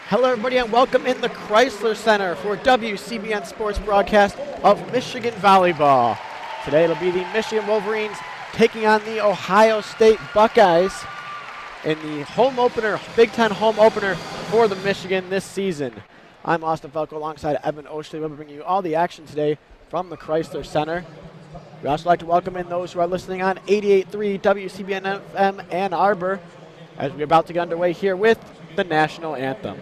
Hello everybody and welcome in the Crisler Center for WCBN Sports broadcast of Michigan Volleyball. Today it'll be the Michigan Wolverines taking on the Ohio State Buckeyes in the home opener, Big Ten home opener for the Michigan this season. I'm Austin Falco alongside Evan Oesterle. We'll be bringing you all the action today from the Crisler Center. We'd also like to welcome in those who are listening on 88.3 WCBN FM and Arbor as we're about to get underway here with the National Anthem.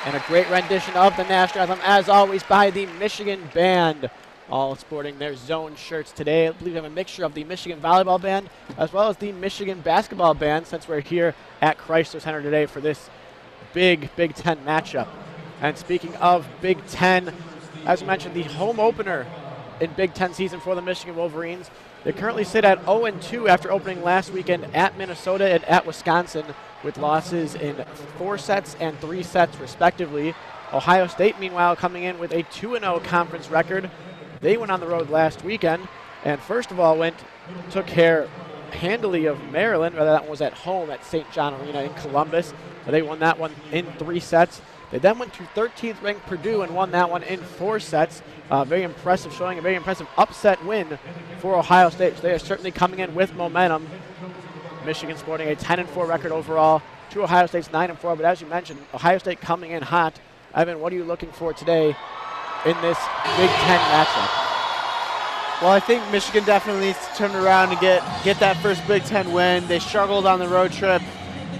And a great rendition of the National Anthem, as always, by the Michigan Band, all sporting their zone shirts today. I believe we have a mixture of the Michigan Volleyball Band as well as the Michigan Basketball Band, since we're here at Crisler Center today for this big Big Ten matchup. And speaking of Big Ten, as we mentioned, the home opener in Big Ten season for the Michigan Wolverines. They currently sit at 0-2 after opening last weekend at Minnesota and at Wisconsin, with losses in 4 sets and 3 sets respectively. Ohio State, meanwhile, coming in with a 2-0 conference record. They went on the road last weekend and first of all took care handily of Maryland, rather that one was at home at St. John Arena in Columbus. They won that one in 3 sets. They then went to 13th ranked Purdue and won that one in 4 sets. Very impressive showing, a very impressive upset win for Ohio State. So they are certainly coming in with momentum. Michigan sporting a 10-4 record overall to Ohio State's 9-4. But as you mentioned, Ohio State coming in hot. Evan, what are you looking for today in this Big Ten matchup? Well, I think Michigan definitely needs to turn around and get that first Big Ten win. They struggled on the road trip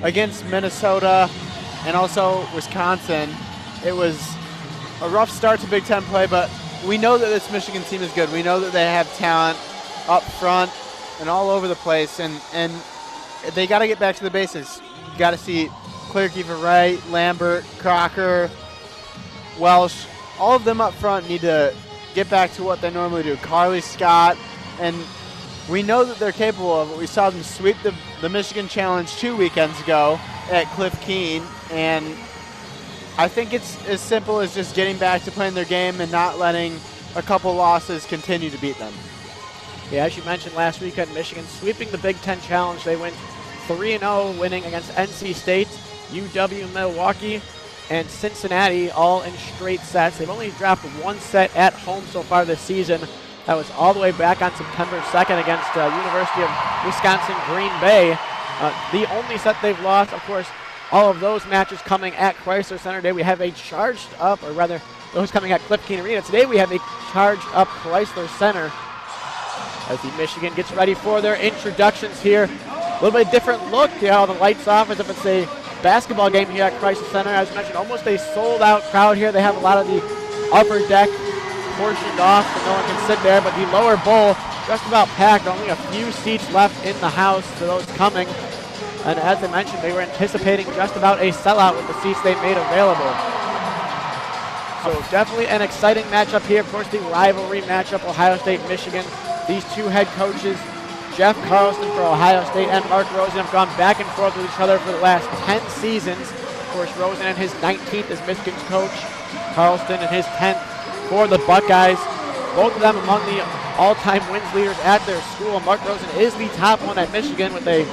against Minnesota and also Wisconsin. It was a rough start to Big Ten play, but we know that this Michigan team is good. We know that they have talent up front and all over the place, and they got to get back to the basics. You got to see Clearkeeper Wright, Lambert, Crocker, Welsh, all of them up front need to get back to what they normally do. Carly Scott, and we know that they're capable of it. We saw them sweep the Michigan Challenge 2 weekends ago at Cliff Keen, and I think it's as simple as just getting back to playing their game and not letting a couple losses continue to beat them. Yeah, as you mentioned last weekend, Michigan sweeping the Big Ten Challenge. They went 3-0, winning against NC State, UW Milwaukee, and Cincinnati, all in straight sets. They've only dropped 1 set at home so far this season. That was all the way back on September 2nd against University of Wisconsin-Green Bay. The only set they've lost, of course, all of those matches coming at Crisler Center today. We have a charged up, or rather, those coming at Cliff Keen Arena. Today we have a charged up Crisler Center as the Michigan gets ready for their introductions here. A little bit different look, all the lights off as if it's a basketball game here at Crisler Center. As mentioned, almost a sold-out crowd here. They have a lot of the upper deck portioned off so no one can sit there, but the lower bowl just about packed. Only a few seats left in the house for those coming. And as I mentioned, they were anticipating just about a sellout with the seats they made available. So definitely an exciting matchup here. Of course, the rivalry matchup, Ohio State-Michigan. These two head coaches, Jeff Carlson for Ohio State and Mark Rosen, have gone back and forth with each other for the last 10 seasons. Of course, Rosen in his 19th as Michigan's coach, Carlson in his 10th for the Buckeyes. Both of them among the all-time wins leaders at their school. Mark Rosen is the top one at Michigan with a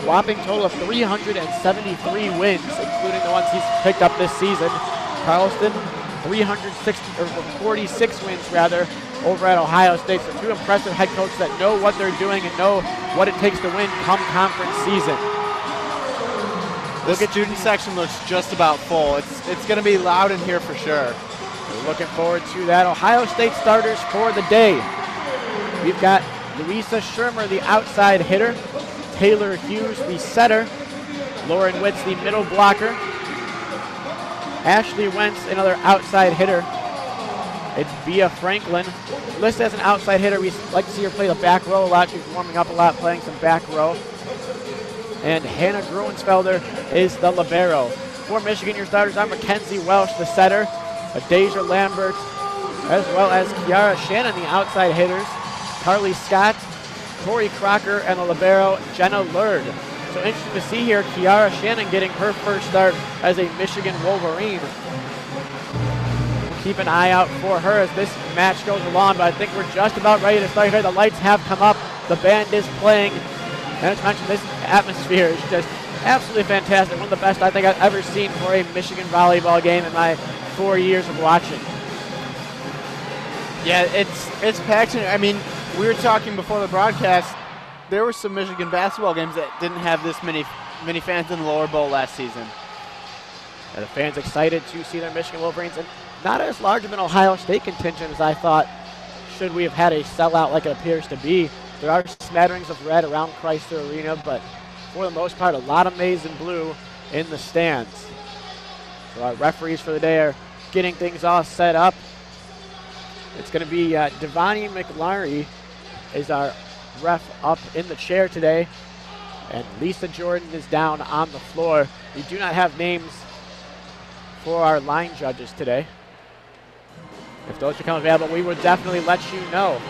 whopping total of 373 wins, including the ones he's picked up this season. Carlston, 46 wins rather, over at Ohio State. So two impressive head coaches that know what they're doing and know what it takes to win come conference season. The student section looks just about full. It's going to be loud in here for sure. We're looking forward to that. Ohio State starters for the day. We've got Louisa Shermer, the outside hitter. Taylor Hughes, the setter. Lauren Witz, the middle blocker. Ashley Wentz, another outside hitter. It's Bea Franklin. Listed as an outside hitter. We like to see her play the back row a lot. She's warming up a lot, playing some back row. And Hannah Gruensfelder is the libero. For Michigan, your starters are Mackenzie Welsh, the setter. Deja Lambert, as well as Kiara Shannon, the outside hitters. Carly Scott, Corey Crocker, and the libero, Jenna Lurd. So interesting to see here, Kiara Shannon getting her first start as a Michigan Wolverine. We'll keep an eye out for her as this match goes along, but I think we're just about ready to start here. The lights have come up, the band is playing, and as mentioned, this atmosphere is just absolutely fantastic. One of the best I think I've ever seen for a Michigan volleyball game in my 4 years of watching. Yeah, it's packed. I mean, we were talking before the broadcast. There were some Michigan basketball games that didn't have this many fans in the lower bowl last season. And the fans excited to see their Michigan Wolverines, and not as large of an Ohio State contingent as I thought. Should we have had a sellout like it appears to be? There are smatterings of red around Crisler Arena, but for the most part, a lot of maize and blue in the stands. So our referees for the day are getting things all set up. It's going to be Devani McLaury is our ref up in the chair today, and Lisa Jordan is down on the floor. We do not have names for our line judges today. If those become available, we will definitely let you know.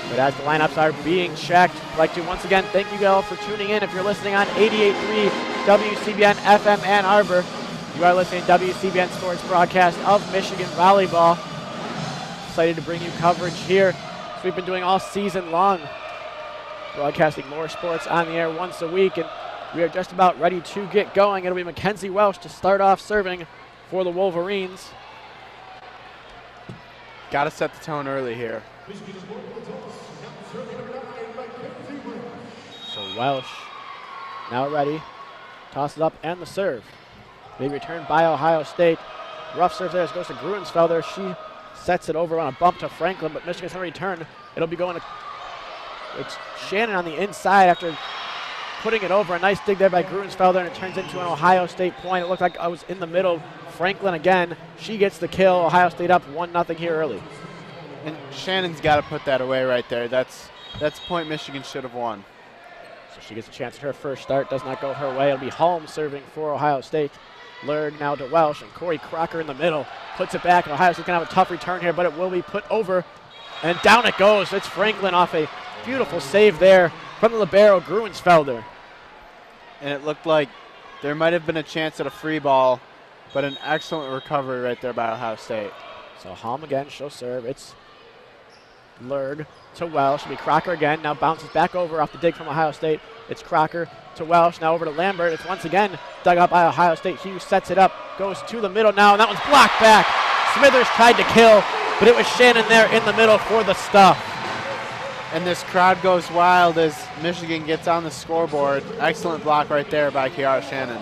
But as the lineups are being checked, I'd like to once again thank you all for tuning in. If you're listening on 88.3 WCBN FM Ann Arbor, you are listening to WCBN Sports broadcast of Michigan Volleyball. Excited to bring you coverage here, as we've been doing all season long, broadcasting more sports on the air once a week, and we are just about ready to get going. It'll be Mackenzie Welsh to start off serving for the Wolverines. Got to set the tone early here. So Welsh now ready, tosses up and the serve. They return by Ohio State. Rough serve there as it goes to Gruensfelder. She sets it over on a bump to Franklin, but Michigan's going to return. It'll be going to, it's Shannon on the inside after putting it over. A nice dig there by Gruensfelder, and it turns into an Ohio State point. It looked like I was in the middle. Franklin again, she gets the kill. Ohio State up 1-0 here early. And Shannon's got to put that away right there. That's a point Michigan should have won. So she gets a chance at her first start. Does not go her way. It'll be Holmes serving for Ohio State. Lurd now to Welsh, and Corey Crocker in the middle. Puts it back, and Ohio State's going to have a tough return here, but it will be put over. And down it goes. It's Franklin off a beautiful save there from the libero, Gruensfelder. And it looked like there might have been a chance at a free ball, but an excellent recovery right there by Ohio State. So Holm again, she'll serve. It's Lurd to Welsh. It'll be Crocker again. Now bounces back over off the dig from Ohio State. It's Crocker to Welsh. Now over to Lambert. It's once again dug up by Ohio State. Hughes sets it up, goes to the middle now, and that one's blocked back. Smithers tried to kill, but it was Shannon there in the middle for the stuff. And this crowd goes wild as Michigan gets on the scoreboard. Excellent block right there by Kiara Shannon.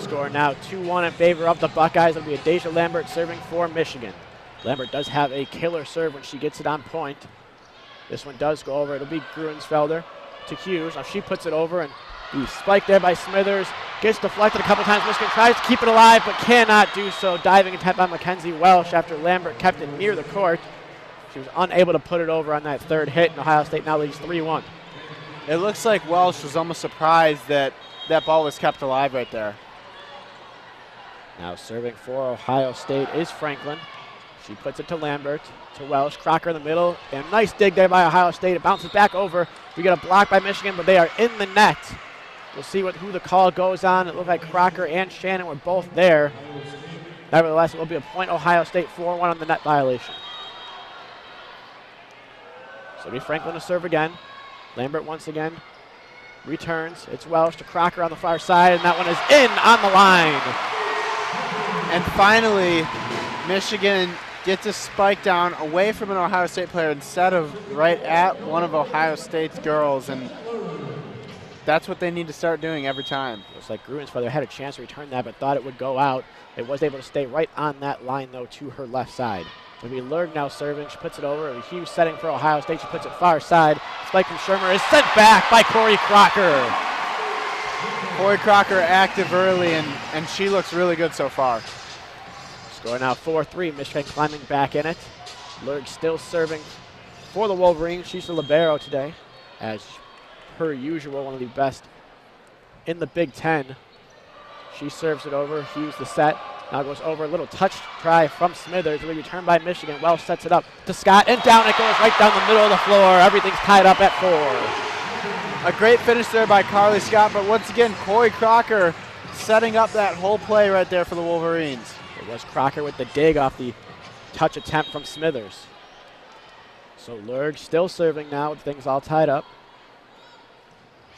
Score now 2-1 in favor of the Buckeyes. It'll be a Deja Lambert serving for Michigan. Lambert does have a killer serve when she gets it on point. This one does go over. It'll be Gruensfelder to Hughes. Now she puts it over, and the spike there by Smithers gets deflected a couple times. Michigan tries to keep it alive, but cannot do so. Diving attempt by Mackenzie Welsh after Lambert kept it near the court. She was unable to put it over on that third hit, and Ohio State now leads 3-1. It looks like Welsh was almost surprised that that ball was kept alive right there. Now serving for Ohio State is Franklin. She puts it to Lambert, to Welsh. Crocker in the middle, and nice dig there by Ohio State. It bounces back over. We get a block by Michigan, but they are in the net. We'll see who the call goes on. It looked like Crocker and Shannon were both there. Nevertheless, it will be a point Ohio State 4-1 on the net violation. So it'll be Franklin to serve again. Lambert once again returns. It's Welsh to Crocker on the far side, and that one is in on the line. And finally, Michigan gets a spike down away from an Ohio State player instead of right at one of Ohio State's girls, and that's what they need to start doing every time. Looks like Gruensfelder had a chance to return that, but thought it would go out. It was able to stay right on that line, though, to her left side. It'll be Lurg now serving. She puts it over. Hughes setting for Ohio State. She puts it far side. Spike from Shermer is sent back by Corey Crocker. Corey Crocker active early, and she looks really good so far. Score now 4-3. Michigan climbing back in it. Lurg still serving for the Wolverines. She's the libero today, as per usual, one of the best in the Big Ten. She serves it over. Hughes the set. Now goes over. A little touch try from Smithers. It'll be returned by Michigan. Welsh sets it up to Scott, and down it goes right down the middle of the floor. Everything's tied up at 4. A great finish there by Carly Scott, but once again, Corey Crocker setting up that whole play right there for the Wolverines. It was Crocker with the dig off the touch attempt from Smithers. So Lurg still serving now with things all tied up.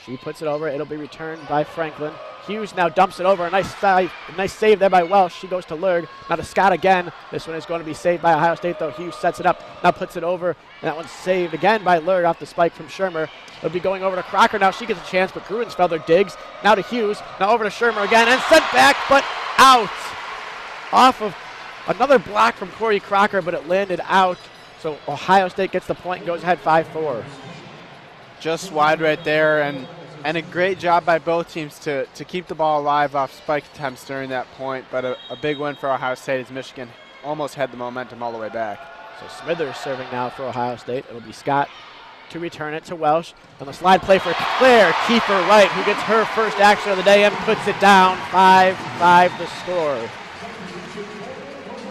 She puts it over. It'll be returned by Franklin. Hughes now dumps it over. A nice save there by Welsh. She goes to Lurg. Now to Scott again. This one is going to be saved by Ohio State, though. Hughes sets it up. Now puts it over. And that one's saved again by Lurg off the spike from Shermer. It'll be going over to Crocker. Now she gets a chance, but Gruensfelder digs. Now to Hughes. Now over to Shermer again. And sent back, but out. Off of another block from Corey Crocker, but it landed out. So Ohio State gets the point and goes ahead 5-4. Just wide right there, and a great job by both teams to keep the ball alive off spike attempts during that point, but a big win for Ohio State as Michigan almost had the momentum all the way back. So Smithers serving now for Ohio State. It'll be Scott to return it to Welsh. On the slide play for Claire Keeper Wright, who gets her first action of the day and puts it down. 5-5 the score.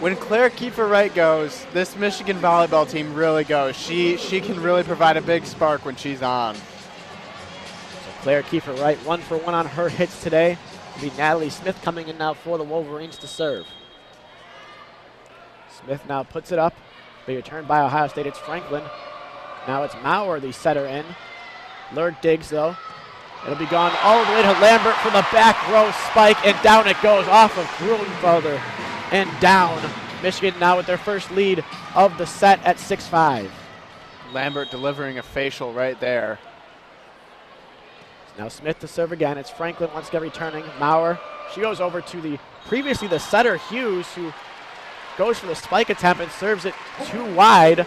When Claire Keeper Wright goes, this Michigan volleyball team really goes. She can really provide a big spark when she's on. Claire Keefer Wright 1 for 1 on her hits today. It'll be Natalie Smith coming in now for the Wolverines to serve. Smith now puts it up. Be returned by Ohio State. It's Franklin. Now it's Maurer, the setter in. Lurg digs though. It'll be gone all the way to Lambert for the back row spike, and down it goes off of Gruenfelder and down. Michigan now with their first lead of the set at 6-5. Lambert delivering a facial right there. Now Smith to serve again. It's Franklin once again returning. Maurer. She goes over to previously the setter Hughes, who goes for the spike attempt and serves it too wide.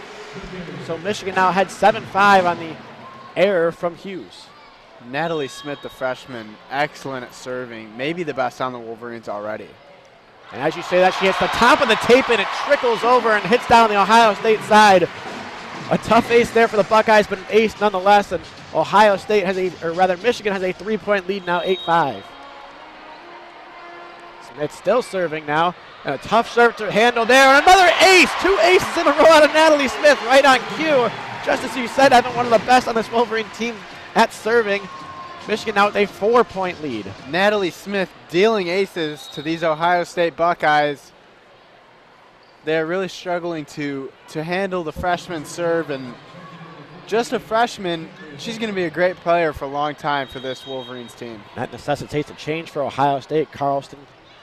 So Michigan now had 7-5 on the error from Hughes. Natalie Smith, the freshman, excellent at serving. Maybe the best on the Wolverines already. And as you say that, she hits the top of the tape and it trickles over and hits down the Ohio State side. A tough ace there for the Buckeyes, but an ace nonetheless. And Ohio State has Michigan has a 3-point lead now, 8-5. Smith still serving now. And a tough serve to handle there. And another ace! 2 aces in a row out of Natalie Smith, right on cue. Just as you said, having one of the best on this Wolverine team at serving. Michigan now with a 4-point lead. Natalie Smith dealing aces to these Ohio State Buckeyes. They're really struggling to handle the freshman serve, and just a freshman, she's going to be a great player for a long time for this Wolverines team. That necessitates a change for Ohio State. Carlston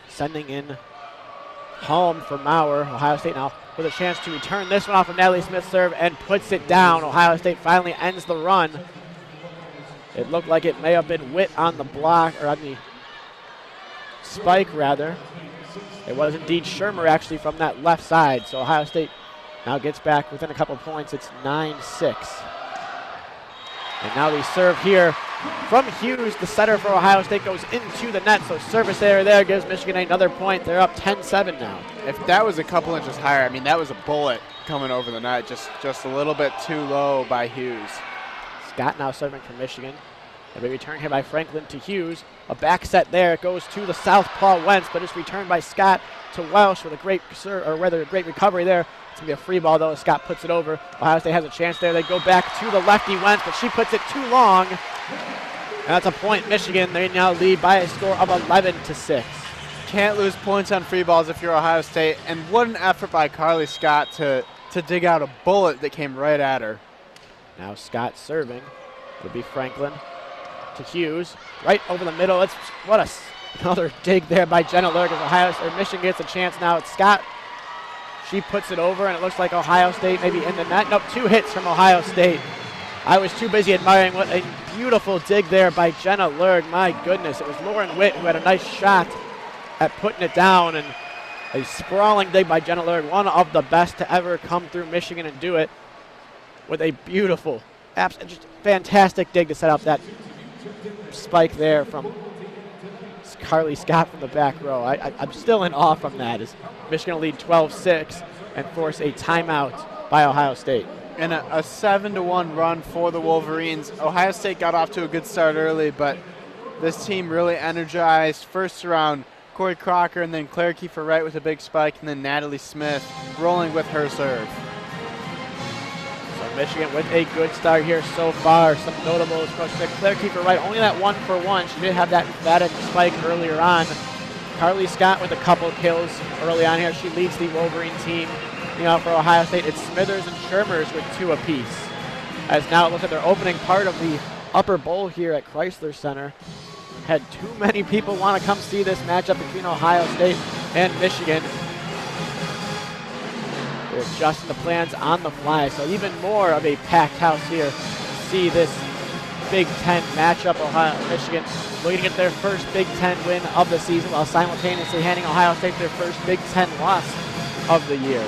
sending in home for Maurer. Ohio State now with a chance to return this one off of Natalie Smith's serve and puts it down. Ohio State finally ends the run. It looked like it may have been Witt on the block, or on the spike rather. It was indeed Shermer actually from that left side. So Ohio State now gets back within a couple points. It's 9-6. And now the serve here from Hughes, the setter for Ohio State, goes into the net. So service error there gives Michigan another point. They're up 10-7 now. If that was a couple inches higher, I mean, that was a bullet coming over the net. Just a little bit too low by Hughes. Scott now serving for Michigan. And a return here by Franklin to Hughes. A back set there. It goes to the southpaw Wentz, but it's returned by Scott to Welsh with a great great recovery there. It's going to be a free ball, though, as Scott puts it over. Ohio State has a chance there. They go back to the lefty Wentz, but she puts it too long. And that's a point, Michigan. They now lead by a score of 11-6. can't lose points on free balls if you're Ohio State. And what an effort by Carly Scott to dig out a bullet that came right at her. Now Scott serving. It'll be Franklin to Hughes. Right over the middle. Another dig there by Jenna Lurg as Michigan gets a chance now. It's Scott. She puts it over, and it looks like Ohio State maybe in the net. Nope, 2 hits from Ohio State. I was too busy admiring what a beautiful dig there by Jenna Lurg. My goodness, it was Lauren Witt who had a nice shot at putting it down, and a sprawling dig by Jenna Lurg, one of the best to ever come through Michigan and do it with a beautiful, just fantastic dig to set up that spike there from Carly Scott from the back row. I'm still in awe from that as Michigan will lead 12-6 and force a timeout by Ohio State. And a 7-1 run for the Wolverines. Ohio State got off to a good start early, but this team really energized. First around Corey Crocker, and then Claire Kiefer-Wright with a big spike, and then Natalie Smith rolling with her serve. So Michigan with a good start here so far. Some notables. Claire Kiefer-Wright, only that 1-for-1. She did have that emphatic spike earlier on. Carly Scott with a couple kills early on here. She leads the Wolverine team. For Ohio State, it's Smithers and Shermers with 2 apiece. As now it looks like they're opening part of the upper bowl here at Crisler Center. Had too many people want to come see this matchup between Ohio State and Michigan. They're adjusting the plans on the fly, so even more of a packed house here to see this Big Ten matchup. Michigan looking to get their first Big Ten win of the season while simultaneously handing Ohio State their first Big Ten loss of the year.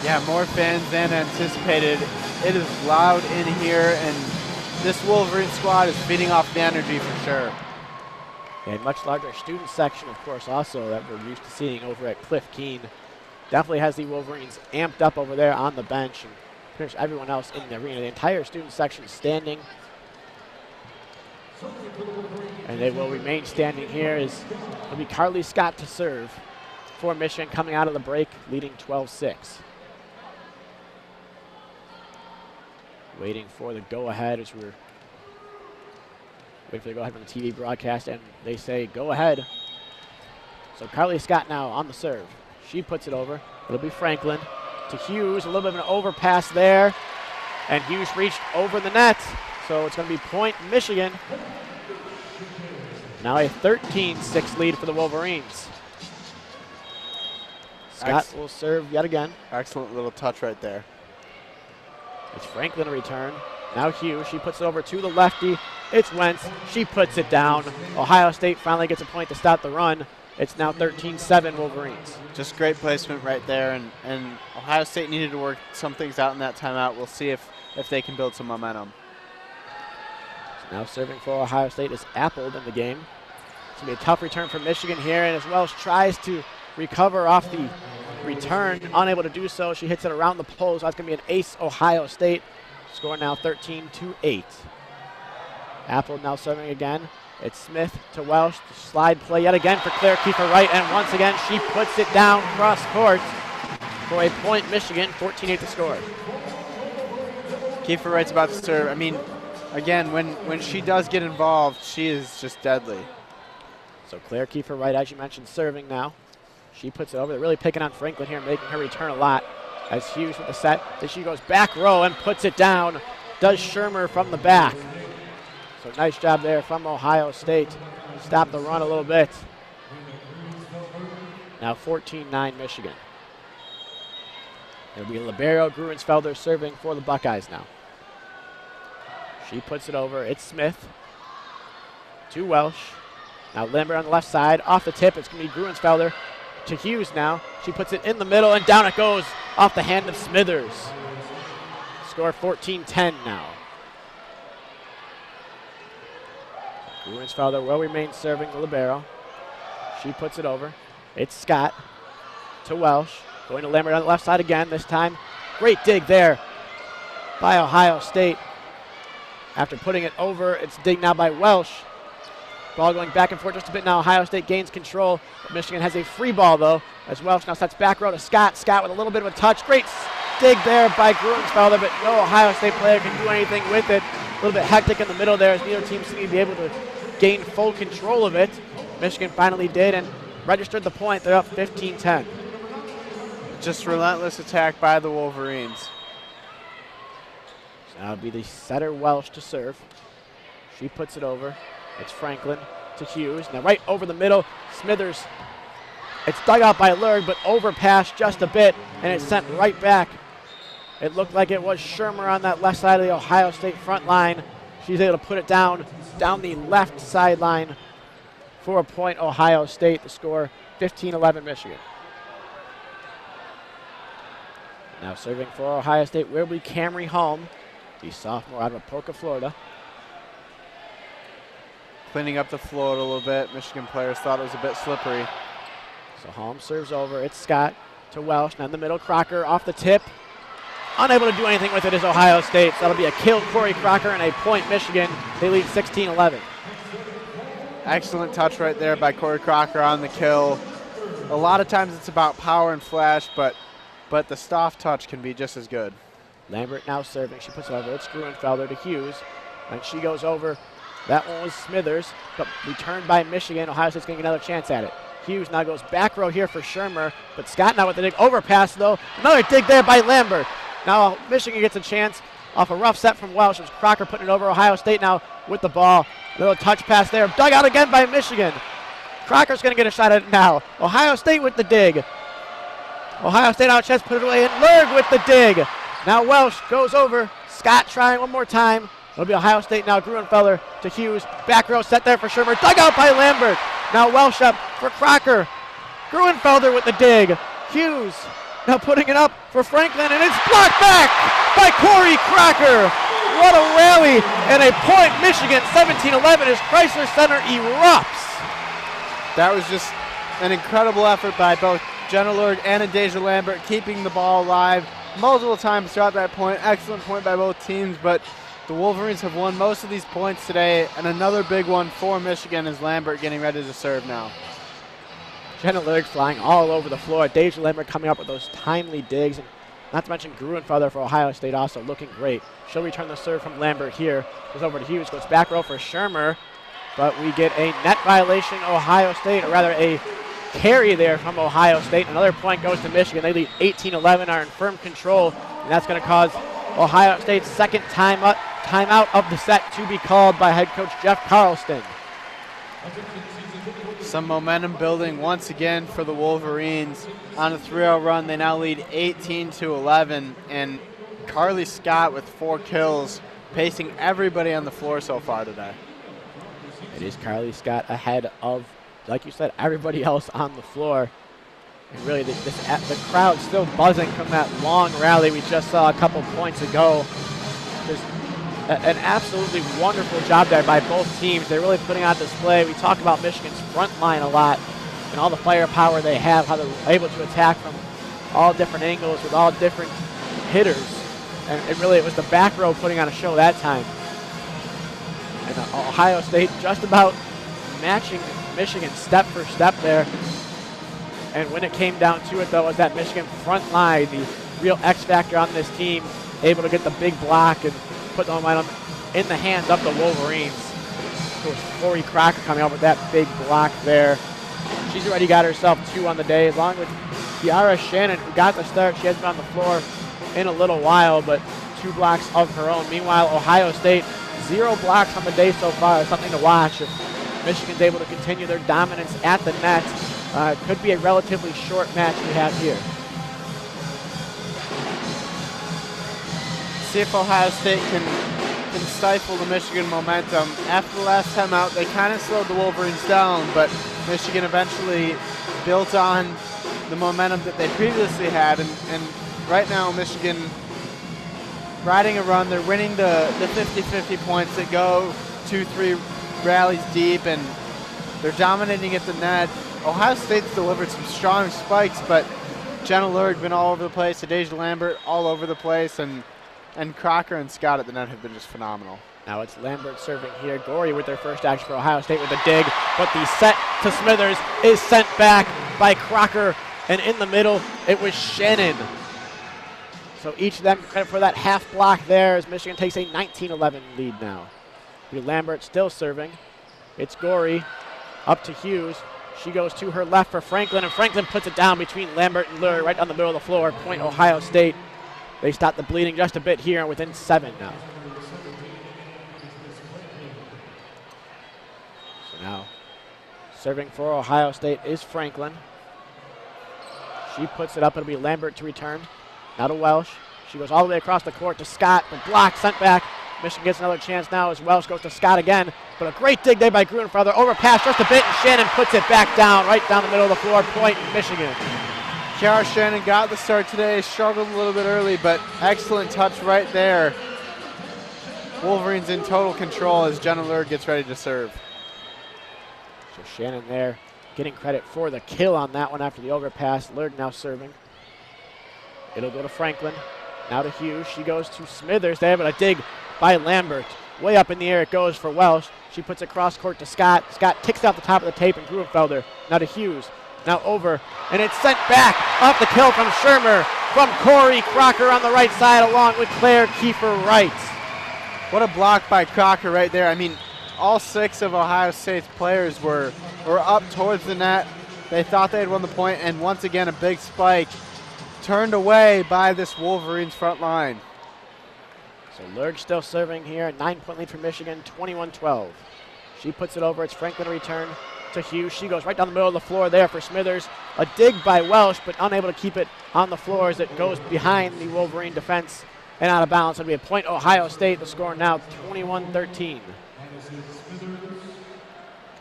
Yeah, more fans than anticipated. It is loud in here, and this Wolverine squad is feeding off the energy for sure. And much larger student section, of course, also that we're used to seeing over at Cliff Keen. Definitely has the Wolverines amped up over there on the bench, and pretty much everyone else in the arena. The entire student section standing. And they will remain standing here as it'll be Carly Scott to serve for Michigan coming out of the break, leading 12-6. Waiting for the go-ahead as we're waiting for the go-ahead from the TV broadcast, and they say go ahead. So Carly Scott now on the serve. She puts it over. It'll be Franklin to Hughes. A little bit of an overpass there, and Hughes reached over the net. So it's going to be point Michigan. Now a 13-6 lead for the Wolverines. Scott will serve yet again. Excellent little touch right there. It's Franklin to return. Now Hughes, she puts it over to the lefty. It's Wentz, she puts it down. Ohio State finally gets a point to stop the run. It's now 13-7 Wolverines. Just great placement right there, and Ohio State needed to work some things out in that timeout. We'll see if they can build some momentum. So now serving for Ohio State is Appold in the game. It's going to be a tough return for Michigan here, and as Welsh tries to recover off the return, unable to do so. She hits it around the pole, so that's going to be an ace Ohio State. Score now 13-8. Appold now serving again. It's Smith to Welsh. The slide play yet again for Claire Kiefer-Wright, and once again she puts it down cross court for a point Michigan, 14-8 to score. Kiefer-Wright's about to serve. I mean, again, when she does get involved, she is just deadly. So Claire Kiefer-Wright, as you mentioned, serving now. She puts it over. They're really picking on Franklin here, making her return a lot. As Hughes with the set, then she goes back row and puts it down. Does Shermer from the back. So nice job there from Ohio State. Stop the run a little bit. Now 14-9 Michigan. It'll be libero Gruensfelder serving for the Buckeyes now. She puts it over. It's Smith to Welsh. Now Lambert on the left side. Off the tip, it's going to be Gruensfelder to Hughes now. She puts it in the middle, and down it goes off the hand of Smithers. Score 14-10 now. Gruensfelder will remain serving the libero. She puts it over. It's Scott to Welsh. Going to Lambert on the left side again this time. Great dig there by Ohio State. After putting it over, it's dig now by Welsh. Ball going back and forth just a bit now. Ohio State gains control. Michigan has a free ball, though, as Welsh now sets back row to Scott. Scott with a little bit of a touch. Great dig there by Gruensfelder, but no Ohio State player can do anything with it. A little bit hectic in the middle there as neither team seemed to be able to gain full control of it. Michigan finally did, and registered the point. They're up 15-10. Just relentless attack by the Wolverines. So now it'll be the setter Welsh to serve. She puts it over. It's Franklin to Hughes. Now right over the middle, Smithers. It's dug out by Lurg, but overpassed just a bit, and it's sent right back. It looked like it was Shermer on that left side of the Ohio State front line. She's able to put it down the left sideline for a point, Ohio State. The score, 15-11 Michigan. Now serving for Ohio State will be Camry Holm, the sophomore out of Apopka, Florida. Cleaning up the floor a little bit. Michigan players thought it was a bit slippery. So Holm serves over. It's Scott to Welsh. Now in the middle, Crocker off the tip. Unable to do anything with it is Ohio State. So that'll be a kill Corey Crocker and a point Michigan. They lead 16-11. Excellent touch right there by Corey Crocker on the kill. A lot of times it's about power and flash, but the soft touch can be just as good. Lambert now serving. She puts it over. It's Gruenfelder to Hughes. And she goes over. That one was Smithers, but returned by Michigan. Ohio State's going to get another chance at it. Hughes now goes back row here for Shermer, but Scott now with the dig. Overpass, though. Another dig there by Lambert. Now Michigan gets a chance off a rough set from Welsh. It was Crocker putting it over. Ohio State now with the ball. Little touch pass there. Dug out again by Michigan. Crocker's going to get a shot at it now. Ohio State with the dig. Ohio State out chest, put it away, and Lurg with the dig. Now Welsh goes over. Scott trying one more time. It'll be Ohio State now. Gruenfelder to Hughes. Back row set there for Shermer. Dug out by Lambert. Now Welsh up for Crocker. Gruenfelder with the dig. Hughes now putting it up for Franklin, and it's blocked back by Corey Crocker. What a rally and a point. Michigan 17-11 as Crisler Center erupts. That was just an incredible effort by both Jenna Lurg and Adasia Lambert, keeping the ball alive multiple times throughout that point. Excellent point by both teams, but the Wolverines have won most of these points today, and another big one for Michigan is Lambert getting ready to serve now. Jenna Lurg flying all over the floor. Adasia Lambert coming up with those timely digs, and not to mention Gruenfelder for Ohio State also looking great. She'll return the serve from Lambert here. Goes over to Hughes, goes back row for Shermer, but we get a net violation, Ohio State, or rather a carry there from Ohio State. Another point goes to Michigan. They lead 18-11, are in firm control, and that's going to cause Ohio State's second timeout of the set to be called by head coach Jeff Carlston. Some momentum building once again for the Wolverines. On a 3-0 run, they now lead 18-11, and Carly Scott with 4 kills, pacing everybody on the floor so far today. It is Carly Scott ahead of, like you said, everybody else on the floor. And really, the crowd still buzzing from that long rally we just saw a couple points ago. Just an absolutely wonderful job there by both teams. They're really putting on display. We talk about Michigan's front line a lot and all the firepower they have, how they're able to attack from all different angles with all different hitters. And it was the back row putting on a show that time. And Ohio State just about matching Michigan step for step there. And when it came down to it, though, was that Michigan front line, the real X factor on this team, able to get the big block and put the momentum in the hands of the Wolverines. Of course, Corey Crocker coming up with that big block there. She's already got herself 2 on the day, along with Kiara Shannon, who got the start. She hasn't been on the floor in a little while, but 2 blocks of her own. Meanwhile, Ohio State, 0 blocks on the day so far. Something to watch. If Michigan's able to continue their dominance at the net, it could be a relatively short match we have here. See if Ohio State can stifle the Michigan momentum. After the last time out, they kind of slowed the Wolverines down, but Michigan eventually built on the momentum that they previously had, and right now Michigan riding a run. They're winning the 50-50 points that go 2-3 rallies deep, and they're dominating at the net. Ohio State's delivered some strong spikes, but Jenna Lurg been all over the place, Adasia Lambert all over the place, and Crocker and Scott at the net have been just phenomenal. Now it's Lambert serving here. Gorey with their first action for Ohio State with a dig, but the set to Smithers is sent back by Crocker, and in the middle it was Shannon. So each of them credit for that half block there as Michigan takes a 19-11 lead now. Lambert still serving. It's Gorey up to Hughes. She goes to her left for Franklin, and Franklin puts it down between Lambert and Lure right down the middle of the floor. Point Ohio State. They stop the bleeding just a bit here and within 7 now. So now serving for Ohio State is Franklin. She puts it up. It'll be Lambert to return. Now to Welsh. She goes all the way across the court to Scott. The block sent back. Michigan gets another chance now as Welsh goes to Scott again. But a great dig there by Gruenfelder. Overpass just a bit, and Shannon puts it back down, right down the middle of the floor. Point Michigan. Kiara Shannon got the start today. Struggled a little bit early, but excellent touch right there. Wolverines in total control as Jenna Lurg gets ready to serve. So Shannon there getting credit for the kill on that one after the overpass. Lurg now serving. It'll go to Franklin. Now to Hughes. She goes to Smithers there, but a dig by Lambert. Way up in the air it goes for Welsh. She puts it cross court to Scott. Scott ticks off the top of the tape and Gruenfelder. Now to Hughes. Now over. And it's sent back off the kill from Shermer. From Corey Crocker on the right side along with Claire Kiefer Wright. What a block by Crocker right there. I mean, all 6 of Ohio State's players were up towards the net. They thought they had won the point, and once again a big spike turned away by this Wolverines front line. So Lurg still serving here. 9-point lead for Michigan, 21-12. She puts it over. It's Franklin return to Hughes. She goes right down the middle of the floor there for Smithers. A dig by Welsh, but unable to keep it on the floor as it goes behind the Wolverine defense and out of bounds. It'll be a point Ohio State. The score now 21-13.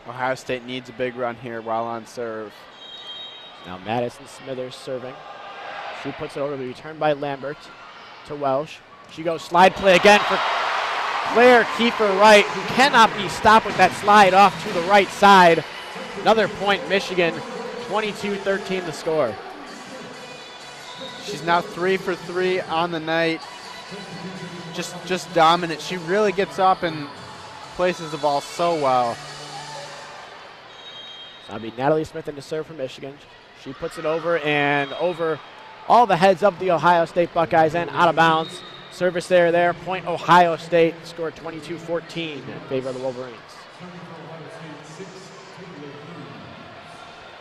Ohio State needs a big run here while on serve. Now Madison Smithers serving. She puts it over to be returned by Lambert to Welsh. She goes slide play again for Claire Kiefer Wright, who cannot be stopped with that slide off to the right side. Another point, Michigan, 22-13 the score. She's now 3 for 3 on the night. Just dominant. She really gets up and places the ball so well. So that'll be Natalie Smith in to serve for Michigan. She puts it over and over all the heads of the Ohio State Buckeyes and out of bounds. Service there. Point Ohio State. Score 22-14 in favor of the Wolverines.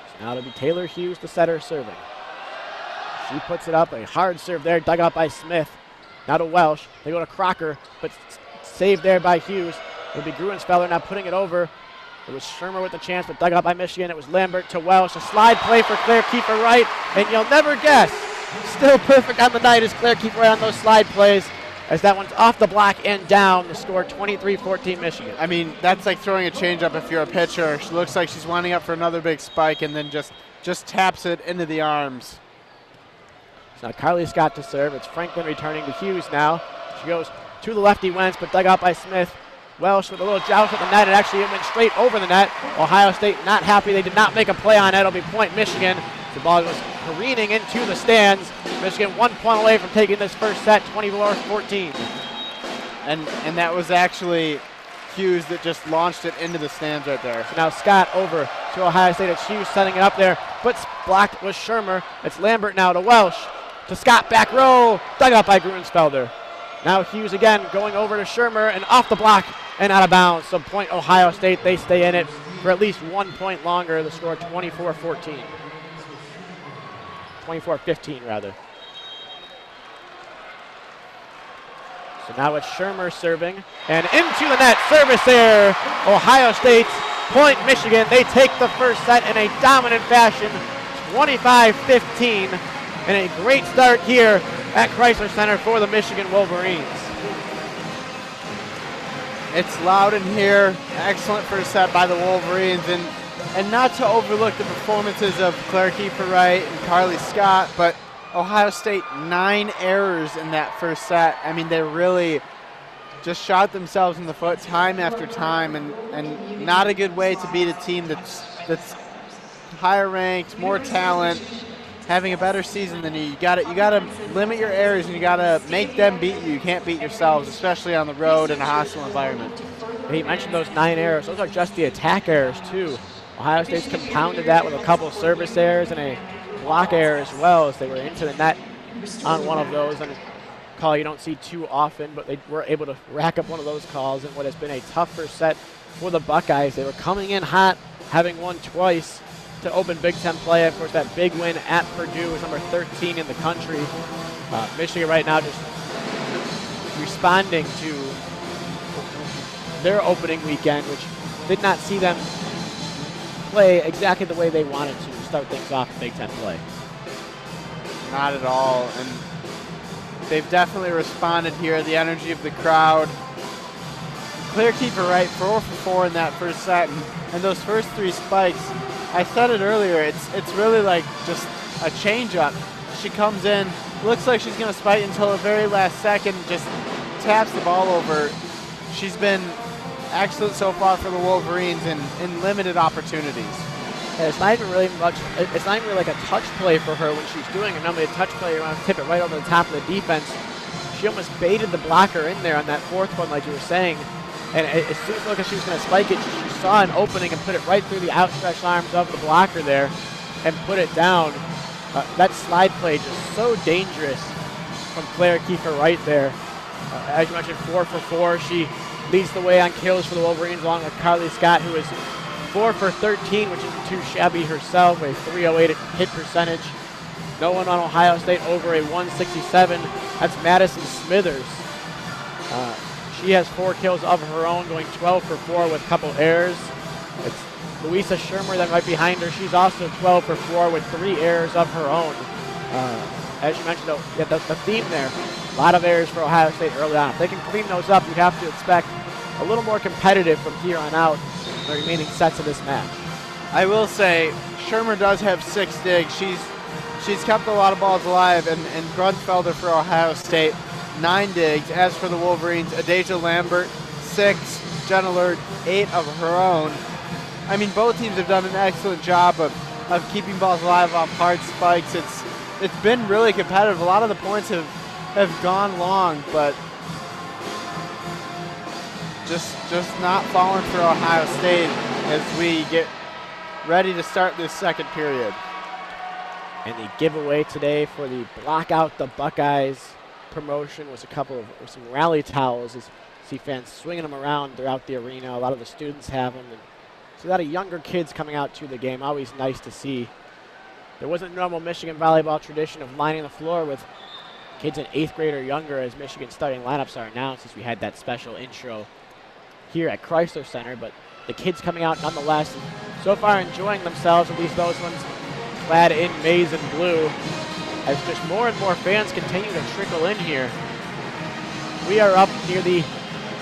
So now it'll be Taylor Hughes, the setter, serving. She puts it up. A hard serve there, dug out by Smith. Now to Welsh. They go to Crocker, but saved there by Hughes. It'll be Gruensfelder now putting it over. It was Shermer with the chance, but dug out by Michigan. It was Lambert to Welsh. A slide play for Claire Kiefer Wright, and you'll never guess. Still perfect on the night is Claire Kiefer Wright on those slide plays, as that one's off the block and down. The score 23-14 Michigan. I mean, that's like throwing a changeup if you're a pitcher. She looks like she's winding up for another big spike and then just taps it into the arms. So now Carly Scott to serve. It's Franklin returning to Hughes now. She goes to the lefty Wentz, but dug out by Smith. Welsh with a little joust at the net, and actually it went straight over the net. Ohio State not happy. They did not make a play on it. It'll be point Michigan. The ball goes careening into the stands. Michigan 1 point away from taking this first set, 24-14. And that was actually Hughes that just launched it into the stands right there. So now Scott over to Ohio State. It's Hughes setting it up there, but blocked was Shermer. It's Lambert now to Welsh. To Scott, back row, dug out by Gruensfelder. Now Hughes again going over to Shermer and off the block and out of bounds. So point Ohio State, they stay in it for at least 1 point longer. The score 24-14. 24-15 rather. So now it's Shermer serving and into the net. Service there. Ohio State, point Michigan. They take the first set in a dominant fashion, 25-15. And a great start here at Crisler Center for the Michigan Wolverines. It's loud in here. Excellent first set by the Wolverines. And not to overlook the performances of Claire Kiefer Wright and Carly Scott, but Ohio State 9 errors in that first set. I mean, they really just shot themselves in the foot time after time, and not a good way to beat a team that's higher ranked, more talent, having a better season than you. You gotta limit your errors, and you gotta make them beat you. You can't beat yourselves, especially on the road in a hostile environment. He mentioned those 9 errors. Those are just the attack errors too. Ohio State's compounded that with a couple service errors and a block error as well, as they were into the net on one of those. And a call you don't see too often, but they were able to rack up one of those calls in what has been a tough first set for the Buckeyes. They were coming in hot, having won twice, to open Big Ten play. Of course, that big win at Purdue was number 13 in the country. Michigan right now just responding to their opening weekend, which did not see them play exactly the way they wanted to start things off in Big Ten play. Not at all, and they've definitely responded here. The energy of the crowd. Clear keeper right, 4 for 4 in that first set, and those first 3 spikes. I said it earlier. It's really like just a change-up. She comes in, looks like she's going to spike until the very last second, just taps the ball over. She's been excellent so far for the Wolverines in limited opportunities. Yeah, it's not even really much. It's not even really like a touch play for her when she's doing it. Normally a touch play, you want to tip it right over the top of the defense. She almost baited the blocker in there on that fourth one, like you were saying. And as soon as it looked like she was going to spike it, she saw an opening and put it right through the outstretched arms of the blocker there and put it down. That slide play just so dangerous from Claire Kiefer right there. As you mentioned, 4 for 4. She leads the way on kills for the Wolverines along with Carly Scott, who is 4 for 13, which isn't too shabby herself, a 308 hit percentage. No one on Ohio State over a 167. That's Madison Smithers. She has 4 kills of her own, going 12 for 4 with a couple errors. It's Louisa Shermer then right behind her. She's also 12 for 4 with 3 errors of her own. As you mentioned, though, yeah, the theme there, a lot of errors for Ohio State early on. If they can clean those up, you have to expect a little more competitive from here on out in the remaining sets of this match. I will say, Shermer does have 6 digs. She's kept a lot of balls alive, and Grunfelder for Ohio State, 9 digs. As for the Wolverines, Adaja Lambert, 6, Jenna Lurd, 8 of her own. I mean, both teams have done an excellent job of keeping balls alive off hard spikes. It's been really competitive. A lot of the points have gone long, but just not falling for Ohio State as we get ready to start this second period. And the giveaway today for the Block Out the Buckeyes promotion was some rally towels. As you see fans swinging them around throughout the arena. A lot of the students have them. And so a lot of younger kids coming out to the game. Always nice to see. There wasn't a normal Michigan volleyball tradition of lining the floor with kids in 8th grade or younger as Michigan's starting lineups are announced, as we had that special intro here at Crisler Center. But the kids coming out nonetheless, and so far enjoying themselves, at least those ones clad in maize and blue, as just more and more fans continue to trickle in here. We are up near the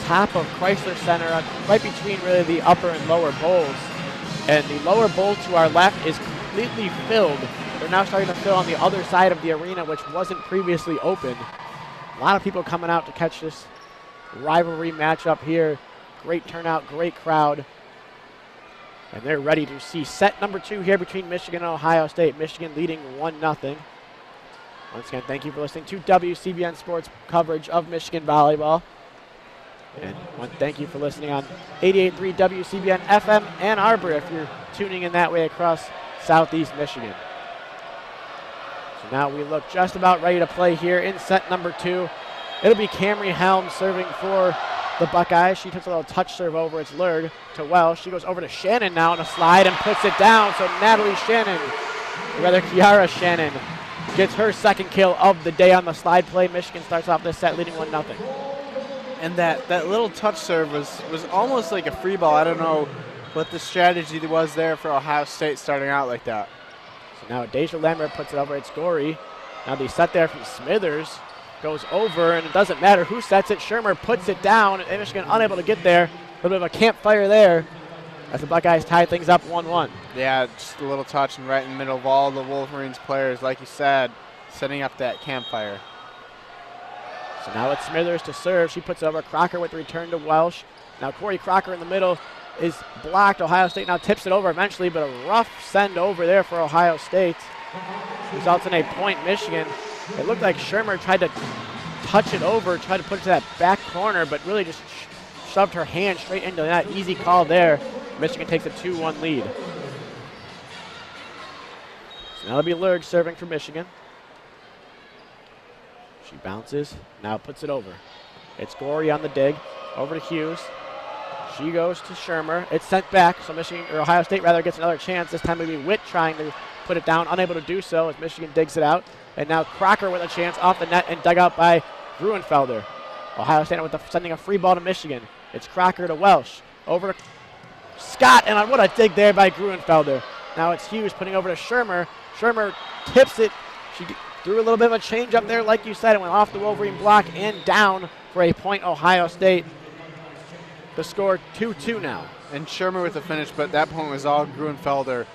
top of Crisler Center, right between really the upper and lower bowls. And the lower bowl to our left is completely filled. They're now starting to fill on the other side of the arena, which wasn't previously open. A lot of people coming out to catch this rivalry matchup here. Great turnout, great crowd. And they're ready to see set number 2 here between Michigan and Ohio State. Michigan leading 1-0. Once again, thank you for listening to WCBN Sports coverage of Michigan volleyball. And thank you for listening on 88.3 WCBN FM Ann Arbor if you're tuning in that way across Southeast Michigan. So now we look just about ready to play here in set number 2. It'll be Camry Helm serving for the Buckeyes. She takes a little touch serve over. It's Lurg to Welsh. She goes over to Shannon now on a slide and puts it down. So Natalie Shannon, or rather Kiara Shannon, gets her second kill of the day on the slide play. Michigan starts off this set leading 1-0. And that little touch serve was almost like a free ball. I don't know what the strategy was there for Ohio State starting out like that. So now Adaja Lambert puts it over. It's Gorey. Now the set there from Smithers goes over, and it doesn't matter who sets it. Shermer puts it down, and Michigan unable to get there. A little bit of a campfire there as the Buckeyes tie things up 1-1. Yeah, just a little touch and right in the middle of all the Wolverines players, like you said, setting up that campfire. So now it's Smithers to serve. She puts it over. Crocker with the return to Welsh. Now Corey Crocker in the middle is blocked. Ohio State now tips it over eventually, but a rough send over there for Ohio State. Results in a point Michigan. It looked like Shermer tried to touch it over, tried to put it to that back corner, but really just shoved her hand straight into that. Easy call there. Michigan takes a 2-1 lead. So now it'll be Lurg serving for Michigan. She bounces, now puts it over. It's Gorey on the dig, over to Hughes. She goes to Shermer. It's sent back, so Michigan, or Ohio State rather, gets another chance. This time it'll be Witt trying to put it down, unable to do so as Michigan digs it out. And now Crocker with a chance off the net and dug out by Gruenfelder. Ohio State sending a free ball to Michigan. It's Crocker to Welsh. Over to Scott, and what a dig there by Gruenfelder. Now it's Hughes putting over to Shermer. Shermer tips it. She threw a little bit of a change up there, like you said. It went off the Wolverine block and down for a point Ohio State. The score 2-2 now. And Shermer with the finish, but that point was all Gruenfelder.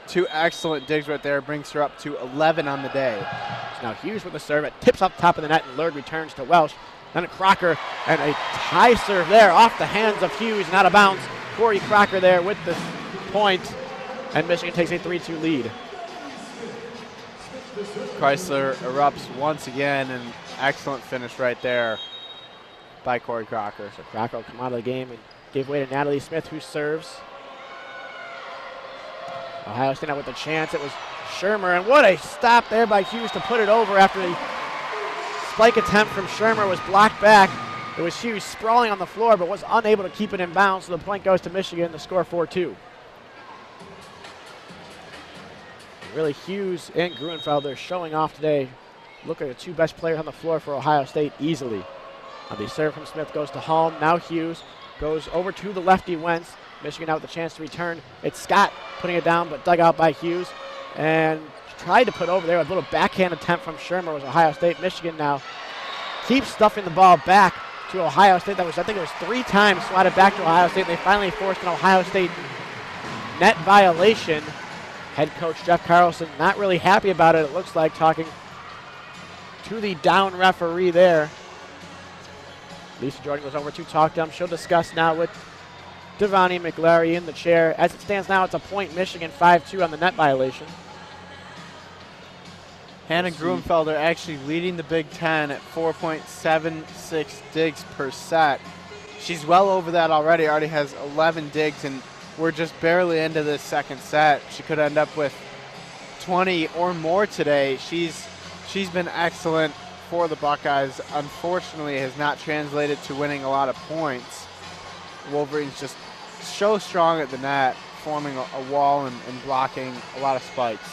2 excellent digs right there, brings her up to 11 on the day. So now Hughes with the serve. It tips off the top of the net, and Lurd returns to Welsh. Then a Crocker, and a high serve there off the hands of Hughes and out of bounds. Corey Crocker there with the point, and Michigan takes a 3-2 lead. Crisler erupts once again, and excellent finish right there by Corey Crocker. So Crocker will come out of the game and give way to Natalie Smith, who serves. Ohio State now with a chance. It was Shermer, and what a stop there by Hughes to put it over after the spike attempt from Shermer was blocked back. It was Hughes sprawling on the floor, but was unable to keep it in bounds, so the point goes to Michigan, the score 4-2. Really, Hughes and Gruenfelder showing off today. Look at the 2 best players on the floor for Ohio State easily. Now the serve from Smith goes to Holm. Now Hughes goes over to the lefty Wentz. Michigan out with the chance to return. It's Scott putting it down, but dug out by Hughes. And tried to put over there. A little backhand attempt from Shermer was Ohio State. Michigan now keeps stuffing the ball back to Ohio State. That was, I think it was 3 times swatted back to Ohio State. They finally forced an Ohio State net violation. Head coach Jeff Carlson not really happy about it, it looks like, talking to the down referee there. Lisa Jordan goes over to talk to him. She'll discuss now with Devani McLary in the chair. As it stands now, it's a point Michigan, 5-2 on the net violation. Hannah Gruenfelder actually leading the Big Ten at 4.76 digs per set. She's well over that already has 11 digs, and we're just barely into this second set. She could end up with 20 or more today. She's been excellent for the Buckeyes. Unfortunately, it has not translated to winning a lot of points. Wolverines just so strong at the net, forming a wall and blocking a lot of spikes.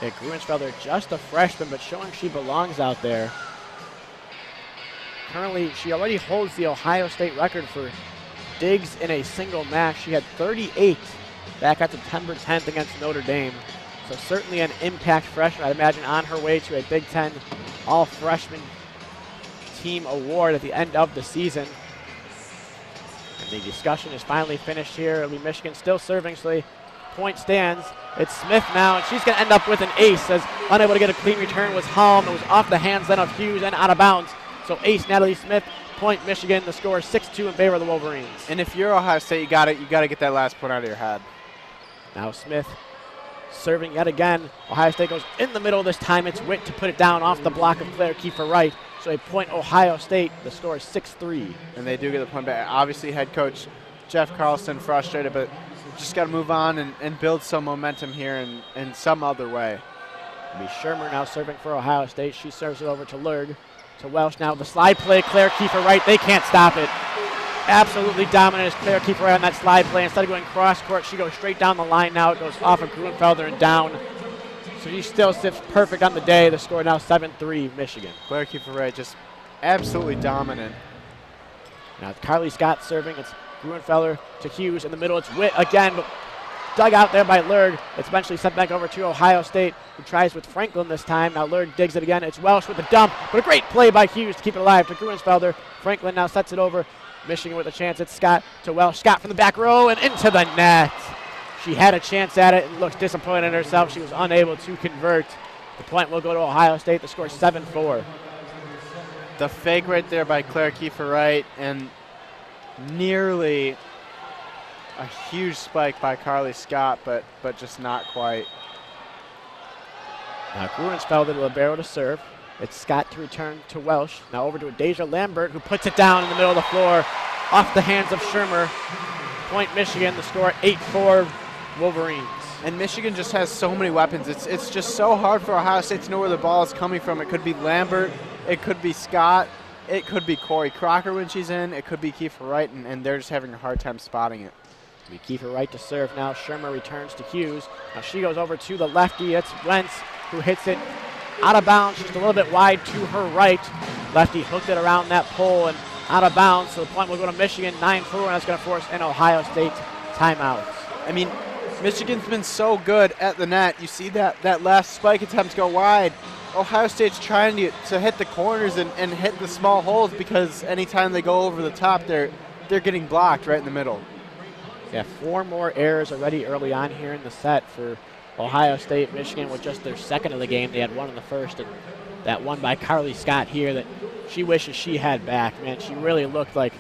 Yeah, Gruenfelder, just a freshman, but showing she belongs out there. Currently, she already holds the Ohio State record for digs in a single match. She had 38 back at September 10th against Notre Dame. So certainly an impact freshman, I'd imagine, on her way to a Big Ten all-freshman team award at the end of the season. And the discussion is finally finished here. It'll be Michigan still serving, so the point stands. It's Smith now, and she's going to end up with an ace, as unable to get a clean return was Holm. It was off the hands then of Hughes and out of bounds. So ace Natalie Smith, point Michigan. The score is 6-2 in favor of the Wolverines. And if you're Ohio State, you got to get that last point out of your head. Now Smith serving yet again. Ohio State goes in the middle this time. It's Witt to put it down off the block of Claire Kiefer-Wright. So a point Ohio State. The score is 6-3. And they do get the point back. Obviously, head coach Jeff Carlson frustrated, but just got to move on and build some momentum here in some other way. It'll be Shermer now serving for Ohio State. She serves it over to Lurg. To Welsh now. The slide play. Claire Kiefer-Wright. They can't stop it. Absolutely dominant is Claire Kiefer-Wright on that slide play. Instead of going cross court, she goes straight down the line now. It goes off of Gruenfelder and down. So she still sits perfect on the day. The score now 7-3 Michigan. Claire Kiefer-Wright just absolutely dominant. Now it's Carly Scott serving. It's Gruenfelder to Hughes in the middle. It's Witt again, but dug out there by Lurg. It's eventually sent back over to Ohio State, who tries with Franklin this time. Now Lurg digs it again. It's Welsh with the dump, but a great play by Hughes to keep it alive to Gruenfelder. Franklin now sets it over. Michigan with a chance. It's Scott to Welsh. Scott from the back row and into the net. She had a chance at it and looks disappointed in herself. She was unable to convert. The point will go to Ohio State. The score is 7-4. The fake right there by Claire Kiefer-Wright, and nearly a huge spike by Carly Scott, but just not quite. Now Gruenfelder to libero to serve. It's Scott to return to Welsh. Now over to Deja Lambert, who puts it down in the middle of the floor off the hands of Shermer. Point Michigan. The score 8-4 Wolverines. And Michigan just has so many weapons. It's just so hard for Ohio State to know where the ball is coming from. It could be Lambert. It could be Scott. it could be Corey Crocker when she's in. It could be Kiefer Wright, and they're just having a hard time spotting it. Kiefer Wright to serve now. Shermer returns to Hughes. Now she goes over to the lefty. It's Wentz who hits it out of bounds, just a little bit wide to her right. Lefty hooked it around that pole and out of bounds. So the point will go to Michigan, 9-4, and that's going to force an Ohio State timeout. I mean, Michigan's been so good at the net. You see that last spike attempt go wide. Ohio State's trying to hit the corners and hit the small holes, because anytime they go over the top, they're getting blocked right in the middle. Yeah, 4 more errors already early on here in the set for Ohio State. Michigan with just their second of the game. They had one in the first, and that one by Carly Scott here that she wishes she had back. Man, she really looked like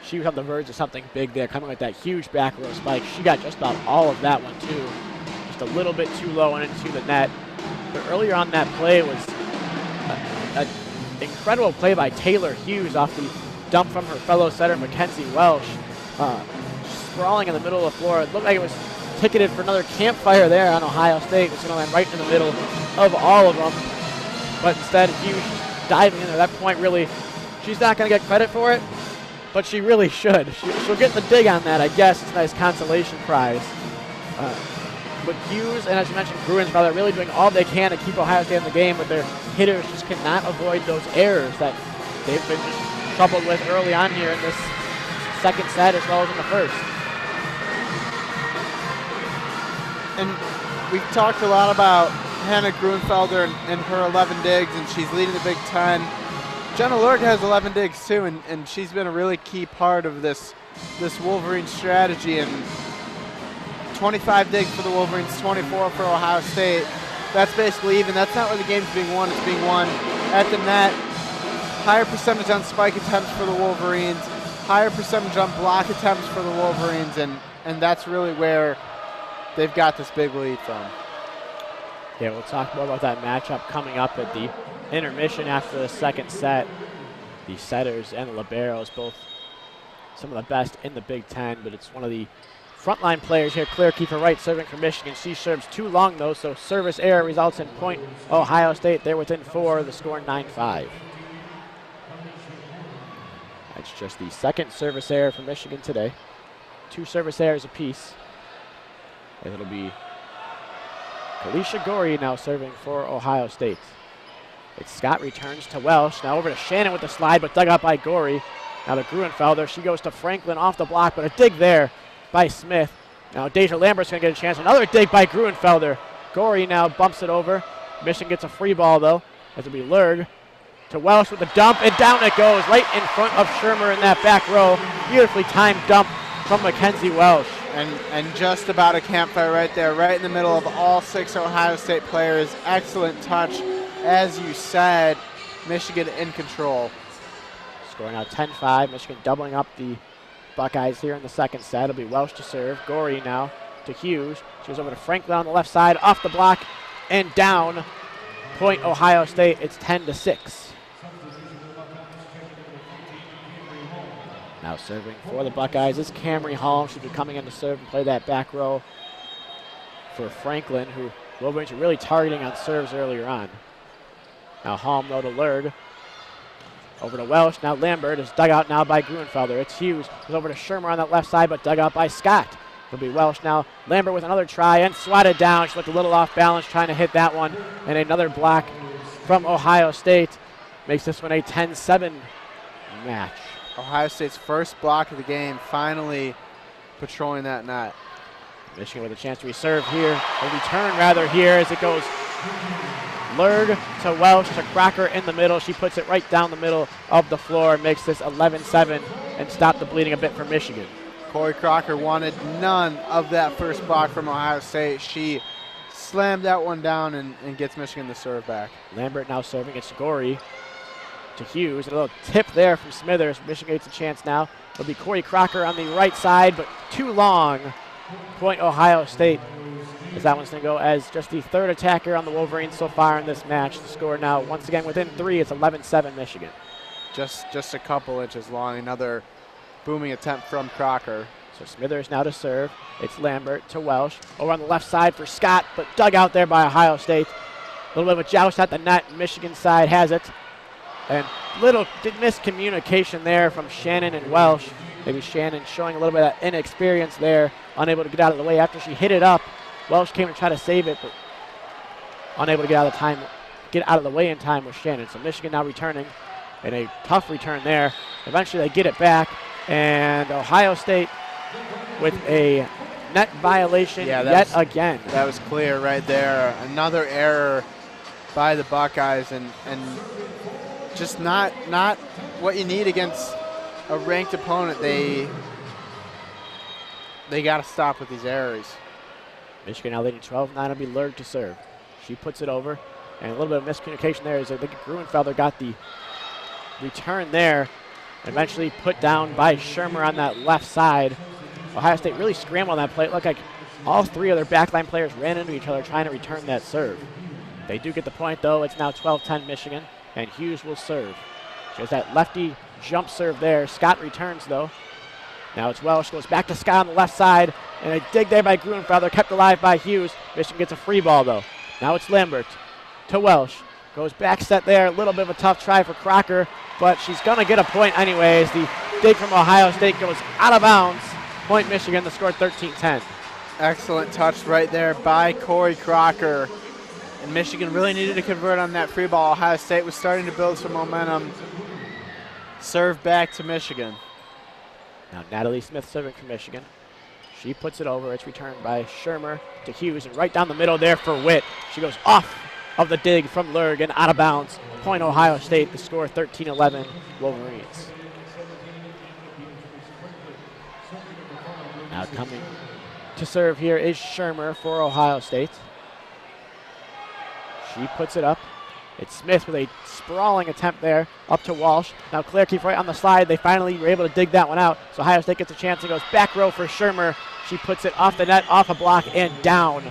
she was on the verge of something big there, coming with that huge back row spike. She got just about all of that one, too. Just a little bit too low and into the net. But earlier on that play was an incredible play by Taylor Hughes off the dump from her fellow setter, Mackenzie Welsh. Sprawling in the middle of the floor. It looked like it was ticketed for another campfire there on Ohio State. It's going to land right in the middle of all of them. But instead, Hughes diving in at that point, really, she's not going to get credit for it, but she really should. She'll get the dig on that, I guess. It's a nice consolation prize. But Hughes and, as you mentioned, Gruensfelder really doing all they can to keep Ohio State in the game, but their hitters just cannot avoid those errors that they've been just troubled with early on here in this second set as well as in the first. And we've talked a lot about Hannah Gruenfelder and her 11 digs, and she's leading the Big Ten. Jenna Lurg has 11 digs too, and she's been a really key part of this Wolverine strategy. And 25 digs for the Wolverines, 24 for Ohio State. That's basically even. That's not where the game's being won. It's being won at the net. Higher percentage on spike attempts for the Wolverines. Higher percentage on block attempts for the Wolverines, and that's really where they've got this big lead from. Yeah, we'll talk more about that matchup coming up at the intermission after the second set. The setters and the liberos, both some of the best in the Big Ten, but it's one of the frontline players here. Claire Kiefer Wright serving for Michigan. She serves too long, though, so service error results in point Ohio State. They're within 4, the score 9-5. That's just the second service error for Michigan today. 2 service errors apiece. And it'll be Kalisha Gorey now serving for Ohio State. It's Scott returns to Welsh. Now over to Shannon with the slide, but dug out by Gorey. Now to Gruenfelder. She goes to Franklin off the block, but a dig there by Smith. Now Deja Lambert's going to get a chance. Another dig by Gruenfelder. Gorey now bumps it over. Michigan gets a free ball, though. As it'll be Lurg to Welsh with the dump, and down it goes right in front of Shermer in that back row. Beautifully timed dump from Mackenzie Welsh. And just about a campfire right there, right in the middle of all 6 Ohio State players. Excellent touch. As you said, Michigan in control. Score now 10-5. Michigan doubling up the Buckeyes here in the second set. It'll be Welsh to serve. Gorey now to Hughes. She goes over to Franklin on the left side, off the block, and down. Point Ohio State. It's 10-6. Now serving for the Buckeyes is Camry Hall. She'll be coming in to serve and play that back row for Franklin, who Wolverines are really targeting on serves earlier on. Now Hall though to Lurg. Over to Welsh. Now Lambert is dug out now by Gruenfelder. It's Hughes. Goes over to Shermer on that left side, but dug out by Scott. It'll be Welsh now. Lambert with another try and swatted down. She looked a little off balance trying to hit that one. And another block from Ohio State makes this one a 10-7 match. Ohio State's first block of the game, finally patrolling that net. Michigan with a chance to reserve here, or return rather here as it goes Lurg to Welsh to Crocker in the middle. She puts it right down the middle of the floor, makes this 11-7 and stop the bleeding a bit for Michigan. Corey Crocker wanted none of that first block from Ohio State. She slammed that one down and gets Michigan the serve back. Lambert now serving. It's Gorey to Hughes. A little tip there from Smithers. Michigan gets a chance now. It'll be Corey Crocker on the right side, but too long. Point Ohio State, as that one's going to go as just the third attacker on the Wolverines so far in this match. The score now, once again, within 3. It's 11-7 Michigan. Just a couple inches long. Another booming attempt from Crocker. So Smithers now to serve. It's Lambert to Welsh. Over on the left side for Scott, but dug out there by Ohio State. A little bit of a joust at the net. Michigan side has it. And little miscommunication there from Shannon and Welsh. Maybe Shannon showing a little bit of inexperience there, unable to get out of the way after she hit it up. Welsh came to try to save it, but unable to get out of the way in time with Shannon. So Michigan now returning, and a tough return there. Eventually they get it back, and Ohio State with a net violation yet again. That was clear right there. Another error by the Buckeyes, and just not what you need against a ranked opponent. They got to stop with these errors. Michigan now leading 12-9. It'll be Lurg to serve. She puts it over, and a little bit of miscommunication there as I think Gruenfelder got the return there. Eventually put down by Shermer on that left side. Ohio State really scrambled on that play. It looked like all three of their backline players ran into each other trying to return that serve. They do get the point, though. It's now 12-10 Michigan, and Hughes will serve. She has that lefty jump serve there. Scott returns, though. Now it's Welsh, goes back to Scott on the left side, and a dig there by Gruenfelder, kept alive by Hughes. Michigan gets a free ball, though. Now it's Lambert to Welsh. Goes back set there, a little bit of a tough try for Crocker, but she's going to get a point anyways. The dig from Ohio State goes out of bounds. Point Michigan, the score 13-10. Excellent touch right there by Corey Crocker. And Michigan really needed to convert on that free ball. Ohio State was starting to build some momentum. Serve back to Michigan. Now Natalie Smith serving for Michigan. She puts it over. It's returned by Shermer to Hughes, and right down the middle there for Witt. She goes off of the dig from Lurg and out of bounds. Point Ohio State, the score 13-11 Wolverines. Now coming to serve here is Shermer for Ohio State. She puts it up. It's Smith with a sprawling attempt there up to Walsh. Now Claire keeps right on the slide. They finally were able to dig that one out. So Ohio State gets a chance and goes back row for Shermer. She puts it off the net, off a block, and down.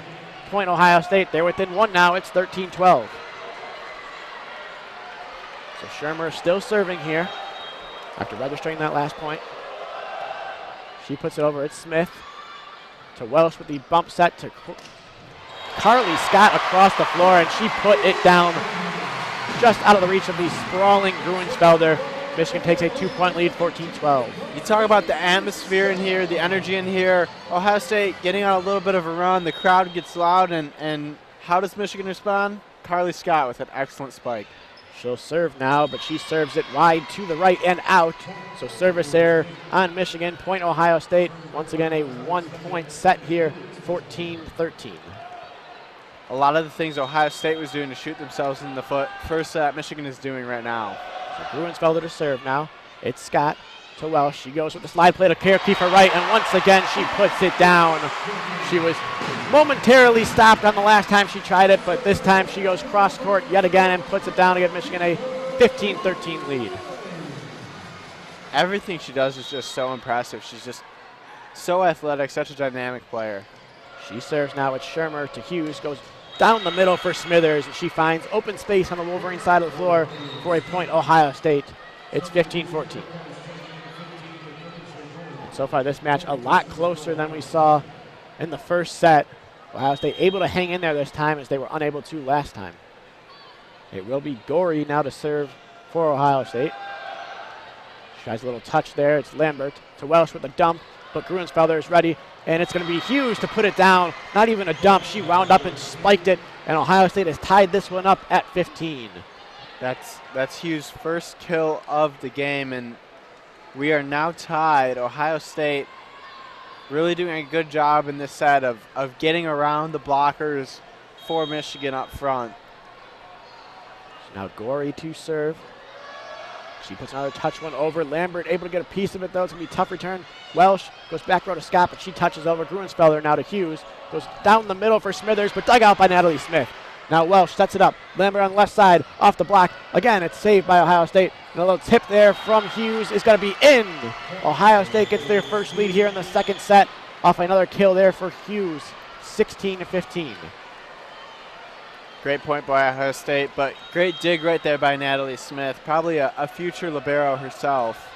Point Ohio State. They're within one now. It's 13-12. So Shermer still serving here after registering that last point. She puts it over. It's Smith to Welsh with the bump set to Carly Scott across the floor, and she put it down just out of the reach of the sprawling Gruensfelder. Michigan takes a 2-point lead, 14-12. You talk about the atmosphere in here, the energy in here. Ohio State getting on a little bit of a run. The crowd gets loud, and how does Michigan respond? Carly Scott with an excellent spike. She'll serve now, but she serves it wide to the right and out. So service error on Michigan. Point Ohio State. Once again, a 1-point set here, 14-13. A lot of the things Ohio State was doing to shoot themselves in the foot, first that Michigan is doing right now. So Gruensfelder to serve now. It's Scott to Welsh. She goes with the slide play to Keefer right, and once again she puts it down. She was momentarily stopped on the last time she tried it, but this time she goes cross court yet again and puts it down to give Michigan a 15-13 lead. Everything she does is just so impressive. She's just so athletic, such a dynamic player. She serves now with Shermer to Hughes, goes down the middle for Smithers, and she finds open space on the Wolverine side of the floor for a point Ohio State. It's 15-14. So far this match a lot closer than we saw in the first set. Ohio State able to hang in there this time as they were unable to last time. It will be Gorey now to serve for Ohio State. She tries a little touch there. It's Lambert to Welsh with a dump, but Gruensfelder is ready, and it's going to be Hughes to put it down. Not even a dump. She wound up and spiked it, and Ohio State has tied this one up at 15. That's Hughes' first kill of the game, and we are now tied. Ohio State really doing a good job in this set of getting around the blockers for Michigan up front. So now Gorey to serve. She puts another touch one over. Lambert able to get a piece of it, though. It's going to be a tough return. Welsh goes back row to Scott, but she touches over. Gruensfelder now to Hughes. Goes down the middle for Smithers, but dug out by Natalie Smith. Now Welsh sets it up. Lambert on the left side, off the block. Again, it's saved by Ohio State. And a little tip there from Hughes is going to be in. Ohio State gets their first lead here in the second set off another kill there for Hughes, 16-15. Great point by Ohio State, but great dig right there by Natalie Smith. Probably a future libero herself.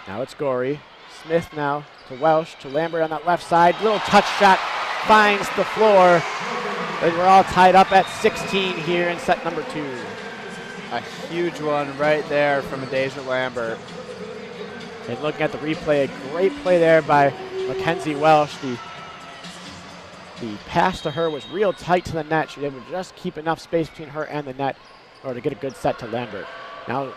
Now it's Gorey. Smith now to Welsh, to Lambert on that left side. Little touch shot finds the floor. And we're all tied up at 16 here in set number 2. A huge one right there from Adasia Lambert. And looking at the replay, a great play there by Mackenzie Welsh. The pass to her was real tight to the net. She was able to just keep enough space between her and the net in order to get a good set to Lambert. Now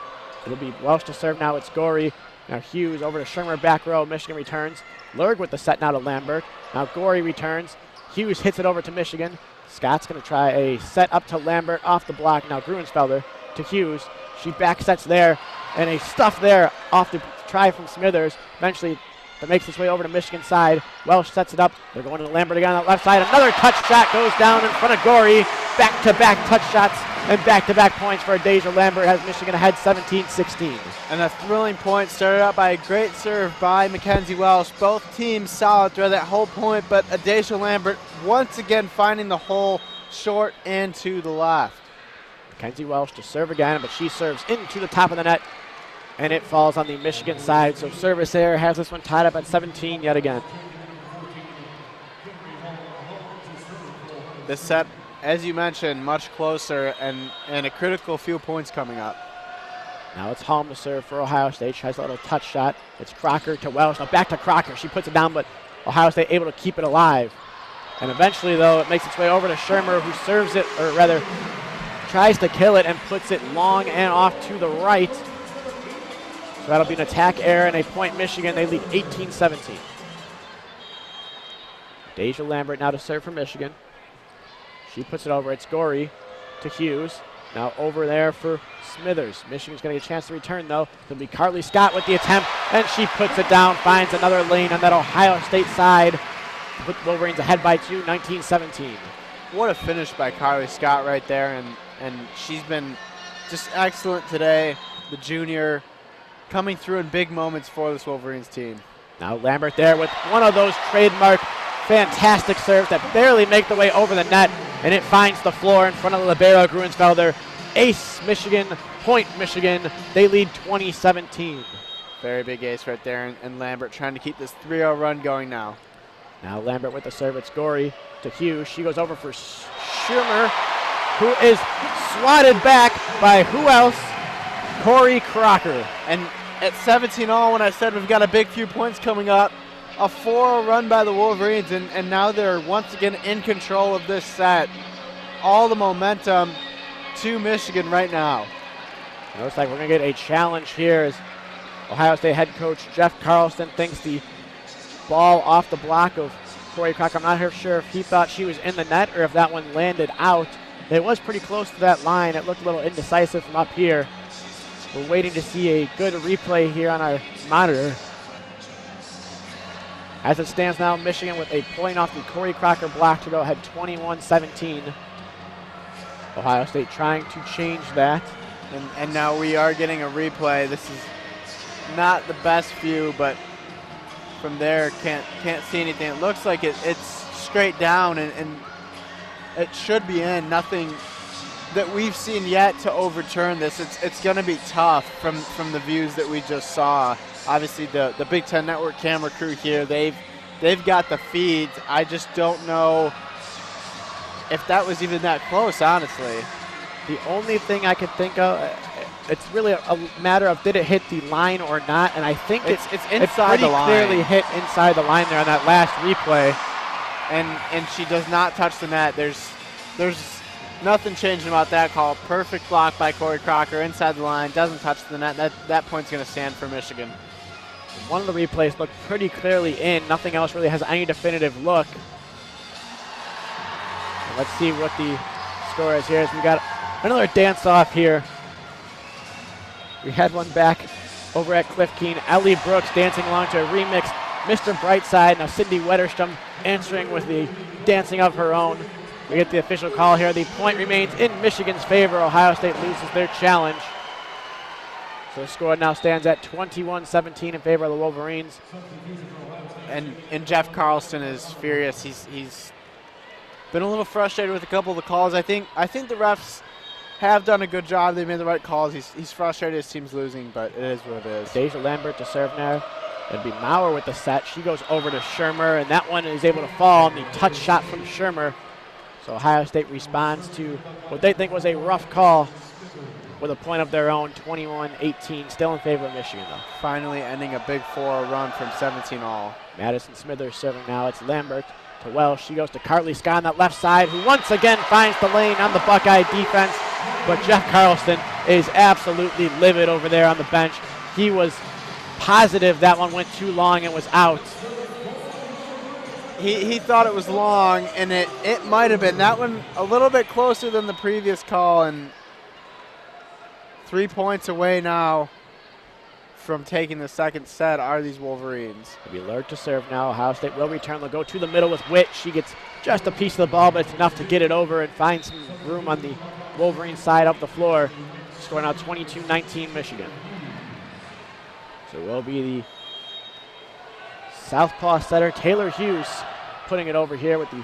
it'll be Welsh to serve. Now it's Gorey. Now Hughes over to Shermer, back row. Michigan returns. Lurg with the set now to Lambert. Now Gorey returns. Hughes hits it over to Michigan. Scott's going to try a set up to Lambert off the block. Now Gruensfelder to Hughes. She back sets there. And a stuff there off the try from Smithers. Eventually that makes its way over to Michigan side. Welsh sets it up. They're going to Lambert again on that left side. Another touch shot goes down in front of Gorey. Back-to-back touch shots and back-to-back points for Adasia Lambert. Has Michigan ahead 17-16. And a thrilling point started out by a great serve by Mackenzie Welsh. Both teams solid throughout that whole point, but Adasia Lambert once again finding the hole short and to the left. Mackenzie Welsh to serve again, but she serves into the top of the net. And it falls on the Michigan side. So service error has this one tied up at 17 yet again. This set, as you mentioned, much closer and a critical few points coming up. Now it's Holm to serve for Ohio State. Tries a little touch shot. It's Crocker to Welsh. Now back to Crocker. She puts it down, but Ohio State able to keep it alive. And eventually, though, it makes its way over to Shermer, who serves it, or rather, tries to kill it and puts it long and off to the right. So that'll be an attack error and a point Michigan. They lead 18-17. Adasia Lambert now to serve for Michigan. She puts it over. It's Gorey to Hughes. Now over there for Smithers. Michigan's going to get a chance to return, though. It'll be Carly Scott with the attempt, and she puts it down, finds another lane on that Ohio State side. Put the Wolverines ahead by 2, 19-17. What a finish by Carly Scott right there, and she's been just excellent today. The junior coming through in big moments for this Wolverines team. Now Lambert there with one of those trademark fantastic serves that barely make the way over the net, and it finds the floor in front of libero Gruensfelder. Ace Michigan, point Michigan. They lead 20-17. Very big ace right there, and Lambert trying to keep this 3-0 run going now. Now Lambert with the serve. It's Gorey to Hughes. She goes over for Shermer, who is swatted back by who else? Corey Crocker. And at 17-all, when I said we've got a big few points coming up, a 4-0 run by the Wolverines, and now they're once again in control of this set. All the momentum to Michigan right now. It looks like we're going to get a challenge here as Ohio State head coach Jeff Carlson thinks the ball off the block of Corey Crocker. I'm not sure if he thought she was in the net or if that one landed out. It was pretty close to that line. It looked a little indecisive from up here. We're waiting to see a good replay here on our monitor. As it stands now, Michigan with a point off the Corey Crocker block to go ahead 21-17. Ohio State trying to change that. And now we are getting a replay. This is not the best view, but from there can't see anything. It looks like it's straight down, and it should be in. Nothing that we've seen yet to overturn this. It's going to be tough from the views that we just saw. Obviously, the Big Ten Network camera crew here, they've got the feeds. I just don't know if that was even that close, honestly. The only thing I could think of, it's really a matter of did it hit the line or not, and I think it's inside the line. It pretty clearly hit inside the line there on that last replay. And she does not touch the net. There's nothing changing about that call. Perfect block by Corey Crocker inside the line. Doesn't touch the net. That point's going to stand for Michigan. One of the replays looked pretty clearly in. Nothing else really has any definitive look. And let's see what the score is here. As we got another dance-off here. We had one back over at Cliff Keen. Ellie Brooks dancing along to a remix. Mr. Brightside. Now Cindy Wetterstrom answering with the dancing of her own. We get the official call here. The point remains in Michigan's favor. Ohio State loses their challenge. So the score now stands at 21-17 in favor of the Wolverines. And Jeff Carlson is furious. He's been a little frustrated with a couple of the calls. I think the refs have done a good job. They've made the right calls. He's frustrated his team's losing, but it is what it is. Adasia Lambert to serve now. It'd be Maurer with the set. She goes over to Shermer, and that one is able to fall on the touch shot from Shermer. So Ohio State responds to what they think was a rough call. with a point of their own, 21-18, still in favor of Michigan, though. Finally ending a Big Four run from 17 all. Madison Smithers serving now. It's Lambert to Welsh. She goes to Carly Scott on that left side, who once again finds the lane on the Buckeye defense. But Jeff Carlston is absolutely livid over there on the bench. He was positive that one went too long and was out. He thought it was long, and it might have been. That one a little bit closer than the previous call, and 3 points away now from taking the second set are these Wolverines. It'll be alert to serve now. Ohio State will return. They'll go to the middle with Witt. She gets just a piece of the ball, but it's enough to get it over and find some room on the Wolverine side of the floor. Scoring out 22-19 Michigan. So it will be the southpaw setter Taylor Hughes putting it over here with the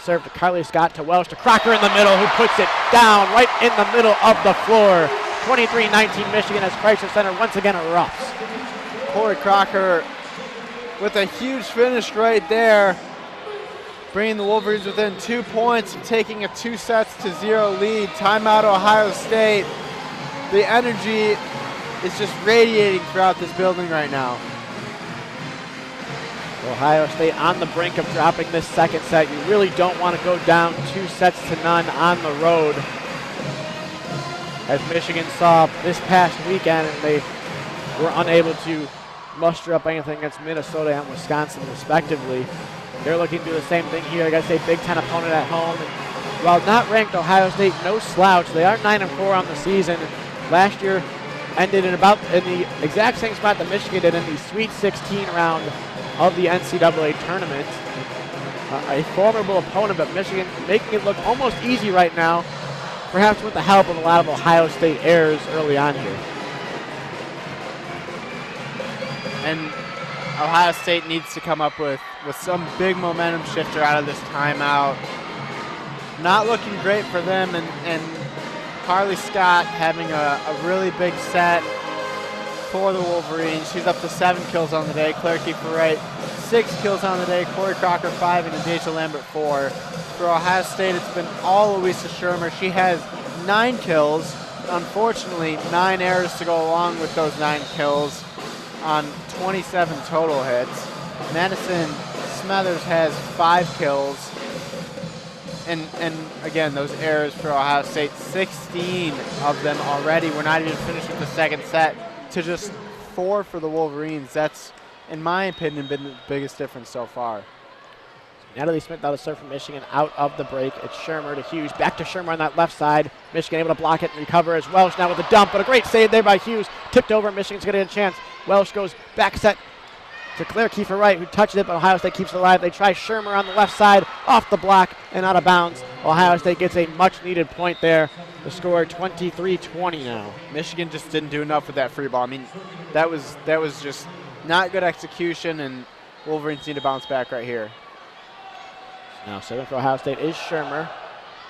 serve to Carly Scott to Welsh to Crocker in the middle, who puts it down right in the middle of the floor. 23-19 Michigan as Crisler Center once again erupts. Corey Crocker with a huge finish right there, bringing the Wolverines within 2 points and taking a 2-0 lead. Timeout Ohio State. The energy is just radiating throughout this building right now. Ohio State on the brink of dropping this second set. You really don't want to go down 2-0 on the road, as Michigan saw this past weekend, and they were unable to muster up anything against Minnesota and Wisconsin respectively. They're looking to do the same thing here. I gotta say, Big Ten opponent at home. And while not ranked, Ohio State no slouch. They are 9-4 on the season. Last year ended in the exact same spot that Michigan did in the Sweet 16 round of the NCAA tournament. A formidable opponent, but Michigan making it look almost easy right now, perhaps with the help of a lot of Ohio State errors early on here. And Ohio State needs to come up with some big momentum shifter out of this timeout. Not looking great for them, and Carly Scott having a really big set for the Wolverines. She's up to 7 kills on the day. Claire Kiefer-Wright, 6 kills on the day. Corey Crocker, 5, and Deja Lambert, 4. For Ohio State, it's been all Louisa Shermer. She has 9 kills. Unfortunately, 9 errors to go along with those 9 kills on 27 total hits. Madison Smithers has 5 kills. And again, those errors for Ohio State, 16 of them already. We're not even finished with the second set, to just 4 for the Wolverines. That's, in my opinion, been the biggest difference so far. Natalie Smith out of serve from Michigan out of the break. It's Shermer to Hughes. Back to Shermer on that left side. Michigan able to block it and recover as Welsh now with a dump, but a great save there by Hughes. Tipped over. Michigan's going to get a chance. Welsh goes back set to Claire Kiefer-Wright, who touched it, but Ohio State keeps it alive. They try Shermer on the left side, off the block and out of bounds. Ohio State gets a much-needed point there. The score 23-20 now. Michigan just didn't do enough with that free ball. I mean, that was just not good execution, and Wolverines need to bounce back right here. Now serving for Ohio State is Shermer.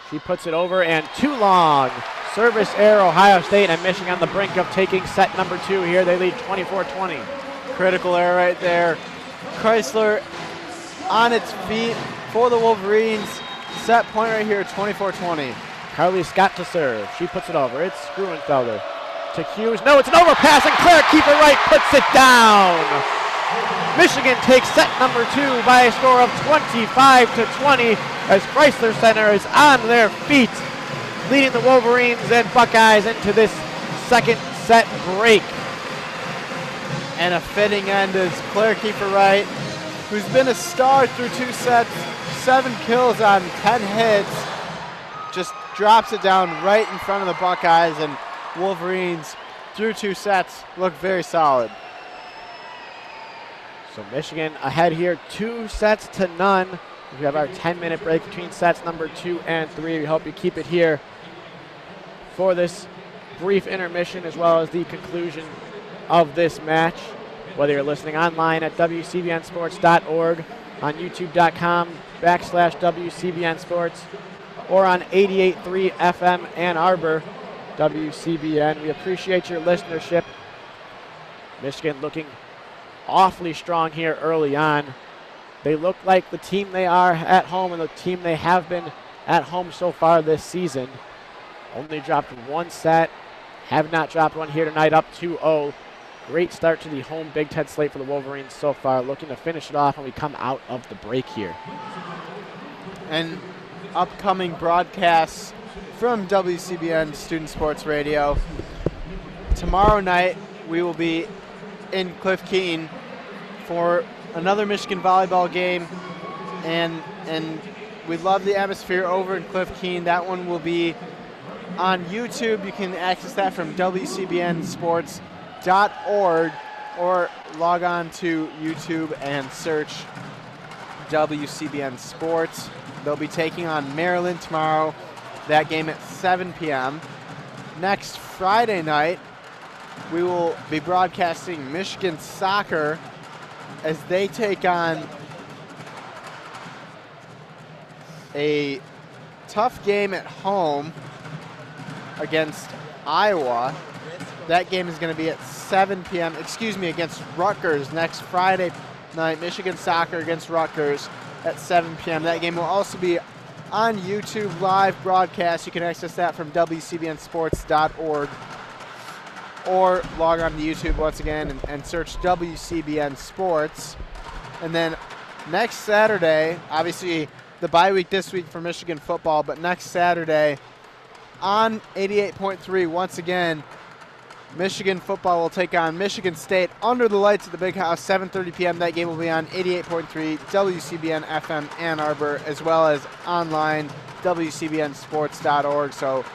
She puts it over, and too long. Service error, Ohio State, and Michigan on the brink of taking set number 2 here. They lead 24-20. Critical error right there. Crisler on its feet for the Wolverines. Set point right here, 24-20. Carly Scott to serve. She puts it over. It's Gruenfelder to Hughes. No, it's an overpass, and Claire Kiefer-Wright puts it down. Michigan takes set number 2 by a score of 25-20 as Crisler Center is on their feet, leading the Wolverines and Buckeyes into this second set break. And a fitting end is Claire Kiefer-Wright, who's been a star through 2 sets, 7 kills on 10 hits, just drops it down right in front of the Buckeyes, and Wolverines through 2 sets look very solid. So Michigan ahead here 2-0. We have our 10-minute break between sets number 2 and 3. We hope you keep it here for this brief intermission as well as the conclusion of this match. Whether you're listening online at WCBNsports.org, on YouTube.com/WCBN Sports, or on 88.3 FM Ann Arbor, WCBN. We appreciate your listenership. Michigan looking awfully strong here early on. They look like the team they are at home and the team they have been at home so far this season. Only dropped 1 set, have not dropped one here tonight, up 2-0. Great start to the home Big Ten slate for the Wolverines so far, looking to finish it off when we come out of the break here. And upcoming broadcasts from WCBN Student Sports Radio. Tomorrow night, we will be in Cliff Keene for another Michigan volleyball game, and we love the atmosphere over in Cliff Keene. That one will be on YouTube. You can access that from WCBNsports.org or log on to YouTube and search WCBN Sports. They'll be taking on Maryland tomorrow. That game at 7 p.m. Next Friday night, we will be broadcasting Michigan soccer as they take on a tough game at home against Iowa. That game is going to be at 7 p.m. Against Rutgers next Friday night. Michigan soccer against Rutgers at 7 p.m. That game will also be on YouTube live broadcast. You can access that from WCBNsports.org or log on to YouTube once again and search WCBN Sports. And then next Saturday, obviously the bye week this week for Michigan football, but next Saturday on 88.3, once again, Michigan football will take on Michigan State under the lights at the Big House, 7:30 p.m. That game will be on 88.3 WCBN FM Ann Arbor, as well as online, WCBNsports.org. So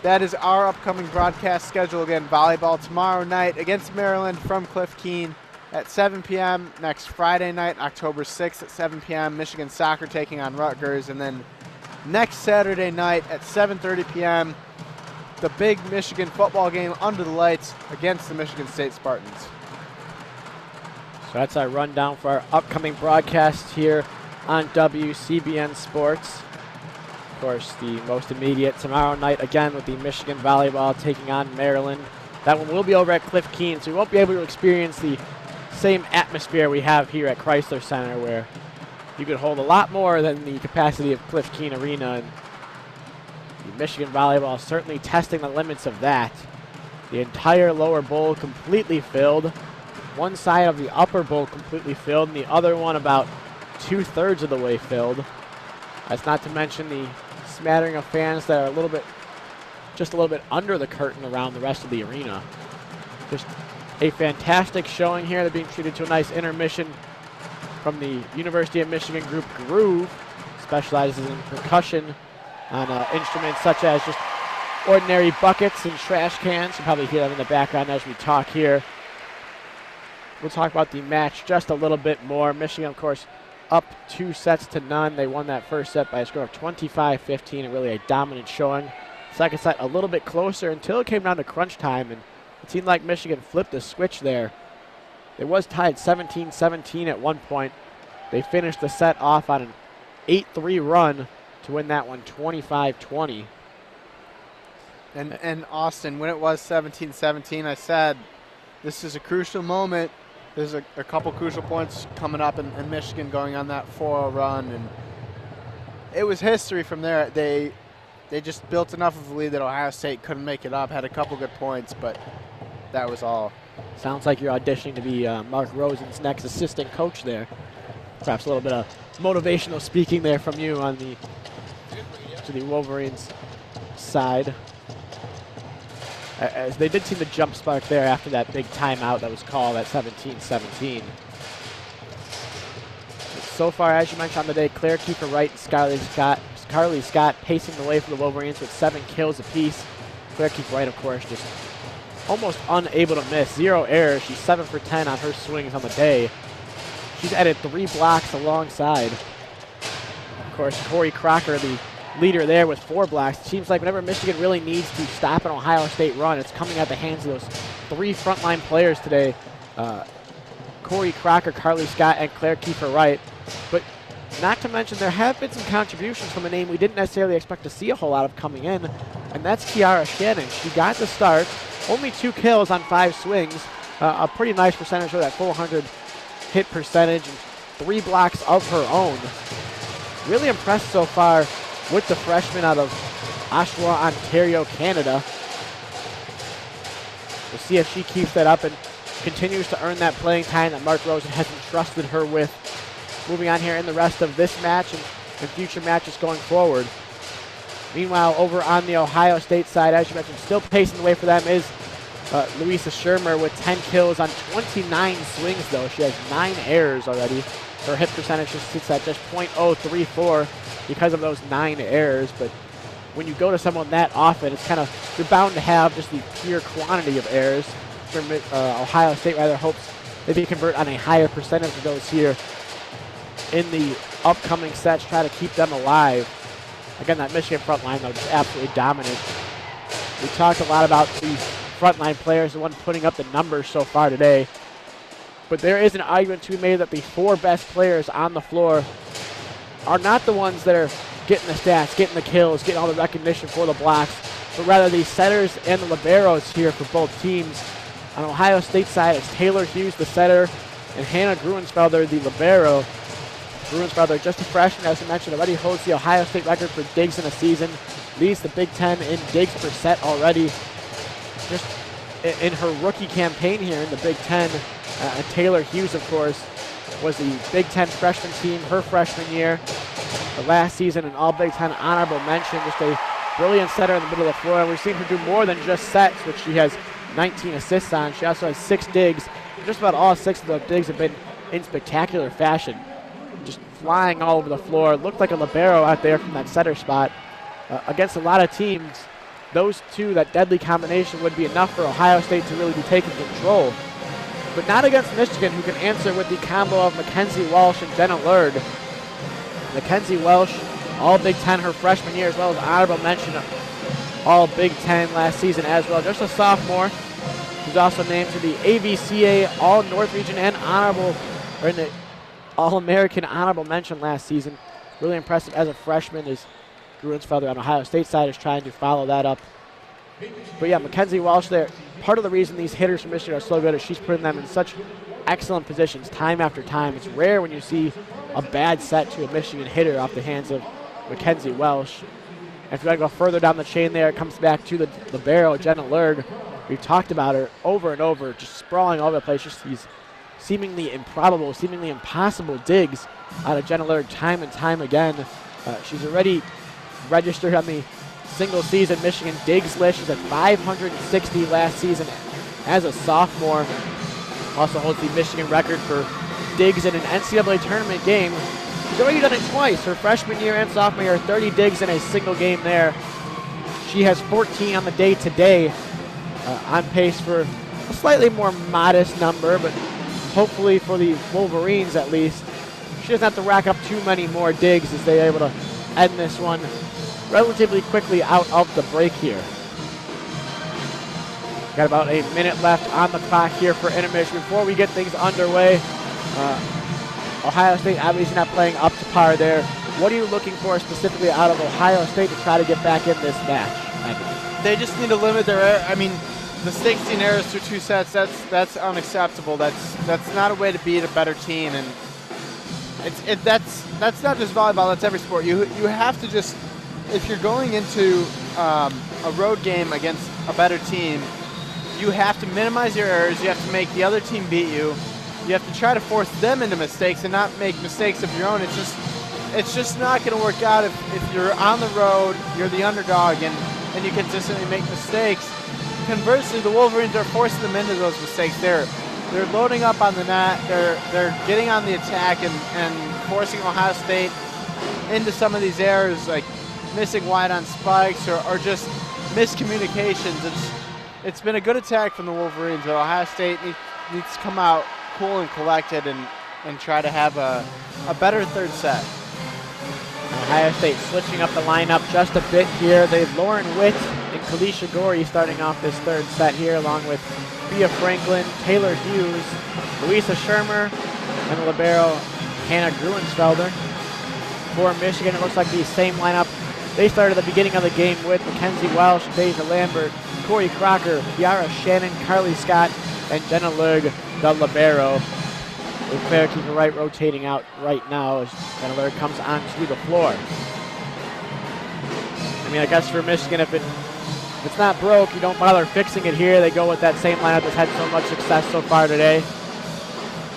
that is our upcoming broadcast schedule. Again, volleyball tomorrow night against Maryland from Cliff Keene at 7 p.m. Next Friday night, October 6th at 7 p.m., Michigan soccer taking on Rutgers. And then next Saturday night at 7:30 p.m., the big Michigan football game under the lights against the Michigan State Spartans. So that's our rundown for our upcoming broadcast here on WCBN Sports. Of course, the most immediate tomorrow night again with the Michigan Volleyball taking on Maryland. That one will be over at Cliff Keene, so we won't be able to experience the same atmosphere we have here at Crisler Center, where you could hold a lot more than the capacity of Cliff Keene Arena. And the Michigan Volleyball certainly testing the limits of that. The entire lower bowl completely filled. One side of the upper bowl completely filled, and the other one about 2/3 of the way filled. That's not to mention the smattering of fans that are just a little bit under the curtain around the rest of the arena. Just a fantastic showing here. They're being treated to a nice intermission from the University of Michigan group Groove, specializes in percussion on instruments such as just ordinary buckets and trash cans. You'll probably hear them in the background as we talk here. We'll talk about the match just a little bit more. Michigan, of course, up 2-0. They won that first set by a score of 25-15, and really a dominant showing. Second set a little bit closer until it came down to crunch time, and it seemed like Michigan flipped the switch there. It was tied 17-17 at one point. They finished the set off on an 8-3 run to win that one 25-20. And Austin, when it was 17-17, I said this is a crucial moment. There's a couple crucial points coming up in Michigan going on that 4-0 run, and it was history from there. They just built enough of a lead that Ohio State couldn't make it up, had a couple good points, but that was all. Sounds like you're auditioning to be Mark Rosen's next assistant coach there. Perhaps a little bit of motivational speaking there from you on the Wolverines side. As they did seem to jump spark there after that big timeout that was called at 17-17. So far, as you mentioned on the day, Claire Kiefer Wright and Carly Scott pacing the way for the Wolverines with 7 kills apiece. Claire Kiefer Wright, of course, just almost unable to miss. 0 errors. She's 7 for 10 on her swings on the day. She's added 3 blocks alongside. Of course, Corey Crocker, the leader there with 4 blocks. It seems like whenever Michigan really needs to stop an Ohio State run, it's coming at the hands of those 3 frontline players today. Corey Crocker, Carly Scott, and Claire Kiefer Wright. But not to mention there have been some contributions from a name we didn't necessarily expect to see a whole lot of coming in, and that's Kiara Shannon. She got the start, only 2 kills on 5 swings, a pretty nice percentage for that 400 hit percentage, and 3 blocks of her own. Really impressed so far with the freshman out of Oshawa, Ontario, Canada. We'll see if she keeps that up and continues to earn that playing time that Mark Rosen has entrusted her with. Moving on here in the rest of this match and future matches going forward. Meanwhile, over on the Ohio State side, as you mentioned, still pacing the way for them is Louisa Shermer with 10 kills on 29 swings, though. She has 9 errors already. Her hit percentage just sits at just .034 because of those 9 errors. But when you go to someone that often, it's kind of, you're bound to have just the pure quantity of errors. Ohio State rather hopes they can convert on a higher percentage of those here in the upcoming sets, try to keep them alive. Again, that Michigan front line, though, just absolutely dominant. We talked a lot about the frontline players, the one putting up the numbers so far today. But there is an argument to be made that the 4 best players on the floor are not the ones that are getting the stats, getting the kills, getting all the recognition for the blocks, but rather the setters and the liberos here for both teams. On Ohio State side, it's Taylor Hughes, the setter, and Hannah Gruensfelder, the libero. Gruensfelder, just a freshman, as I mentioned, already holds the Ohio State record for digs in a season, leads the Big Ten in digs per set already. Just in her rookie campaign here in the Big Ten, Taylor Hughes, of course, was the Big Ten freshman team her freshman year. The last season, an All-Big Ten honorable mention, just a brilliant setter in the middle of the floor. And we've seen her do more than just sets, which she has 19 assists on. She also has 6 digs. Just about all 6 of those digs have been in spectacular fashion. Just flying all over the floor. Looked like a libero out there from that setter spot. Against a lot of teams, those two, that deadly combination, would be enough for Ohio State to really be taking control. But not against Michigan, who can answer with the combo of Mackenzie Walsh and Jenna Lurd. Mackenzie Walsh, all Big Ten her freshman year, as well as honorable mention all Big Ten last season as well. Just a sophomore. She's also named to the AVCA All North Region and honorable, or in the All-American honorable mention last season. Really impressive as a freshman, as Gruensfelder on Ohio State side is trying to follow that up. But yeah, Mackenzie Walsh there. Part of the reason these hitters from Michigan are so good is she's putting them in such excellent positions time after time. It's rare when you see a bad set to a Michigan hitter off the hands of Mackenzie Walsh. And if you want to go further down the chain there, it comes back to the libero, Jenna Lurg. We've talked about her over and over, just sprawling all over the place. Just these seemingly improbable, seemingly impossible digs out of Jenna Lurg time and time again. She's already registered on the single season Michigan digs list. She's at 560 last season as a sophomore. Also holds the Michigan record for digs in an NCAA tournament game. She's already done it twice, her freshman year and sophomore year, 30 digs in a single game there. She has 14 on the day today, on pace for a slightly more modest number, but hopefully for the Wolverines at least, she doesn't have to rack up too many more digs as they're able to end this one relatively quickly out of the break here. Got about a minute left on the clock here for intermission. Before we get things underway, Ohio State obviously not playing up to par there. What are you looking for specifically out of Ohio State to try to get back in this match? They just need to limit their error. I mean, the 16 errors through 2 sets, that's unacceptable. That's not a way to beat a better team. And that's not just volleyball, that's every sport. You have to just, if you're going into a road game against a better team, you have to minimize your errors. You have to make the other team beat you. You have to try to force them into mistakes and not make mistakes of your own. It's just not going to work out if you're on the road, you're the underdog, and you consistently make mistakes. Conversely, the Wolverines are forcing them into those mistakes. They're loading up on the net. They're getting on the attack and forcing Ohio State into some of these errors, like missing wide on spikes or just miscommunications. It's been a good attack from the Wolverines, but Ohio State needs to come out cool and collected and try to have a better third set. Ohio State switching up the lineup just a bit here. They have Lauren Witt and Kalisha Gorey starting off this third set here, along with Bia Franklin, Taylor Hughes, Louisa Shermer, and the libero Hannah Gruensfelder. For Michigan, it looks like the same lineup they started at the beginning of the game with Mackenzie Welsh, Deja Lambert, Corey Crocker, Kiara Shannon, Carly Scott, and Jenna Lurg, the libero. With Claire to the right rotating out right now as Jenna Lurg comes onto the floor. I mean, I guess for Michigan, if it If it's not broke, you don't bother fixing it here. They go with that same lineup that's had so much success so far today.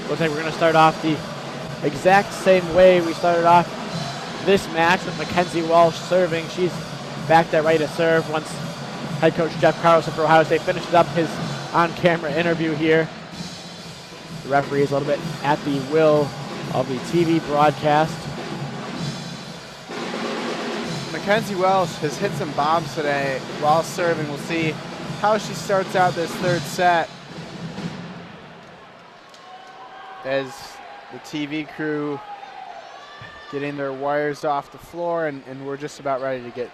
Looks like we're going to start off the exact same way we started off this match with Mackenzie Walsh serving. She's back there ready to serve once head coach Jeff Carlson for Ohio State finishes up his on-camera interview here. The referee is a little bit at the will of the TV broadcast. Mackenzie Welsh has hit some bombs today while serving. We'll see how she starts out this third set as the TV crew getting their wires off the floor, and we're just about ready to get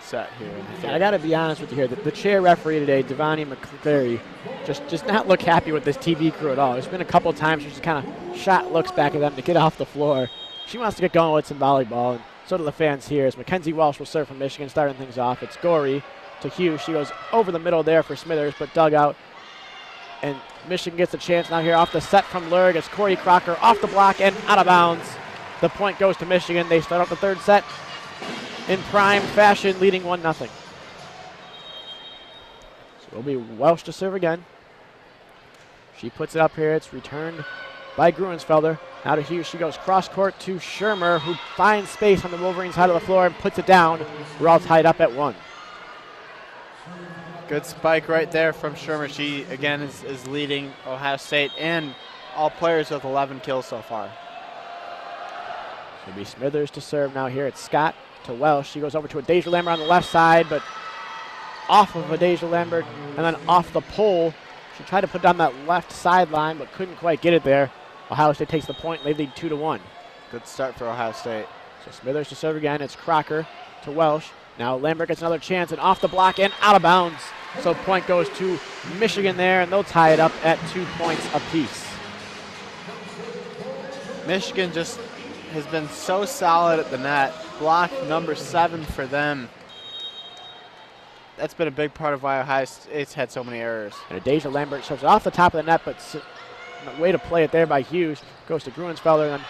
set here. I got to be honest with you here. The chair referee today, Devani McCleary, just not look happy with this TV crew at all. There's been a couple times she's kind of shot looks back at them to get off the floor. She wants to get going with some volleyball, and so do the fans here. As Mackenzie Walsh will serve from Michigan, starting things off. It's Gorey to Hughes. She goes over the middle there for Smithers, but dug out. And Michigan gets a chance now here off the set from Lurg. It's Corey Crocker off the block and out of bounds. The point goes to Michigan. They start off the third set in prime fashion, leading 1-0. So it'll be Welsh to serve again. She puts it up here. It's returned by Gruensfelder. Now to Hughes. She goes cross court to Shermer, who finds space on the Wolverine side of the floor and puts it down. We're all tied up at 1. Good spike right there from Shermer. She, again, is leading Ohio State and all players with 11 kills so far. It'll be Smithers to serve now here. It's Scott to Welsh. She goes over to Adasia Lambert on the left side, but off of Adasia Lambert and then off the pole. She tried to put down that left sideline, but couldn't quite get it there. Ohio State takes the point, and they lead 2-1. Good start for Ohio State. So Smithers to serve again. It's Crocker to Welsh. Now Lambert gets another chance, and off the block and out of bounds. So point goes to Michigan there, and they'll tie it up at 2 points apiece. Michigan just has been so solid at the net. Block number 7 for them. That's been a big part of why Ohio State's had so many errors. And Adasia Lambert serves it off the top of the net, but way to play it there by Hughes. Goes to Gruensfelder and then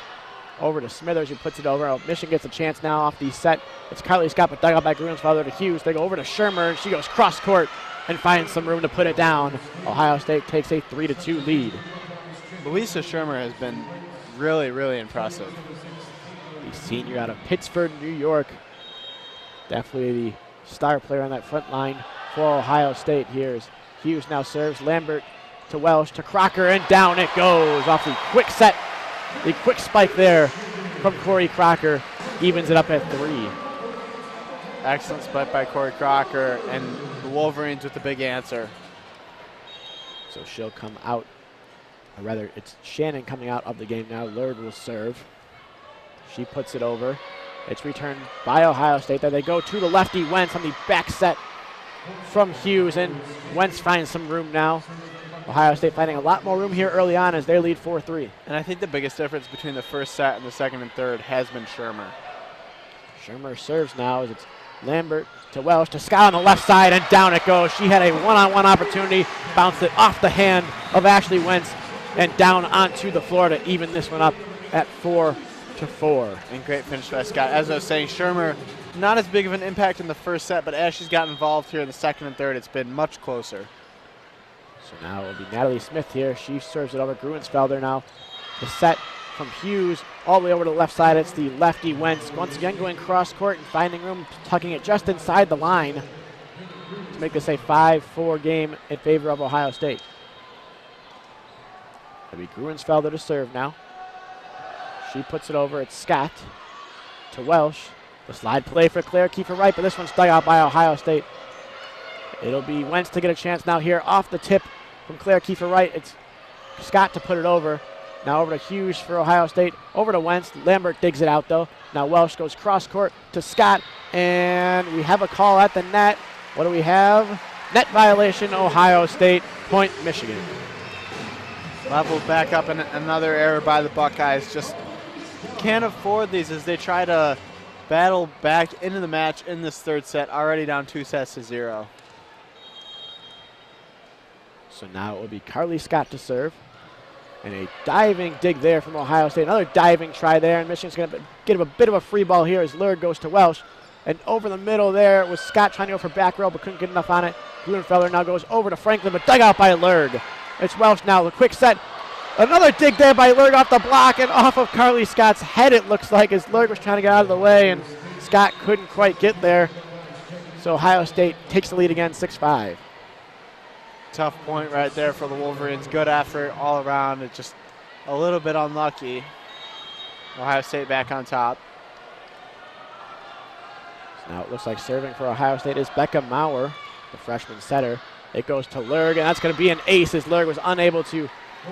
over to Smithers, who puts it over. Oh, Michigan gets a chance now off the set. It's Carly Scott, but dug out by Gruensfelder to Hughes. They go over to Shermer, and she goes cross court and finds some room to put it down. Ohio State takes a 3-2 lead. Louisa Shermer has been really, really impressive. The senior out of Pittsford, New York. Definitely the star player on that front line for Ohio State. Here's Hughes now serves. Lambert to Welsh to Crocker, and down it goes off the quick set. The quick spike there from Corey Crocker evens it up at 3. Excellent spike by Corey Crocker, and the Wolverines with the big answer. So she'll come out, or rather it's Shannon coming out of the game now. Lurg will serve. She puts it over. It's returned by Ohio State. Then they go to the lefty Wentz on the back set from Hughes, and Wentz finds some room now. Ohio State finding a lot more room here early on as they lead 4-3. And I think the biggest difference between the first set and the second and third has been Shermer. Shermer serves now as it's Lambert to Welsh to Scott on the left side, and down it goes. She had a one-on-one opportunity, bounced it off the hand of Ashley Wentz and down onto the floor to even this one up at 4-4. And great finish by Scott. As I was saying, Shermer, not as big of an impact in the first set, but as she's gotten involved here in the second and third, it's been much closer. So now it will be Natalie Smith here. She serves it over Gruensfelder now. The set from Hughes all the way over to the left side. It's the lefty Wentz once again going cross court and finding room, tucking it just inside the line to make this a 5-4 game in favor of Ohio State. It'll be Gruensfelder to serve now. She puts it over. It's Scott to Welsh. The slide play for Claire Kiefer Wright, but this one's dug out by Ohio State. It'll be Wentz to get a chance now here off the tip from Claire Kiefer Wright. It's Scott to put it over. Now over to Hughes for Ohio State. Over to Wentz. Lambert digs it out though. Now Welsh goes cross court to Scott, and we have a call at the net. What do we have? Net violation, Ohio State. Point, Michigan. Leveled back up, and another error by the Buckeyes. Just can't afford these as they try to battle back into the match in this third set, already down 2-0. So now it will be Carly Scott to serve. And a diving dig there from Ohio State. Another diving try there, and Michigan's going to get a bit of a free ball here as Lurg goes to Welsh. And over the middle there was Scott trying to go for back row, but couldn't get enough on it. Gruenfelder now goes over to Franklin, but dug out by Lurg. It's Welsh now, the quick set. Another dig there by Lurg off the block and off of Carly Scott's head, it looks like, as Lurg was trying to get out of the way, and Scott couldn't quite get there. So Ohio State takes the lead again, 6-5. Tough point right there for the Wolverines. Good effort all around. It's just a little bit unlucky. Ohio State back on top. So now it looks like serving for Ohio State is Becca Maurer, the freshman setter. It goes to Lurg, and that's going to be an ace as Lurg was unable to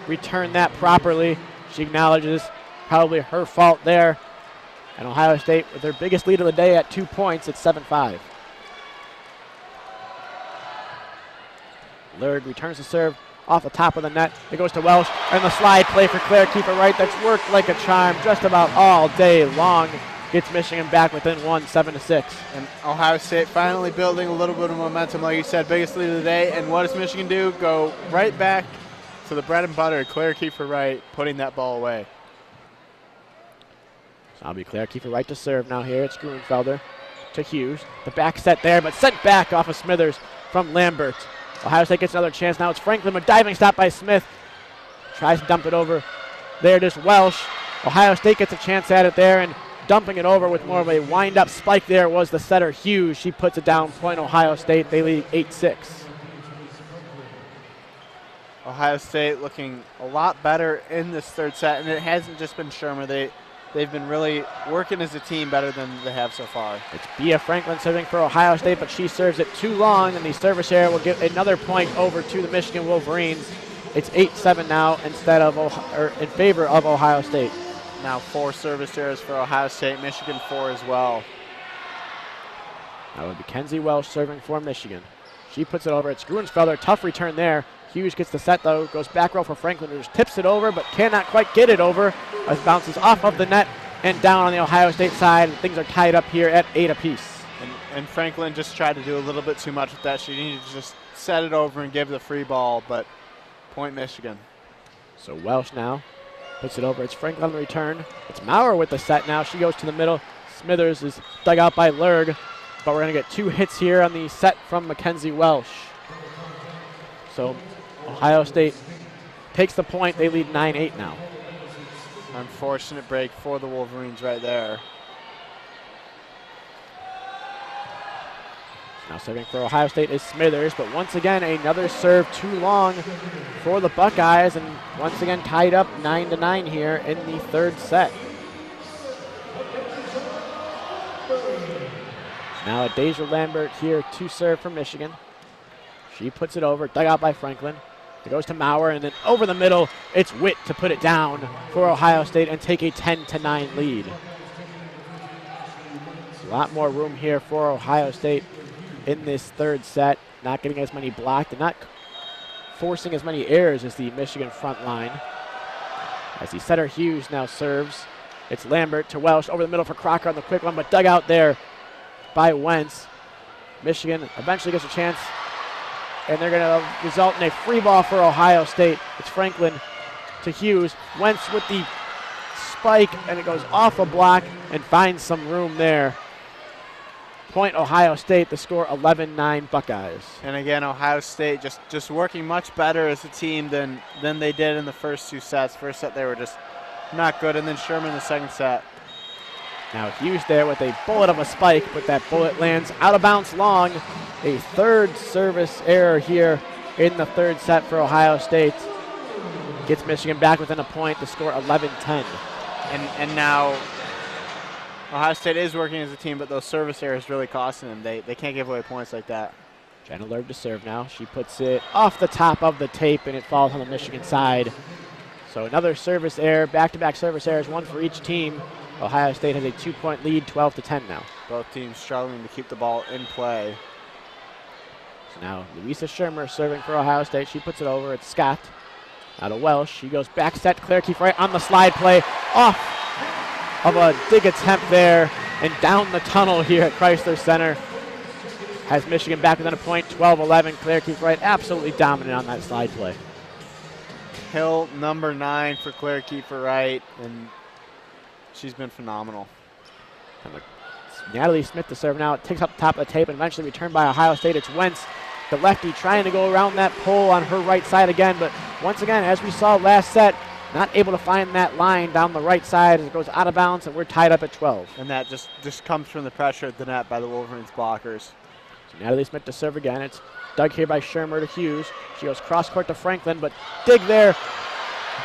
return that properly. She acknowledges probably her fault there. And Ohio State with their biggest lead of the day at 2 points, it's 7-5. Lurg returns the serve off the top of the net. It goes to Welsh, and the slide play for Claire Keeper Wright that's worked like a charm just about all day long. Gets Michigan back within one, 7-6. And Ohio State finally building a little bit of momentum, like you said, biggest lead of the day. And what does Michigan do? Go right back to the bread and butter, Claire Keeper Wright, putting that ball away. So that'll be Claire Keeper Wright to serve now here. It's Gruenfelder to Hughes. The back set there, but sent back off of Smithers from Lambert. Ohio State gets another chance. Now it's Franklin, a diving stop by Smith. Tries to dump it over. There it is, Welsh. Ohio State gets a chance at it there, and dumping it over with more of a wind-up spike there was the setter Hughes. She puts it down, point Ohio State. They lead 8-6. Ohio State looking a lot better in this third set, and it hasn't just been Shermer. They've been really working as a team better than they have so far. It's Bea Franklin serving for Ohio State, but she serves it too long, and the service error will give another point over to the Michigan Wolverines. It's 8-7 now in favor of Ohio State. Now 4 service errors for Ohio State, Michigan 4 as well. That would be Kenzie Welsh serving for Michigan. She puts it over. It's Gruenfelder, tough return there. Hughes gets the set though, goes back row for Franklin, who just tips it over, but cannot quite get it over as it bounces off of the net and down on the Ohio State side. Things are tied up here at 8 apiece. And Franklin just tried to do a little bit too much with that. She needed to just set it over and give the free ball, but point Michigan. So Welsh now puts it over. It's Franklin on the return. It's Maurer with the set now. She goes to the middle. Smithers is dug out by Lurg, but we're going to get 2 hits here on the set from Mackenzie Welsh. So Ohio State takes the point. They lead 9-8 now. Unfortunate break for the Wolverines right there. Now serving for Ohio State is Smithers, but once again another serve too long for the Buckeyes, and once again tied up 9-9 here in the third set. Now Deja Lambert here to serve for Michigan. She puts it over, dug out by Franklin. It goes to Maurer, and then over the middle, it's Witt to put it down for Ohio State and take a 10-9 lead. A lot more room here for Ohio State in this third set. Not getting as many blocked and not forcing as many errors as the Michigan front line. As the setter Hughes now serves. It's Lambert to Welsh over the middle for Crocker on the quick one, but dug out there by Wentz. Michigan eventually gets a chance, and they're going to result in a free ball for Ohio State. It's Franklin to Hughes. Wentz with the spike, and it goes off a block and finds some room there. Point Ohio State, the score 11-9 Buckeyes. And again, Ohio State just working much better as a team than they did in the first 2 sets. First set they were just not good, and then Sherman in the second set. Now Hughes there with a bullet of a spike, but that bullet lands out of bounds long. A third service error here in the third set for Ohio State. Gets Michigan back within a point to score 11-10. And now Ohio State is working as a team, but those service errors really costing them. They can't give away points like that. Jenna Lurg to serve now. She puts it off the top of the tape, and it falls on the Michigan side. So another service error, back-to-back service errors, one for each team. Ohio State has a 2-point lead, 12-10 now. Both teams struggling to keep the ball in play. So now Louisa Shermer serving for Ohio State. She puts it over. It's Scott. Out of Welsh. She goes back set. Claire Keefe right on the slide play. Off of a dig attempt there and down the tunnel here at Crisler Center. Has Michigan back within a point, 12-11. Claire Keefe right absolutely dominant on that slide play. Hill number 9 for Claire Keefe Wright, and she's been phenomenal. And the Natalie Smith to serve now. It takes up the top of the tape and eventually returned by Ohio State. It's Wentz, the lefty, trying to go around that pole on her right side again. But once again, as we saw last set, not able to find that line down the right side as it goes out of bounds, and we're tied up at 12. And that just comes from the pressure at the net by the Wolverines blockers. So Natalie Smith to serve again. It's dug here by Shermer to Hughes. She goes cross court to Franklin, but dig there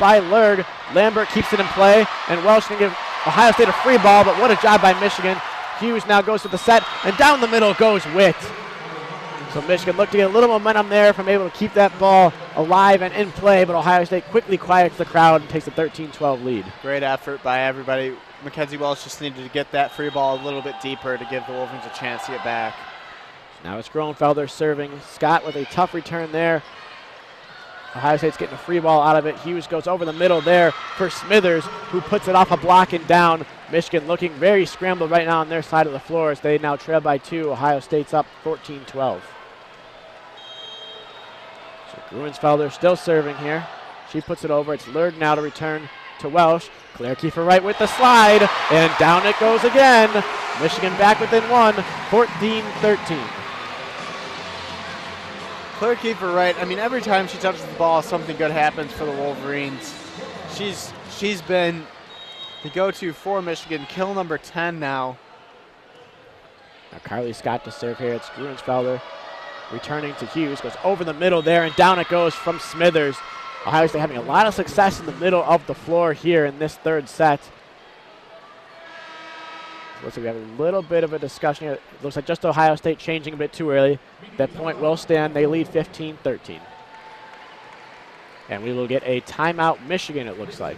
by Lurg. Lambert keeps it in play, and Welsh can give Ohio State a free ball, but what a job by Michigan. Hughes now goes to the set, and down the middle goes Witt. So Michigan looked to get a little momentum there from able to keep that ball alive and in play, but Ohio State quickly quiets the crowd and takes a 13-12 lead. Great effort by everybody. Mackenzie Welsh just needed to get that free ball a little bit deeper to give the Wolverines a chance to get back. So now it's Groenfelder serving. Scott with a tough return there. Ohio State's getting a free ball out of it. Hughes goes over the middle there for Smithers, who puts it off a block and down. Michigan looking very scrambled right now on their side of the floor as they now trail by 2. Ohio State's up 14-12. So Gruensfelder still serving here. She puts it over. It's Lurg now to return to Welsh. Claire Kiefer Wright with the slide, and down it goes again. Michigan back within 1, 14-13. Claire Kiefer Wright, I mean, every time she touches the ball, something good happens for the Wolverines. She's been the go-to for Michigan, kill number 10 now. Now Carly Scott to serve here. It's Gruensfelder returning to Hughes, goes over the middle there, and down it goes from Smithers. Ohio State having a lot of success in the middle of the floor here in this third set. Looks like we have a little bit of a discussion here. It looks like just Ohio State changing a bit too early. That point will stand. They lead 15-13. And we will get a timeout, Michigan, it looks like.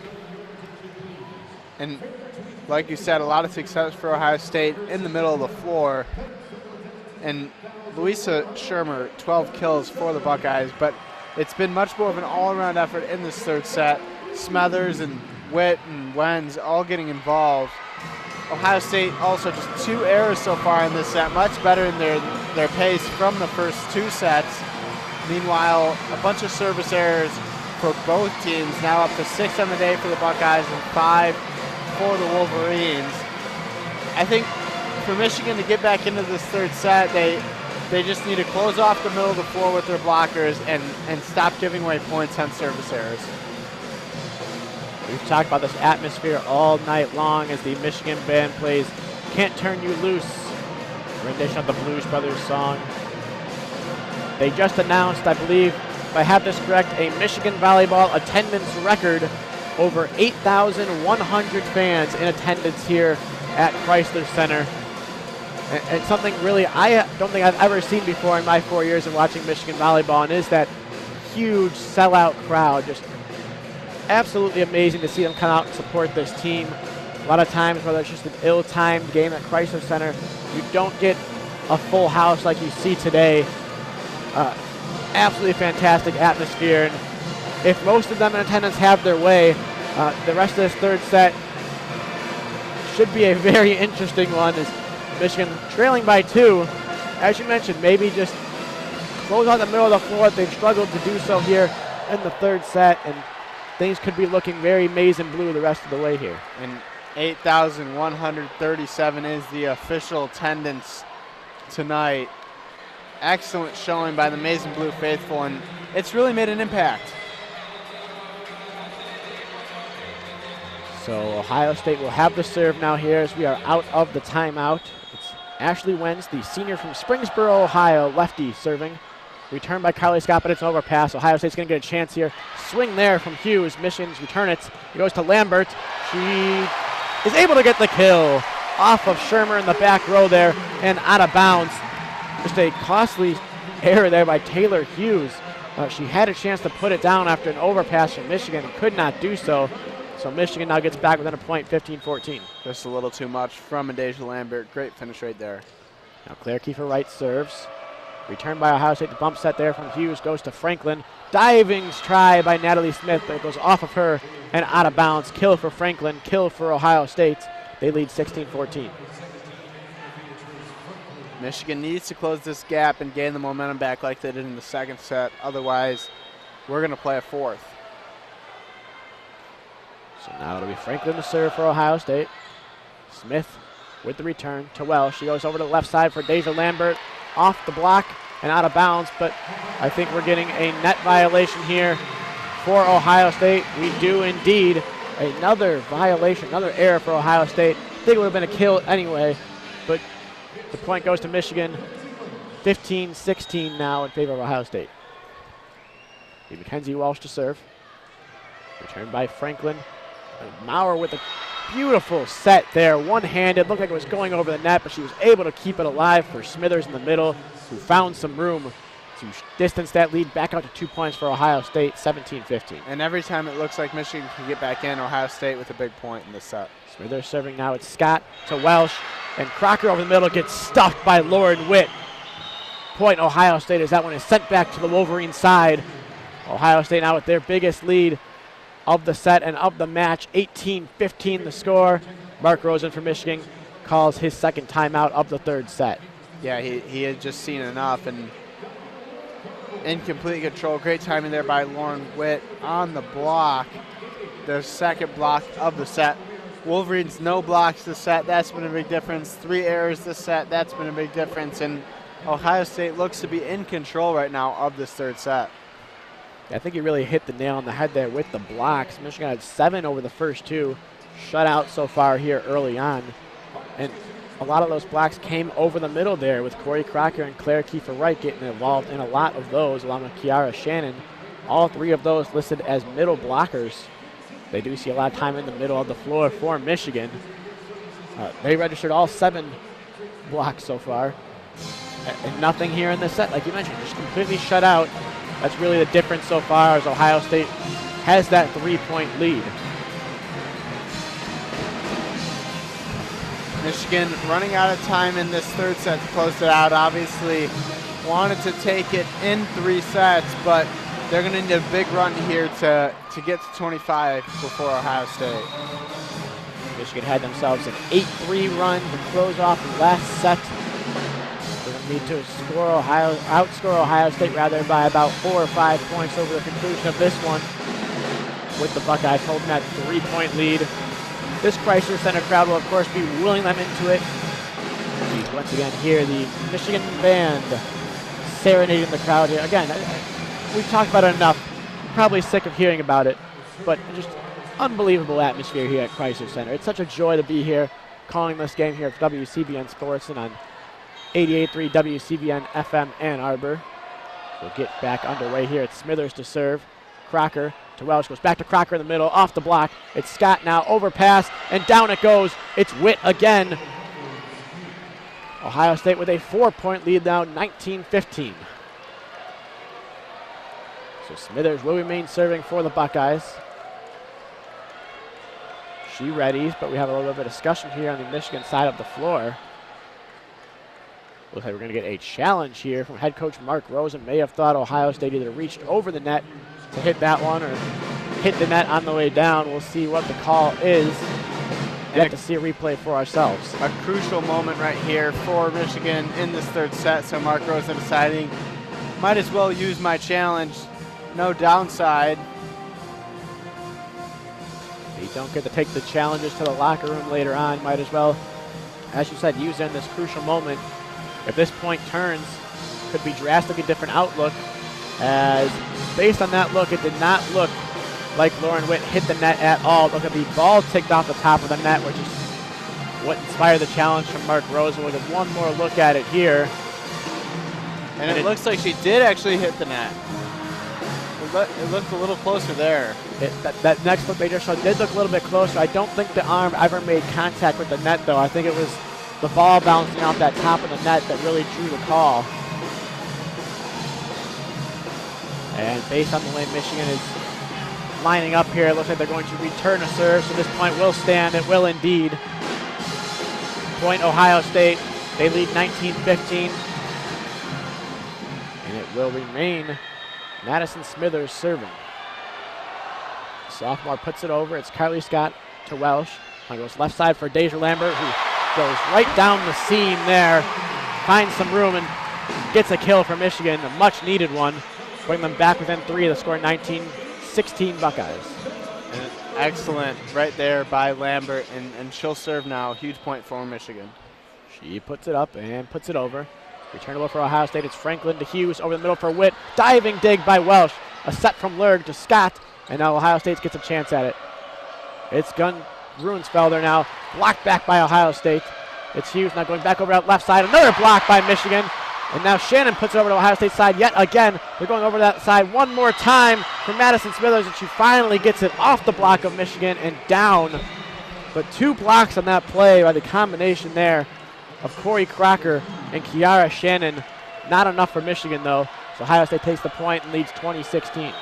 And like you said, a lot of success for Ohio State in the middle of the floor. And Louisa Shermer, 12 kills for the Buckeyes, but it's been much more of an all-around effort in this third set. Smethers and Witt and Wenz all getting involved. Ohio State also just 2 errors so far in this set, much better in their pace from the first 2 sets. Meanwhile, a bunch of service errors for both teams, now up to 6 on the day for the Buckeyes and 5 for the Wolverines. I think for Michigan to get back into this third set, they just need to close off the middle of the floor with their blockers and stop giving away points on service errors. We've talked about this atmosphere all night long as the Michigan band plays Can't Turn You Loose, a rendition of the Blues Brothers song. They just announced, I believe, if I have this correct, a Michigan Volleyball attendance record. Over 8,100 fans in attendance here at Crisler Center. And something really I don't think I've ever seen before in my 4 years of watching Michigan Volleyball, and is that huge sellout crowd. Just absolutely amazing to see them come out and support this team. A lot of times, whether it's just an ill-timed game at Crisler Center, you don't get a full house like you see today. Absolutely fantastic atmosphere. And if most of them in attendance have their way, the rest of this third set should be a very interesting one as Michigan trailing by 2. As you mentioned, maybe just close out the middle of the floor. They've struggled to do so here in the third set, and things could be looking very maize and blue the rest of the way here. And 8,137 is the official attendance tonight. Excellent showing by the maize and blue faithful, and it's really made an impact. So Ohio State will have the serve now here as we are out of the timeout. It's Ashley Wenz, the senior from Springsboro, Ohio, lefty serving. Returned by Carly Scott, but it's an overpass. Ohio State's going to get a chance here. Swing there from Hughes. Michigan's return it. It goes to Lambert. She is able to get the kill off of Shermer in the back row there and out of bounds. Just a costly error there by Taylor Hughes. She had a chance to put it down after an overpass from Michigan and could not do so. So Michigan now gets back within a point, 15-14. Just a little too much from Adasia Lambert. Great finish right there. Now Claire Kiefer Wright serves. Returned by Ohio State. The bump set there from Hughes goes to Franklin. Diving try by Natalie Smith, but it goes off of her and out of bounds. Kill for Franklin, kill for Ohio State. They lead 16-14. Michigan needs to close this gap and gain the momentum back like they did in the second set. Otherwise, we're going to play a fourth. So now it'll be Franklin to serve for Ohio State. Smith with the return to Welsh. She goes over to the left side for Deja Lambert, off the block and out of bounds, but I think we're getting a net violation here for Ohio State. We do indeed. Another violation, another error for Ohio State. I think it would have been a kill anyway, but the point goes to Michigan. 15-16 now in favor of Ohio State. Mackenzie Walsh to serve. Returned by Franklin. Maurer with a beautiful set there, one-handed. Looked like it was going over the net, but she was able to keep it alive for Smithers in the middle, who found some room to distance that lead back out to 2 points for Ohio State, 17-15. And every time it looks like Michigan can get back in, Ohio State with a big point in this set. Smithers serving now. It's Scott to Welsh, and Crocker over the middle gets stuffed by Lauren Witt. Point Ohio State as that one is sent back to the Wolverine side. Ohio State now with their biggest lead of the set and of the match, 18-15 the score. Mark Rosen for Michigan calls his second timeout of the third set. Yeah, he had just seen enough, and in complete control. Great timing there by Lauren Witt on the block, the second block of the set. Wolverines no blocks this set. That's been a big difference. 3 errors this set. That's been a big difference. And Ohio State looks to be in control right now of this third set. I think he really hit the nail on the head there with the blocks. Michigan had 7 over the first 2 shutout so far here early on. And a lot of those blocks came over the middle there with Corey Crocker and Claire Kiefer-Wright getting involved in a lot of those, along with Kiara Shannon. All 3 of those listed as middle blockers. They do see a lot of time in the middle of the floor for Michigan. They registered all 7 blocks so far. And nothing here in this set, like you mentioned, just completely shut out. That's really the difference so far as Ohio State has that 3-point lead. Michigan running out of time in this third set to close it out. Obviously wanted to take it in 3 sets, but they're going to need a big run here to get to 25 before Ohio State. Michigan had themselves an 8-3 run to close off the last set. They're going to need to outscore Ohio State by about 4 or 5 points over the conclusion of this one, with the Buckeyes holding that 3-point lead. This Crisler Center crowd will, of course, be willing them into it. Once again, here the Michigan band serenading the crowd here. Again, we've talked about it enough. Probably sick of hearing about it, but just unbelievable atmosphere here at Crisler Center. It's such a joy to be here, calling this game here at WCBN Sports and on 88.3 WCBN FM Ann Arbor. We'll get back underway here. It's Smithers to serve. Crocker to Welsh, goes back to Crocker in the middle, off the block. It's Scott now, overpass, and down it goes. It's Witt again. Ohio State with a 4-point lead now, 19-15. So Smithers will remain serving for the Buckeyes. She readies, but we have a little bit of discussion here on the Michigan side of the floor. Looks like we're going to get a challenge here from head coach Mark Rosen. May have thought Ohio State either reached over the net to hit that one or hit the net on the way down. We'll see what the call is. Get to see a replay for ourselves. A crucial moment right here for Michigan in this third set. So Mark Rosen deciding, might as well use my challenge. No downside. You don't get to take the challenges to the locker room later on. Might as well, as you said, use it in this crucial moment. If this point turns, could be drastically different outlook, as based on that look, it did not look like Lauren Witt hit the net at all. Look at the ball ticked off the top of the net, which is what inspired the challenge from Mark Rosen. We'll get one more look at it here. And it looks like she did actually hit the net. It looked a little closer there. That next look they just saw did look a little bit closer. I don't think the arm ever made contact with the net, though. I think it was the ball bouncing off that top of the net that really drew the call. And based on the way Michigan is lining up here, it looks like they're going to return a serve, so this point will stand. It will indeed. Point Ohio State. They lead 19-15. And it will remain Madison Smithers serving. Sophomore puts it over. It's Kylie Scott to Welsh. Now goes left side for Deja Lambert, who goes right down the seam there, finds some room and gets a kill for Michigan, a much needed one. Bring them back within 3 to score 19-16 Buckeyes. Excellent right there by Lambert, and she'll serve now. Huge point for Michigan. She puts it up and puts it over. Returnable for Ohio State. It's Franklin to Hughes over the middle for Witt. Diving dig by Welsh. A set from Lurg to Scott, and now Ohio State gets a chance at it. It's Gun Ruensfelder now, blocked back by Ohio State. It's Hughes now going back over that left side. Another block by Michigan. And now Shannon puts it over to Ohio State side yet again. They're going over that side one more time for Madison Smithers, and she finally gets it off the block of Michigan and down. But 2 blocks on that play by the combination there of Corey Crocker and Kiara Shannon. Not enough for Michigan, though. So Ohio State takes the point and leads 20-16.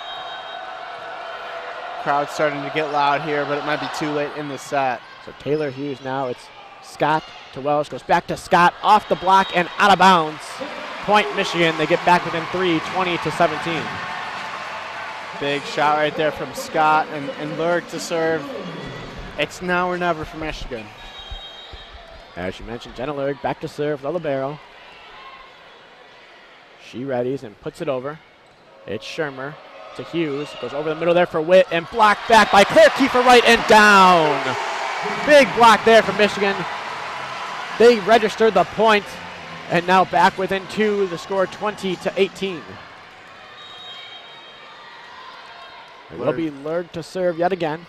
Crowd's starting to get loud here, but it might be too late in the set. So Taylor Hughes now, it's Scott to Welsh, goes back to Scott, off the block and out of bounds. Point Michigan, they get back within 3, 20-17. Big shot right there from Scott and Lurg to serve. It's now or never for Michigan. As you mentioned, Jenna Lurg back to serve, the libero. She readies and puts it over. It's Shermer to Hughes, goes over the middle there for Witt and blocked back by Claire Kiefer Wright and down. Big block there for Michigan. They registered the point and now back within 2, the score 20-18. It will be Lurg to serve yet again.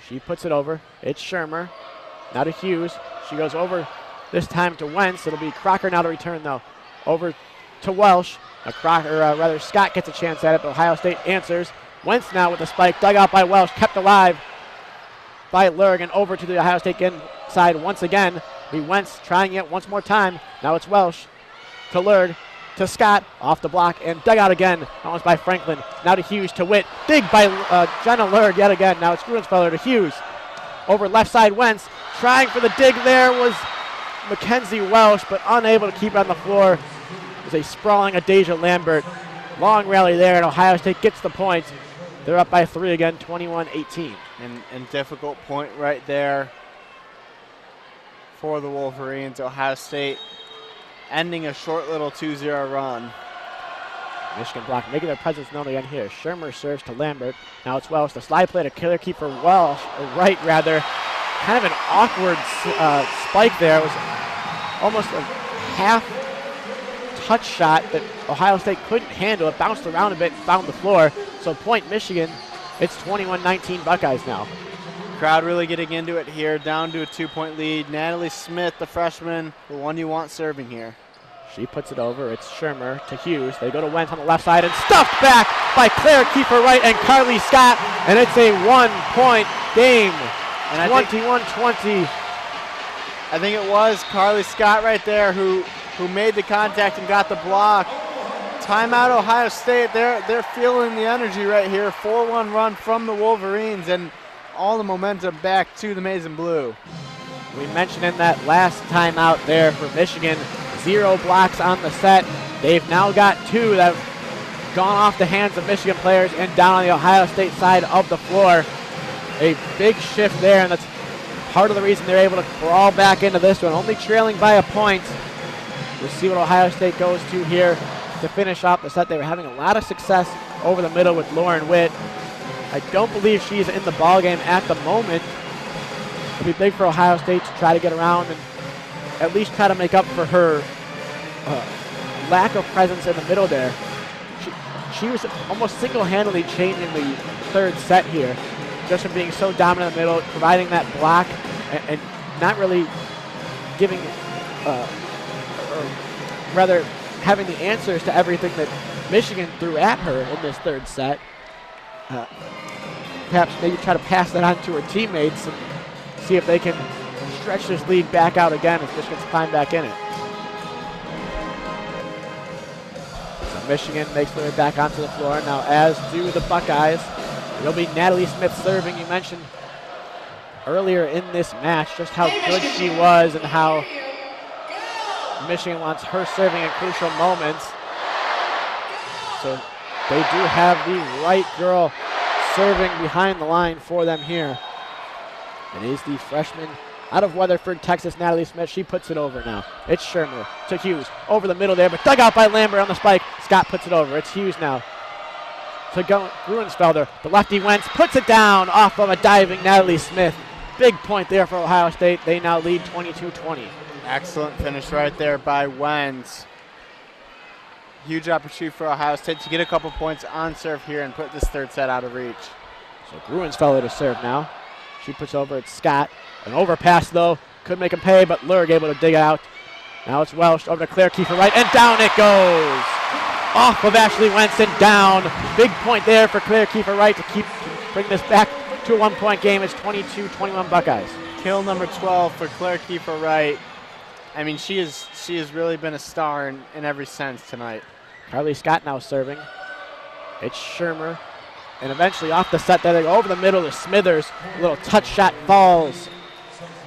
She puts it over. It's Shermer. Now to Hughes. She goes over this time to Wentz. It'll be Crocker now to return, though. Over to Welsh. Scott gets a chance at it, but Ohio State answers. Wentz now with the spike. Dug out by Welsh. Kept alive by Lurg and over to the Ohio State side once again. Wentz trying it once more time. Now it's Welsh to Lurg to Scott. Off the block and dug out again. Almost by Franklin. Now to Hughes to Witt. Dig by Jenna Lurg yet again. Now it's Gruensfelder to Hughes. Over left side Wentz. Trying for the dig there was Mackenzie Welsh, but unable to keep it on the floor. It was a sprawling Adasia Lambert. Long rally there, and Ohio State gets the point. They're up by 3 again, 21-18. And difficult point right there for the Wolverines. Ohio State ending a short little 2-0 run. Michigan block, making their presence known again here. Shermer serves to Lambert. Now it's Welsh. The slide play to Killer Keeper Welsh, or Wright rather. Kind of an awkward spike there. It was almost a half touch shot that Ohio State couldn't handle. It bounced around a bit and found the floor. So point Michigan. It's 21-19 Buckeyes now. Crowd really getting into it here, down to a 2-point lead. Natalie Smith, the freshman, the one you want serving here. She puts it over. It's Shermer to Hughes. They go to Wentz on the left side and stuffed back by Claire Kiefer Wright and Carly Scott. And it's a 1-point game. And 21-20. I think it was Carly Scott right there who made the contact and got the block. Timeout Ohio State. They're feeling the energy right here. 4-1 run from the Wolverines and all the momentum back to the Maize and Blue. We mentioned in that last timeout there for Michigan, 0 blocks on the set. They've now got 2 that have gone off the hands of Michigan players and down on the Ohio State side of the floor. A big shift there, and that's part of the reason they're able to crawl back into this one, only trailing by a point. We'll see what Ohio State goes to here to finish off the set. They were having a lot of success over the middle with Lauren Witt. I don't believe she's in the ballgame at the moment. It'll be big for Ohio State to try to get around and at least try to make up for her lack of presence in the middle there. She was almost single-handedly changing the third set here, just from being so dominant in the middle, providing that block and not really giving, or rather having the answers to everything that Michigan threw at her in this third set. Perhaps maybe try to pass that on to her teammates and see if they can stretch this lead back out again if Michigan's climbed back in it. So Michigan makes their way back onto the floor now, as do the Buckeyes. It'll be Natalie Smith serving. You mentioned earlier in this match just how good she was and how Michigan wants her serving in crucial moments. So they do have the right girl serving behind the line for them here. It is the freshman out of Weatherford, Texas, Natalie Smith. She puts it over now. It's Shermer to Hughes. Over the middle there, but dug out by Lambert on the spike. Scott puts it over. It's Hughes now to Gruensfelder. The lefty Wentz puts it down off of a diving Natalie Smith. Big point there for Ohio State. They now lead 22-20. Excellent finish right there by Wentz. Huge opportunity for Ohio State to get a couple points on serve here and put this third set out of reach. So Gruensfelder to serve now. She puts over at Scott. An overpass though. Could make him pay, but Lurg able to dig it out. Now it's Welsh over to Claire Kiefer Wright, and down it goes. Off of Ashley Wentz and down. Big point there for Claire Kiefer Wright to bring this back to a 1-point game. It's 22-21 Buckeyes. Kill number 12 for Claire Kiefer Wright. I mean, she has really been a star in every sense tonight. Carly Scott now serving. It's Shermer. And eventually off the set there, they go over the middle to Smithers. A little touch shot falls.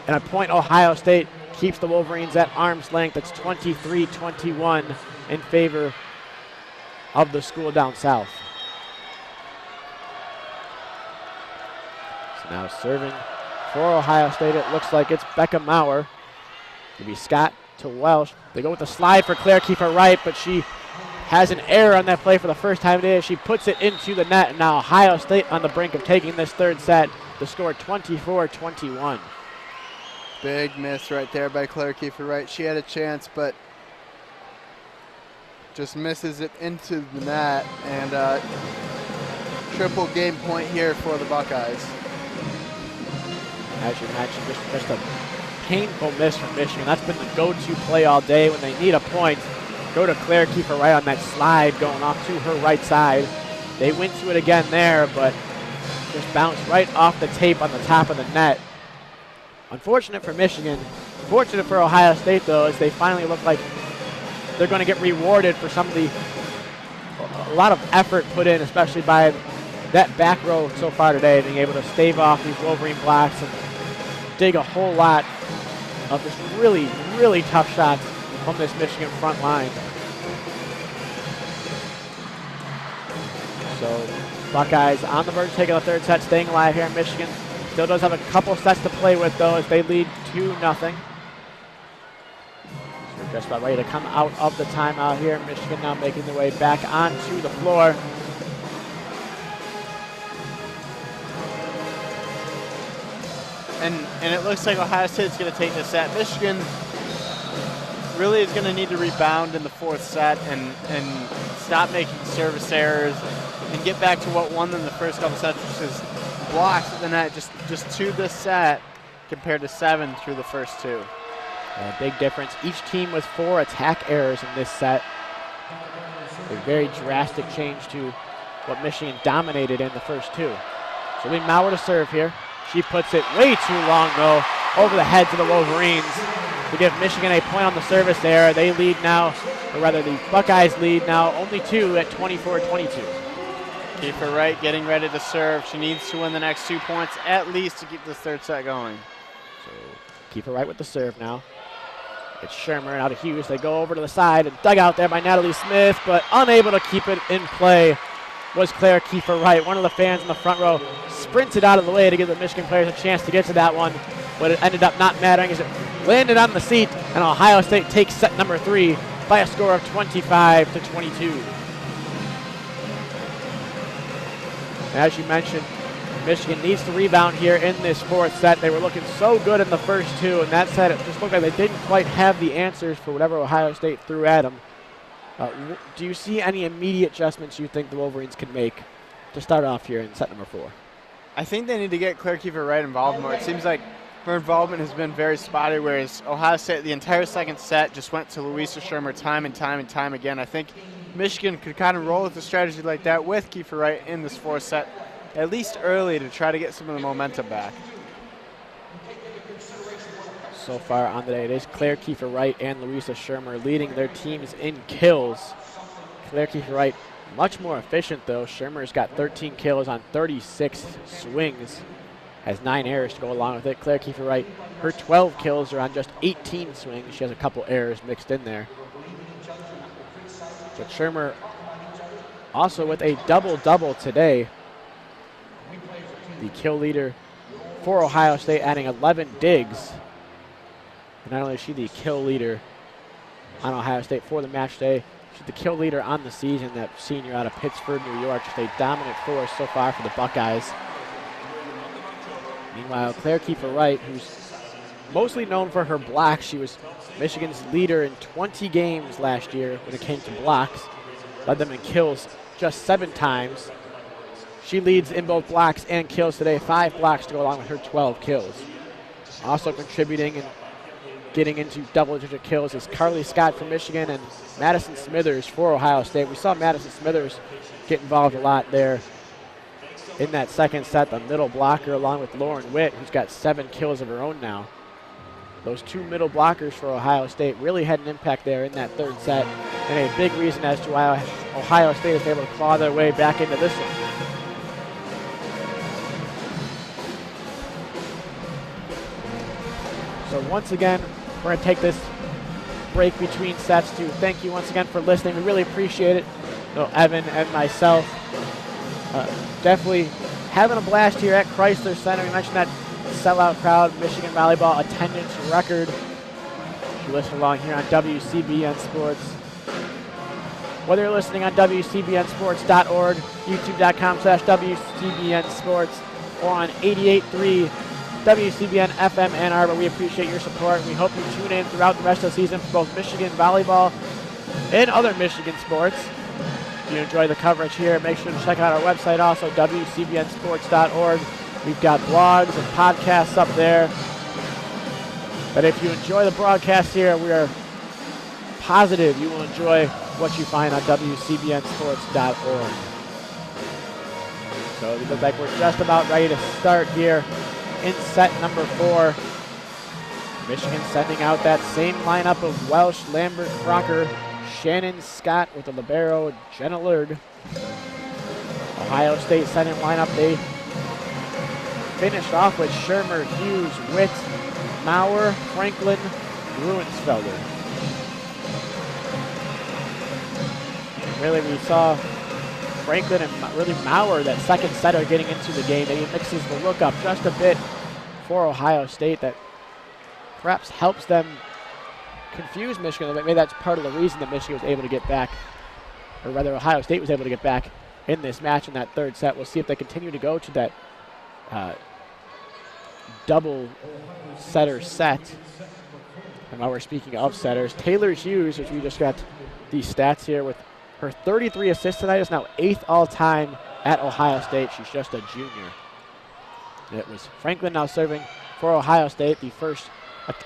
And a point Ohio State keeps the Wolverines at arm's length. It's 23-21 in favor of the school down south. So now serving for Ohio State, it looks like it's Becca Maurer. It'll be Scott to Welsh. They go with the slide for Claire Kiefer Wright, but she has an error on that play for the first time today. She puts it into the net, and now Ohio State on the brink of taking this third set. The score 24-21. Big miss right there by Claire Kiefer Wright. She had a chance, but just misses it into the net, and triple game point here for the Buckeyes. As you mentioned, just a painful miss from Michigan. That's been the go-to play all day when they need a point. Go to Claire Kiefer Wright on that slide going off to her right side. They went to it again there, but just bounced right off the tape on the top of the net. Unfortunate for Michigan. Fortunate for Ohio State, though, as they finally look like they're going to get rewarded for a lot of effort put in, especially by that back row so far today, being able to stave off these Wolverine blocks and dig a whole lot of just really, really tough shots from this Michigan front line. So Buckeyes on the verge of taking the third set, staying alive here in Michigan. Still does have a couple sets to play with, though, as they lead 2-0. So we're just about ready to come out of the timeout here. Michigan now making their way back onto the floor. And it looks like Ohio State's going to take this set. Michigan really is going to need to rebound in the fourth set and stop making service errors and get back to what won them the first couple sets, which is blocks at the net, just 2 this set compared to 7 through the first 2. A big difference. Each team with 4 attack errors in this set. A very drastic change to what Michigan dominated in the first 2. So we Maurer to serve here. She puts it way too long, though, over the heads of the Wolverines to give Michigan a point on the service error. They lead now, or rather the Buckeyes lead now only 2 at 24-22. Kiefer Wright getting ready to serve. She needs to win the next 2 points at least to keep this third set going. So Kiefer Wright with the serve now. It's Shermer and out of Hughes. They go over to the side and dug out there by Natalie Smith, but unable to keep it in play was Claire Kiefer Wright. One of the fans in the front row sprinted out of the way to give the Michigan players a chance to get to that one, but it ended up not mattering as it landed on the seat, and Ohio State takes set number 3 by a score of 25-22. As you mentioned, Michigan needs to rebound here in this fourth set. They were looking so good in the first 2, and that set it just looked like they didn't quite have the answers for whatever Ohio State threw at them. Do you see any immediate adjustments you think the Wolverines can make to start off here in set number 4? I think they need to get Claire Kiefer Wright involved more. It seems like her involvement has been very spotty, whereas Ohio State, the entire second set, just went to Louisa Shermer time and time again. I think Michigan could kind of roll with a strategy like that with Kiefer Wright in this fourth set, at least early, to try to get some of the momentum back. So far on the day, it is Claire Kiefer Wright and Louisa Shermer leading their teams in kills. Claire Kiefer Wright much more efficient, though. Shermer's got 13 kills on 36 swings, has 9 errors to go along with it. Claire Kiefer Wright, her 12 kills are on just 18 swings. She has a couple errors mixed in there. But Shermer also with a double-double today. The kill leader for Ohio State, adding 11 digs. And not only is she the kill leader on Ohio State for the match day, She's the kill leader on the season, that senior out of Pittsford, New York. Just a dominant force so far for the Buckeyes. Meanwhile, Claire Kiefer-Wright, who's mostly known for her blocks. She was Michigan's leader in 20 games last year when it came to blocks. Led them in kills just 7 times. She leads in both blocks and kills today, 5 blocks to go along with her 12 kills. Also contributing and getting into double-digit kills is Carly Scott from Michigan and Madison Smithers for Ohio State. We saw Madison Smithers get involved a lot there in that second set, the middle blocker, along with Lauren Witt, who's got 7 kills of her own now. Those 2 middle blockers for Ohio State really had an impact there in that third set, and a big reason as to why Ohio State is able to claw their way back into this one. So once again, we're going to take this break between sets to thank you once again for listening. We really appreciate it. Evan and myself definitely having a blast here at Crisler Center. We mentioned that sellout crowd, Michigan Volleyball attendance record. You listen along here on WCBN Sports. Whether you're listening on WCBNsports.org, YouTube.com/WCBN Sports, or on 88.3 WCBN FM Ann Arbor, we appreciate your support. We hope you tune in throughout the rest of the season for both Michigan Volleyball and other Michigan sports. If you enjoy the coverage here, make sure to check out our website also, WCBNsports.org. We've got blogs and podcasts up there. But if you enjoy the broadcast here, we are positive you will enjoy what you find on WCBNsports.org. So it looks like we're just about ready to start here in set number 4. Michigan sending out that same lineup of Welsh, Lambert, Crocker, Shannon Scott with the libero, Jenna Lurg. Ohio State sending lineup, they finished off with Shermer, Hughes, Witt, Maurer, Franklin, Gruensfelder. Really, we saw Franklin and really Maurer, that second setter, getting into the game. He mixes the look up just a bit for Ohio State. That perhaps helps them confuse Michigan. Maybe that's part of the reason that Michigan was able to get back, or rather Ohio State was able to get back in this match in that third set. We'll see if they continue to go to that double setter set. And while we're speaking of setters, Taylor Hughes, which we just got these stats here, with her 33 assists tonight, is now 8th all-time at Ohio State. She's just a junior. And it was Franklin now serving for Ohio State. The first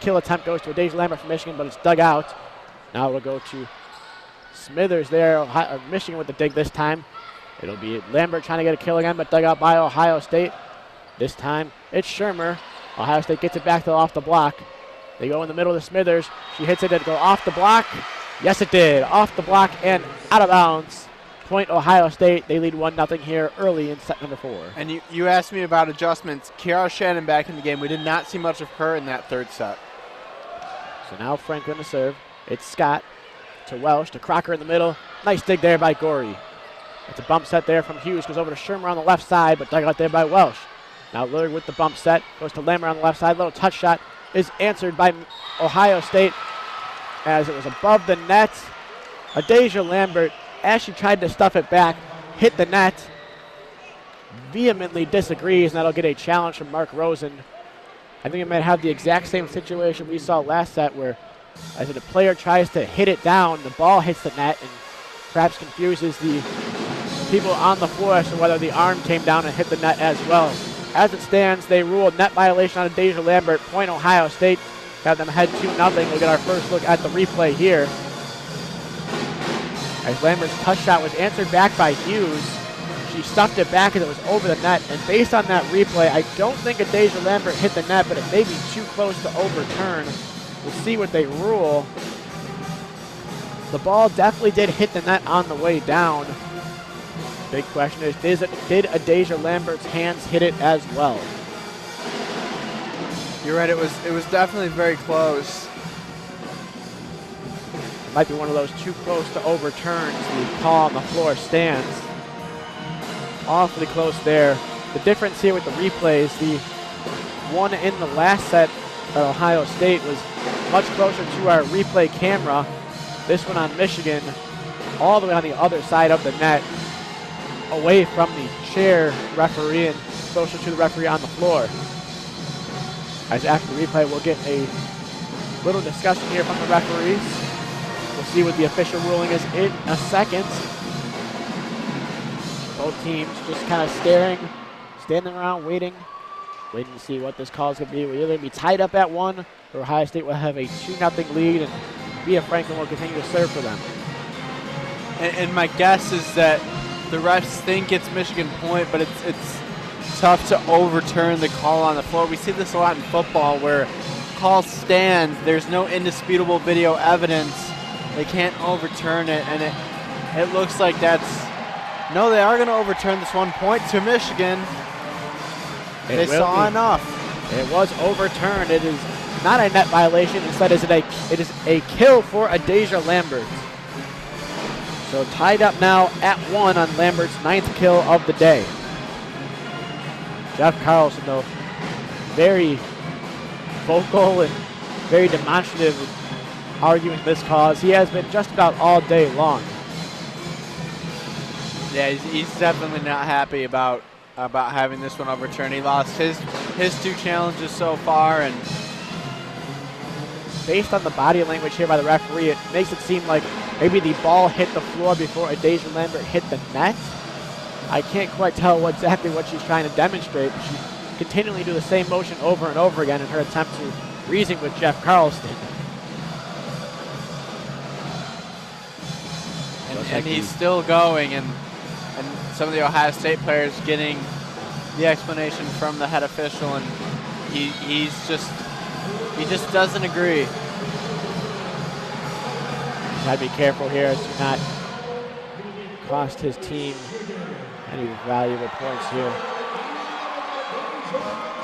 kill attempt goes to Adasia Lambert from Michigan, but it's dug out. Now we'll go to Smithers there. Michigan with the dig this time. It'll be Lambert trying to get a kill again, but dug out by Ohio State. This time it's Shermer. Ohio State gets it back to off the block. They go in the middle to Smithers. She hits it to go off the block. Yes, it did. Off the block and out of bounds. Point Ohio State. They lead 1-0 here early in set number 4. And you asked me about adjustments. Kiara Shannon back in the game. We did not see much of her in that third set. So now Franklin to serve. It's Scott to Welsh to Crocker in the middle. Nice dig there by Gorey. It's a bump set there from Hughes. Goes over to Shermer on the left side, but dug out there by Welsh. Now Lurg with the bump set. Goes to Lambert on the left side. Little touch shot is answered by Ohio State as it was above the net. Adasia Lambert, as she tried to stuff it back, hit the net. Vehemently disagrees, and that'll get a challenge from Mark Rosen. I think it might have the exact same situation we saw last set, where as the player tries to hit it down, the ball hits the net and perhaps confuses the people on the floor as to whether the arm came down and hit the net as well. As it stands, they rule net violation on Adasia Lambert. Point Ohio State. Have them head 2-0. We'll get our first look at the replay here. As Lambert's touch shot was answered back by Hughes. She stuffed it back as it was over the net. And based on that replay, I don't think Adasia Lambert hit the net, but it may be too close to overturn. We'll see what they rule. The ball definitely did hit the net on the way down. Big question is, did Adasia Lambert's hands hit it as well? You're right, it was definitely very close. It might be one of those too close to overturns. The call on the floor stands. Awfully close there. The difference here with the replays, the one in the last set at Ohio State was much closer to our replay camera. This one on Michigan all the way on the other side of the net, away from the chair referee and closer to the referee on the floor. As after the replay, we'll get a little discussion here from the referees. We'll see what the official ruling is in a second. Both teams just kind of standing around waiting to see what this call is going to be. We're either going to be tied up at 1, or Ohio State will have a 2-0 lead, and B.F. Franklin will continue to serve for them. And my guess is that the refs think it's Michigan point, but it's tough to overturn the call on the floor. We see this a lot in football where call stands, there's no indisputable video evidence. They can't overturn it, and it looks like no, they are going to overturn this 1 point to Michigan. They saw enough. It was overturned. It is not a net violation. Instead, it is a kill for Adasia Lambert. So tied up now at 1 on Lambert's 9th kill of the day. Jeff Carlson, though, very vocal and very demonstrative in arguing this cause. He has been just about all day long. Yeah, he's definitely not happy about having this one overturned. He lost his 2 challenges so far, and based on the body language here by the referee, it makes it seem like maybe the ball hit the floor before Adasia Lambert hit the net. I can't quite tell exactly what she's trying to demonstrate, but she's continually do the same motion over and over again in her attempt to reason with Jeff Carlson. And he's still going, and some of the Ohio State players getting the explanation from the head official, and he just doesn't agree. Got to be careful here to not cost his team any valuable points here.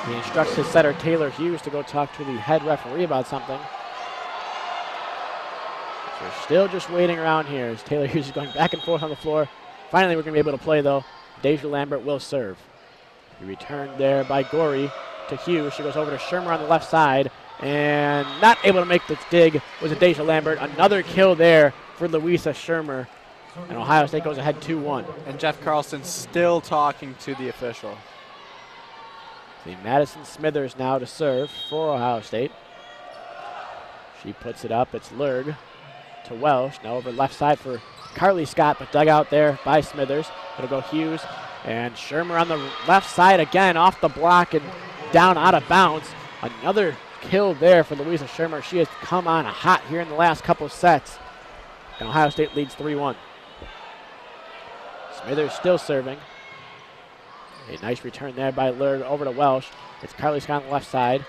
He instructs his setter Taylor Hughes to go talk to the head referee about something. So we're still just waiting around here as Taylor Hughes is going back and forth on the floor. Finally, we're going to be able to play, though. Adasia Lambert will serve. He returned there by Gorey to Hughes. She goes over to Shermer on the left side, and not able to make the dig was Adasia Lambert. Another kill there for Louisa Shermer, and Ohio State goes ahead 2-1. And Jeff Carlson still talking to the official. See Madison Smithers now to serve for Ohio State. She puts it up. It's Lurg to Welsh. Now over left side for Carly Scott, but dug out there by Smithers. It'll go Hughes, and Shermer on the left side again off the block and down out of bounds. Another kill there for Louisa Shermer. She has come on hot here in the last couple of sets, and Ohio State leads 3-1. Smithers still serving. A nice return there by Lurg over to Welsh. It's Carly Scott on the left side.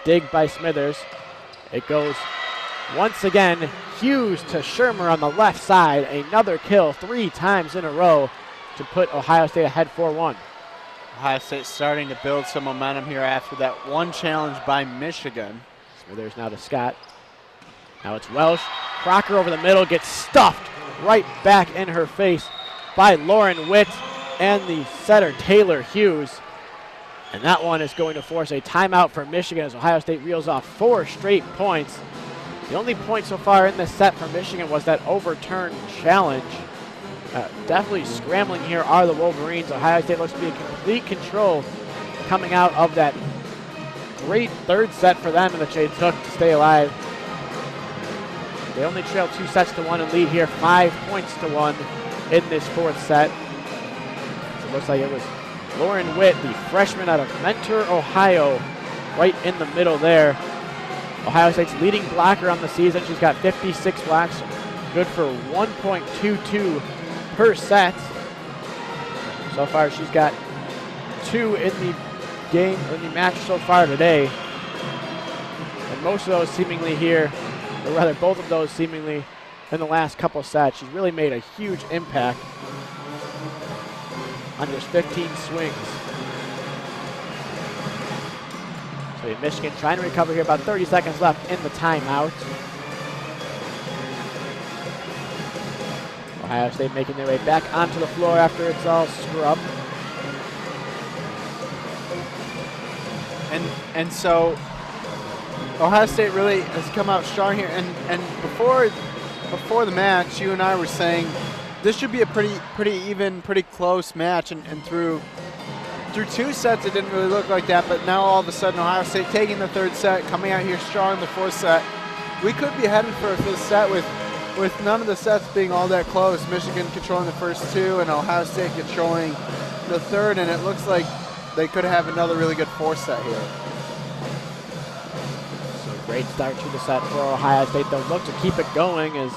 Dig by Smithers. It goes once again, Hughes to Shermer on the left side. Another kill 3 times in a row to put Ohio State ahead 4-1. Ohio State starting to build some momentum here after that 1 challenge by Michigan. Smithers now to Scott. Now it's Welsh. Crocker over the middle gets stuffed right back in her face by Lauren Witt and the setter Taylor Hughes. And that one is going to force a timeout for Michigan as Ohio State reels off 4 straight points. The only point so far in this set for Michigan was that overturned challenge. Definitely scrambling here are the Wolverines. Ohio State looks to be in complete control coming out of that great 3rd set for them, in which they took to stay alive. They only trail 2 sets to 1 and lead here 5 points to 1 in this 4th set. So it looks like it was Lauren Witt, the freshman out of Mentor, Ohio, right in the middle there. Ohio State's leading blocker on the season. She's got 56 blocks, good for 1.22 per set. So far, she's got 2 in the game, in the match so far today. And most of those seemingly here, or rather both of those seemingly in the last couple sets. She's really made a huge impact on just 15 swings. So Michigan trying to recover here, about 30 seconds left in the timeout. Ohio State making their way back onto the floor after it's all scrubbed. And so Ohio State really has come out strong here. And before before the match, you and I were saying this should be a pretty even, pretty close match, and through 2 sets it didn't really look like that, but now all of a sudden Ohio State taking the 3rd set, coming out here strong in the 4th set. We could be headed for a 5th set with none of the sets being all that close. Michigan controlling the first 2 and Ohio State controlling the 3rd, and it looks like they could have another really good 4th set here. So great start to the set for Ohio State. They'll look to keep it going as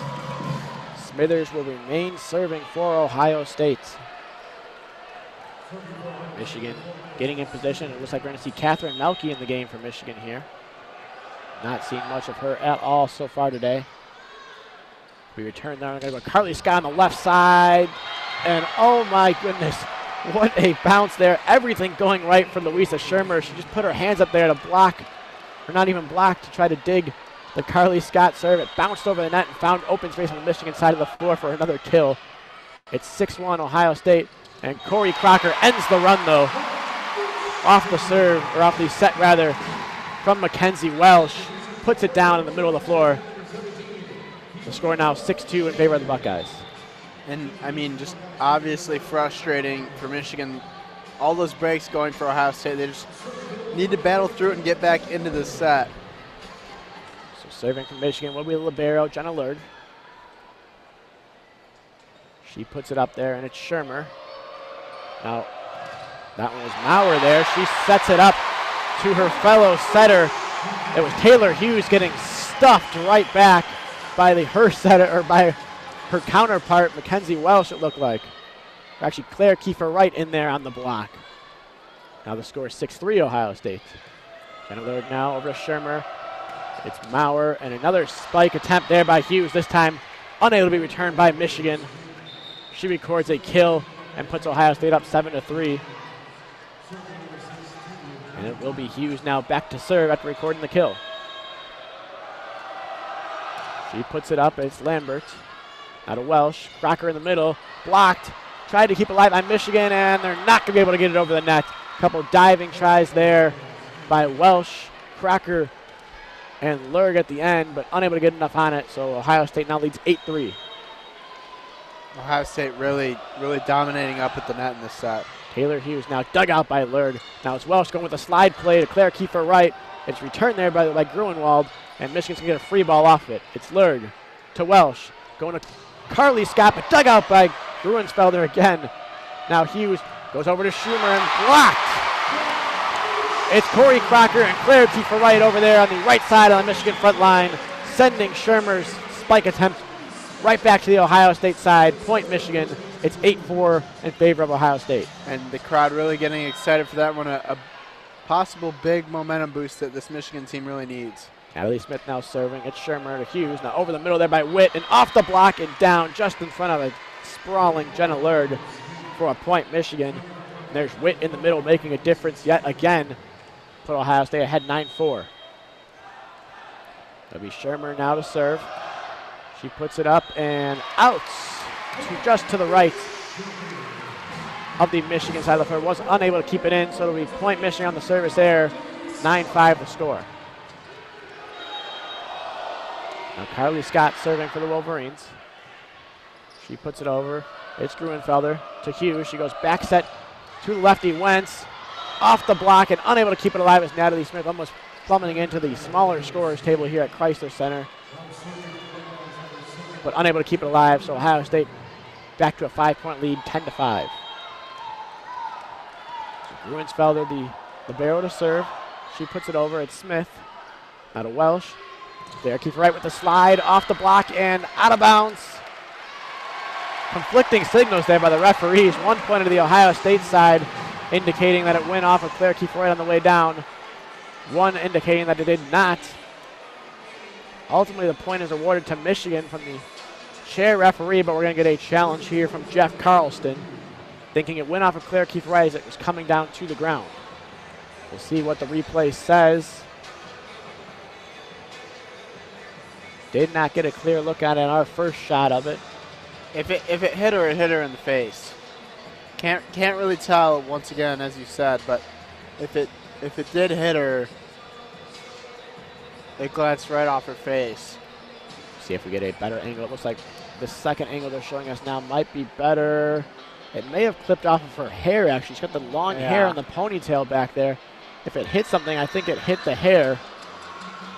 Smithers will remain serving for Ohio State. Michigan getting in position. It looks like we're going to see Catherine Melke in the game for Michigan here. Not seen much of her at all so far today. We return there. We're going to go Carly Scott on the left side. And oh my goodness, what a bounce there. Everything going right for Louisa Shermer. She just put her hands up there to block, or not even block, to try to dig the Carly Scott serve. It bounced over the net and found open space on the Michigan side of the floor for another kill. It's 6-1 Ohio State. And Corey Crocker ends the run, though, off the serve, or off the set, rather, from Mackenzie Welsh. Puts it down in the middle of the floor. The score now 6-2 in favor of the Buckeyes. And, I mean, just obviously frustrating for Michigan. All those breaks going for Ohio State. They just need to battle through it and get back into the set. So serving from Michigan will be libero Jenna Lurg. She puts it up there, and it's Shermer. Now, that one was Maurer there. She sets it up to her fellow setter. It was Taylor Hughes getting stuffed right back by her setter, or by her counterpart, Mackenzie Welsh, it looked like. Actually, Claire Kiefer-Wright in there on the block. Now the score is 6-3 Ohio State. Jenna Lurg now over to Shermer. It's Maurer, and another spike attempt there by Hughes, this time unable to be returned by Michigan. She records a kill and puts Ohio State up 7-3. And it will be Hughes now back to serve after recording the kill. She puts it up. It's Lambert. Out of Welsh. Crocker in the middle. Blocked. Tried to keep it alive by Michigan, and they're not going to be able to get it over the net. A couple diving tries there by Welsh, Crocker, and Lurg at the end, but unable to get enough on it. So Ohio State now leads 8-3. Ohio State really dominating up at the net in this set. Taylor Hughes now dug out by Lurg. Now it's Welsh going with a slide play to Claire Kiefer-Wright. It's returned there by Gruenwald, and Michigan's going to get a free ball off of it. It's Lurg to Welsh, going to Carly Scott, but dug out by Gruensfelder again. Now Hughes goes over to Schumer and blocked. It's Corey Crocker and Claire Kiefer-Wright over there on the right side of the Michigan front line, sending Shermer's spike attempt right back to the Ohio State side. Point Michigan. It's 8-4 in favor of Ohio State. And the crowd really getting excited for that one. A possible big momentum boost that this Michigan team really needs. Natalie Smith now serving. It's Shermer to Hughes. Now over the middle there by Witt, and off the block and down just in front of a sprawling Jenna Lurg for a point Michigan. And there's Witt in the middle making a difference yet again. Put Ohio State ahead 9-4. It'll be Shermer now to serve. She puts it up and out to just to the right of the Michigan side of the floor. Was unable to keep it in, so it'll be point Michigan on the service there. 9-5 the score. Now Carly Scott serving for the Wolverines. She puts it over. It's Gruenfelder to Hughes. She goes back set to lefty Wentz. Off the block and unable to keep it alive as Natalie Smith, almost plummeting into the smaller scorers table here at Crisler Center. But unable to keep it alive, so Ohio State back to a 5-point lead, 10-5. So Gruensfelder, the libero to serve. She puts it over. It's Smith. Out of Welsh. There, Kiefer-Wright with the slide, off the block and out of bounds. Conflicting signals there by the referees. 1 point to the Ohio State side, indicating that it went off of Claire Kiefer-Wright on the way down. One indicating that it did not. Ultimately, the point is awarded to Michigan from the chair referee, but we're going to get a challenge here from Jeff Carlston, thinking it went off of Claire Kiefer-Wright as it was coming down to the ground. We'll see what the replay says. Did not get a clear look at it on our first shot of it. If it hit her, it hit her in the face. Can't really tell once again, as you said, but if it did hit her, it glanced right off her face. See if we get a better angle. It looks like the second angle they're showing us now might be better. It may have clipped off of her hair, actually. She's got the long hair and the ponytail back there. If it hit something, I think it hit the hair.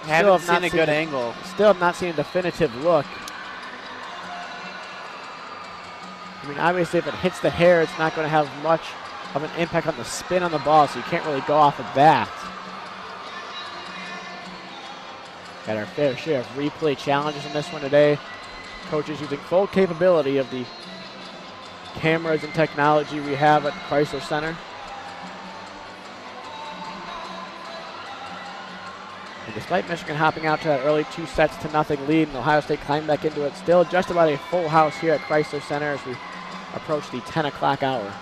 Haven't seen a good angle. Still have not seen a definitive look. I mean, obviously, if it hits the hair, it's not going to have much of an impact on the spin on the ball, so you can't really go off of that. Got our fair share of replay challenges in this one today. Coaches using full capability of the cameras and technology we have at Crisler Center. And despite Michigan hopping out to that early 2-0 lead, and Ohio State climbed back into it, still just about a full house here at Crisler Center as we approach the 10 o'clock hour.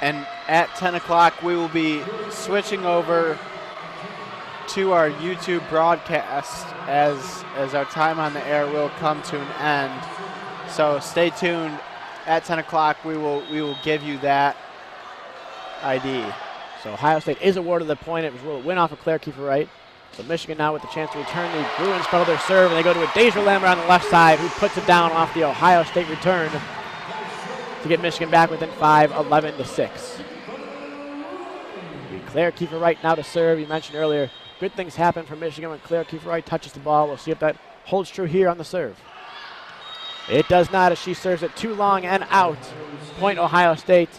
And at 10 o'clock, we will be switching over to our YouTube broadcast as our time on the air will come to an end. So stay tuned. At 10 o'clock, we will give you that ID. So Ohio State is awarded the point. It was a win off of Claire Kiefer-Wright. So Michigan now with the chance to return the Gruensfelder serve, and they go to a Deja Lambert on the left side, who puts it down off the Ohio State return to get Michigan back within 5, 11-6. Claire Kiefer-Wright now to serve. You mentioned earlier, good things happen for Michigan when Claire Kiefer-Wright touches the ball. We'll see if that holds true here on the serve. It does not, as she serves it too long and out. Point Ohio State.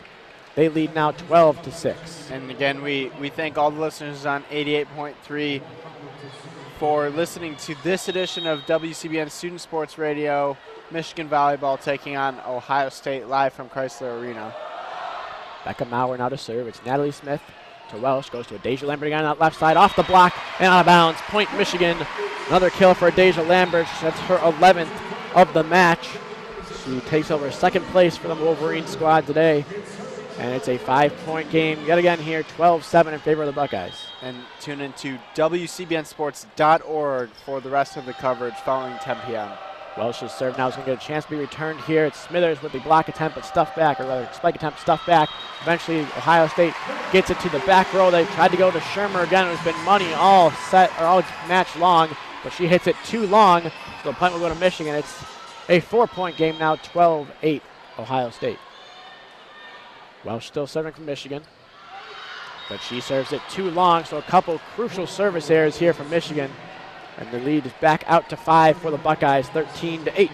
They lead now 12-6. And again, we thank all the listeners on 88.3 for listening to this edition of WCBN Student Sports Radio. Michigan Volleyball taking on Ohio State live from Crisler Arena. Becca Maurer now to serve. It's Natalie Smith to Welsh. Goes to a Deja Lambert again on that left side. Off the block and out of bounds. Point Michigan. Another kill for Deja Lambert. That's her 11th of the match. She takes over second place for the Wolverine squad today. And it's a 5-point game yet again here, 12-7 in favor of the Buckeyes. And tune into WCBNsports.org for the rest of the coverage following 10 p.m. Welsh's serve now is going to get a chance to be returned here. It's Smithers with the block attempt, but stuffed back, or rather spike attempt stuffed back. Eventually, Ohio State gets it to the back row. They tried to go to Shermer again. It's been money all match long, but she hits it too long, so the point will go to Michigan. It's a 4-point game now, 12-8 Ohio State. Welsh still serving from Michigan, but she serves it too long, so a couple crucial service errors here from Michigan. And the lead is back out to 5 for the Buckeyes, 13-8.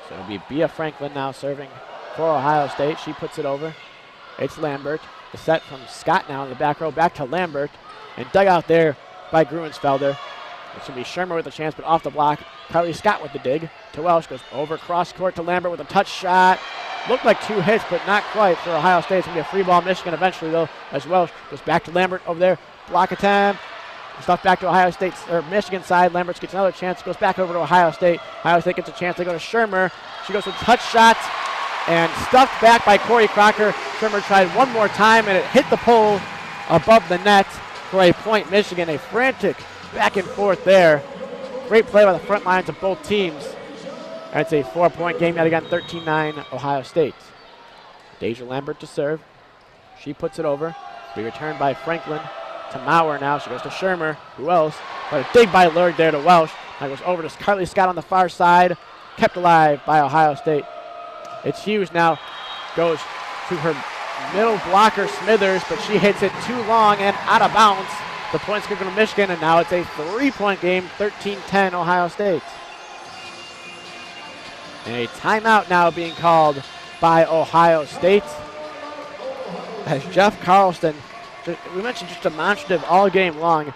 So it'll be Bia Franklin now serving for Ohio State. She puts it over. It's Lambert. The set from Scott now in the back row, back to Lambert. And dug out there by Gruensfelder. It's going to be Shermer with a chance, but off the block. Carly Scott with the dig to Welsh. Goes over cross court to Lambert with a touch shot. Looked like 2 hits, but not quite for Ohio State. It's going to be a free ball Michigan eventually, though, as Welsh goes back to Lambert over there. Block attempt. Stuff back to Ohio State, or Michigan side. Lambert gets another chance. Goes back over to Ohio State. Ohio State gets a chance. They go to Shermer. She goes with touch shots and stuffed back by Corey Crocker. Shermer tried one more time, and it hit the pole above the net for a point Michigan. A frantic back and forth there. Great play by the front lines of both teams. And it's a 4-point game yet again, 13-9 Ohio State. Deja Lambert to serve. She puts it over. Be returned by Franklin to Maurer now. She goes to Shermer. Who else? But a dig by Lurg there to Welsh. Now goes over to Carly Scott on the far side. Kept alive by Ohio State. It's Hughes now. Goes to her middle blocker, Smithers, but she hits it too long and out of bounds. The points go to Michigan, and now it's a 3-point game, 13-10 Ohio State. And a timeout now being called by Ohio State. As Jeff Carlston, we mentioned just demonstrative all game long,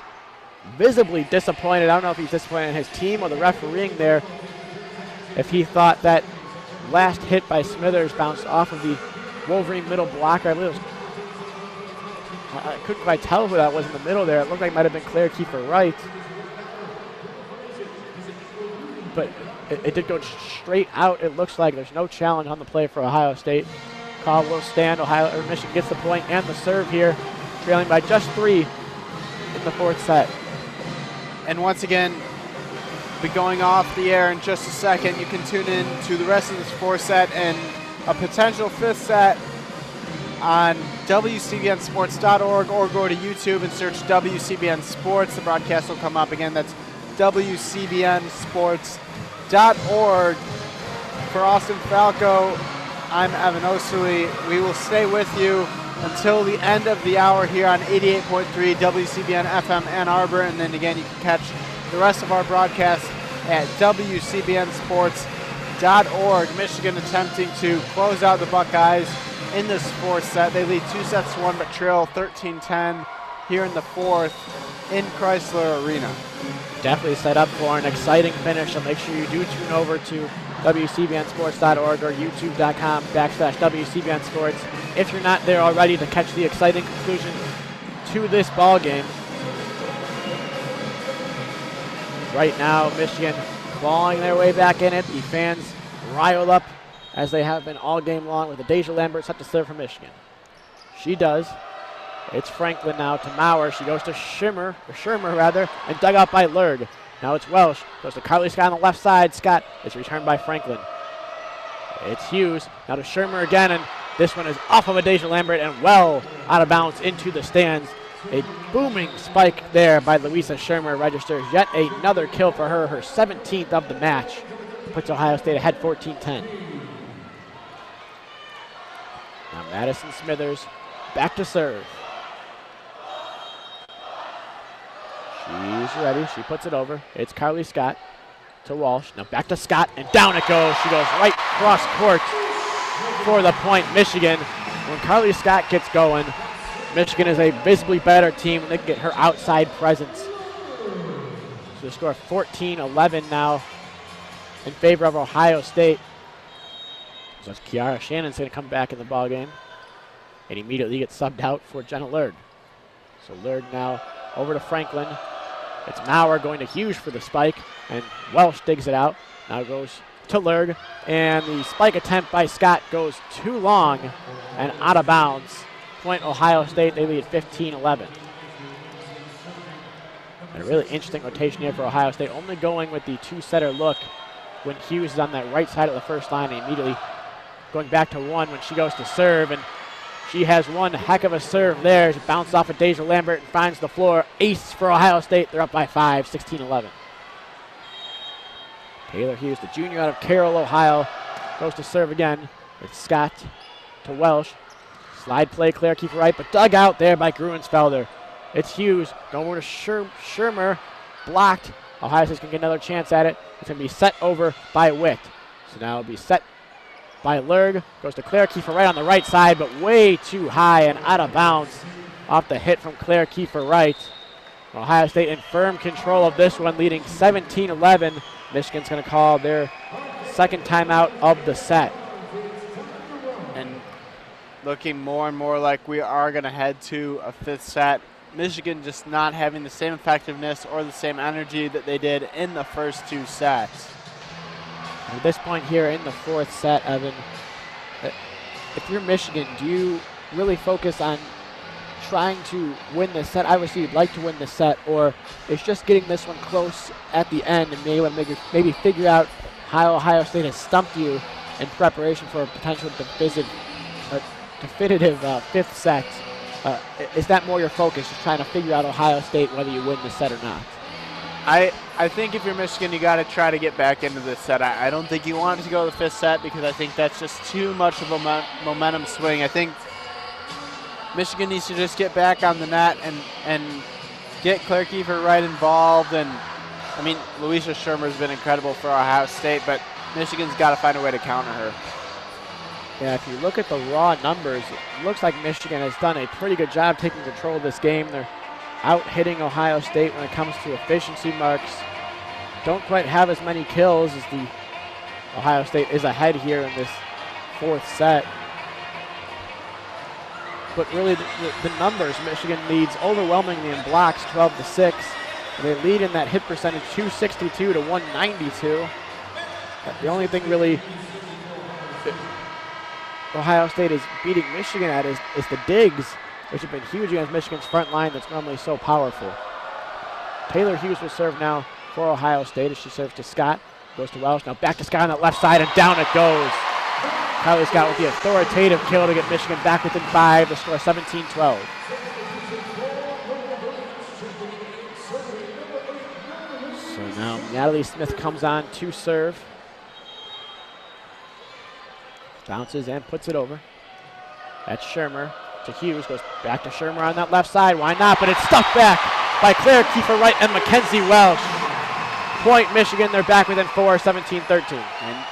visibly disappointed. I don't know if he's disappointed in his team or the refereeing there. If he thought that last hit by Smithers bounced off of the Wolverine middle blocker. I believe it was, I couldn't quite tell who that was in the middle there. It looked like it might have been Claire Kiefer-Wright. But it did go straight out. It looks like there's no challenge on the play for Ohio State. Call will stand. Michigan gets the point and the serve here, trailing by just 3 in the 4th set. And once again, be going off the air in just a second. You can tune in to the rest of this 4th set and a potential 5th set on WCBNsports.org, or go to YouTube and search WCBN Sports. The broadcast will come up again. That's WCBNsports.org. For Austin Falco, I'm Evan Oesterle. We will stay with you until the end of the hour here on 88.3 WCBN FM Ann Arbor, and then again you can catch the rest of our broadcast at WCBNsports.org. Michigan attempting to close out the Buckeyes in this 4th set. They lead 2-1 but trail 13-10 here in the 4th in Crisler Arena. Definitely set up for an exciting finish, so make sure you do tune over to WCBNsports.org or youtube.com/WCBN Sports if you're not there already to catch the exciting conclusion to this ball game. Right now, Michigan clawing their way back in it. The fans riled up as they have been all game long, with Deja Lambert set to serve for Michigan. She does. It's Franklin now to Maurer. She goes to Shermer, and dug out by Lerg. Now it's Welsh. Goes to Carly Scott on the left side. Scott is returned by Franklin. It's Hughes. Now to Shermer again, and this one is off of a Deja Lambert and well out of bounds into the stands. A booming spike there by Louisa Shermer registers yet another kill for her, her 17th of the match. Puts Ohio State ahead 14-10. Now Madison Smithers back to serve. She's ready. She puts it over. It's Carly Scott to Walsh. Now back to Scott, and down it goes. She goes right cross court for the point, Michigan. When Carly Scott gets going, Michigan is a visibly better team when they can get her outside presence. So the score 14-11 now in favor of Ohio State. So it's Kiara Shannon's going to come back in the ballgame and immediately gets subbed out for Jenna Lerg. So Lerg now over to Franklin. It's Maurer going to Hughes for the spike, and Welsh digs it out. Now goes to Lerg, and the spike attempt by Scott goes too long and out of bounds. Point Ohio State, they lead 15-11. And a really interesting rotation here for Ohio State, only going with the 2-setter look when Hughes is on that right side of the first line, and immediately going back to 1 when she goes to serve, and she has one heck of a serve there. She bounced off of Deja Lambert and finds the floor. Ace for Ohio State. They're up by 5, 16-11. Taylor Hughes, the junior out of Carroll, Ohio, goes to serve again. It's Scott to Welsh. Slide play, Claire Kiefer right, but dug out there by Gruensfelder. It's Hughes going over to Shermer. Blocked. Ohio State's going to get another chance at it. It's going to be set over by Witt. So now it'll be set by Lerg. Goes to Claire Kiefer right on the right side, but way too high and out of bounds off the hit from Claire Kiefer right. Ohio State in firm control of this one, leading 17-11. Michigan's going to call their second timeout of the set. And looking more and more like we are going to head to a 5th set. Michigan just not having the same effectiveness or the same energy that they did in the first 2 sets. At this point here in the 4th set, Evan, if you're Michigan, do you really focus on trying to win this set? Obviously, you'd like to win this set, or it's just getting this one close at the end and maybe figure out how Ohio State has stumped you in preparation for a potential definitive 5th set. Is that more your focus, just trying to figure out Ohio State whether you win the set or not? I think if you're Michigan, you got to try to get back into this set. I don't think you want to go to the 5th set because I think that's just too much of a momentum swing. I think Michigan needs to just get back on the net and get Claire Kiefer right involved. And, I mean, Louisa Shermer has been incredible for Ohio State, but Michigan's got to find a way to counter her. Yeah, if you look at the raw numbers, it looks like Michigan has done a pretty good job taking control of this game. They're out-hitting Ohio State when it comes to efficiency marks. Don't quite have as many kills as the Ohio State is ahead here in this 4th set. But really, the numbers, Michigan leads overwhelmingly in blocks, 12-6. They lead in that hit percentage, 262 to 192. The only thing really Ohio State is beating Michigan at is the digs, which have been huge against Michigan's front line that's normally so powerful. Taylor Hughes will serve now for Ohio State as she serves to Scott. Goes to Welsh. Now back to Scott on the left side, and down it goes. Kylie Scott with the authoritative kill to get Michigan back within 5. The score 17-12. So now Natalie Smith comes on to serve. Bounces and puts it over. That's Shermer to Hughes. Goes back to Shermer on that left side. Why not? But it's stuffed back by Claire Kiefer Wright and Mackenzie Welsh. Point Michigan. They're back within 4, 17-13.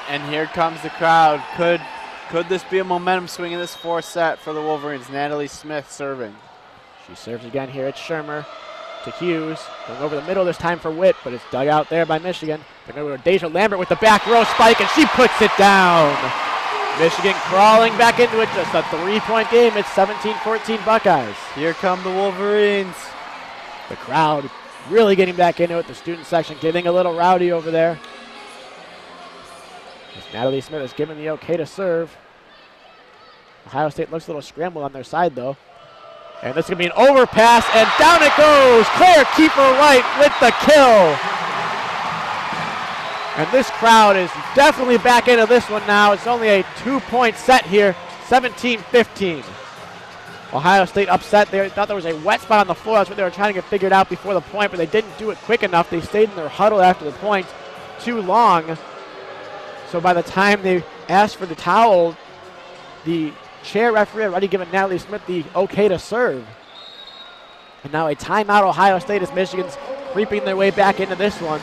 And here comes the crowd. Could this be a momentum swing in this fourth set for the Wolverines? Natalie Smith serving. She serves again here. It's Shermer to Hughes. Going over the middle this time for Witt, but it's dug out there by Michigan. They're going to go to Deja Lambert with the back row spike, and she puts it down. Michigan crawling back into it. Just a 3-point game. It's 17-14 Buckeyes. Here come the Wolverines. The crowd really getting back into it. The student section getting a little rowdy over there. As Natalie Smith is given the okay to serve. Ohio State looks a little scrambled on their side, though. And this is going to be an overpass, and down it goes. Claire Kiefer Wright with the kill. And this crowd is definitely back into this one now. It's only a 2-point set here, 17-15. Ohio State upset. They thought there was a wet spot on the floor. That's what they were trying to get figured out before the point, but they didn't do it quick enough. They stayed in their huddle after the point too long. So by the time they asked for the towel, the chair referee had already given Natalie Smith the okay to serve. And now a timeout, Ohio State, as Michigan's creeping their way back into this one.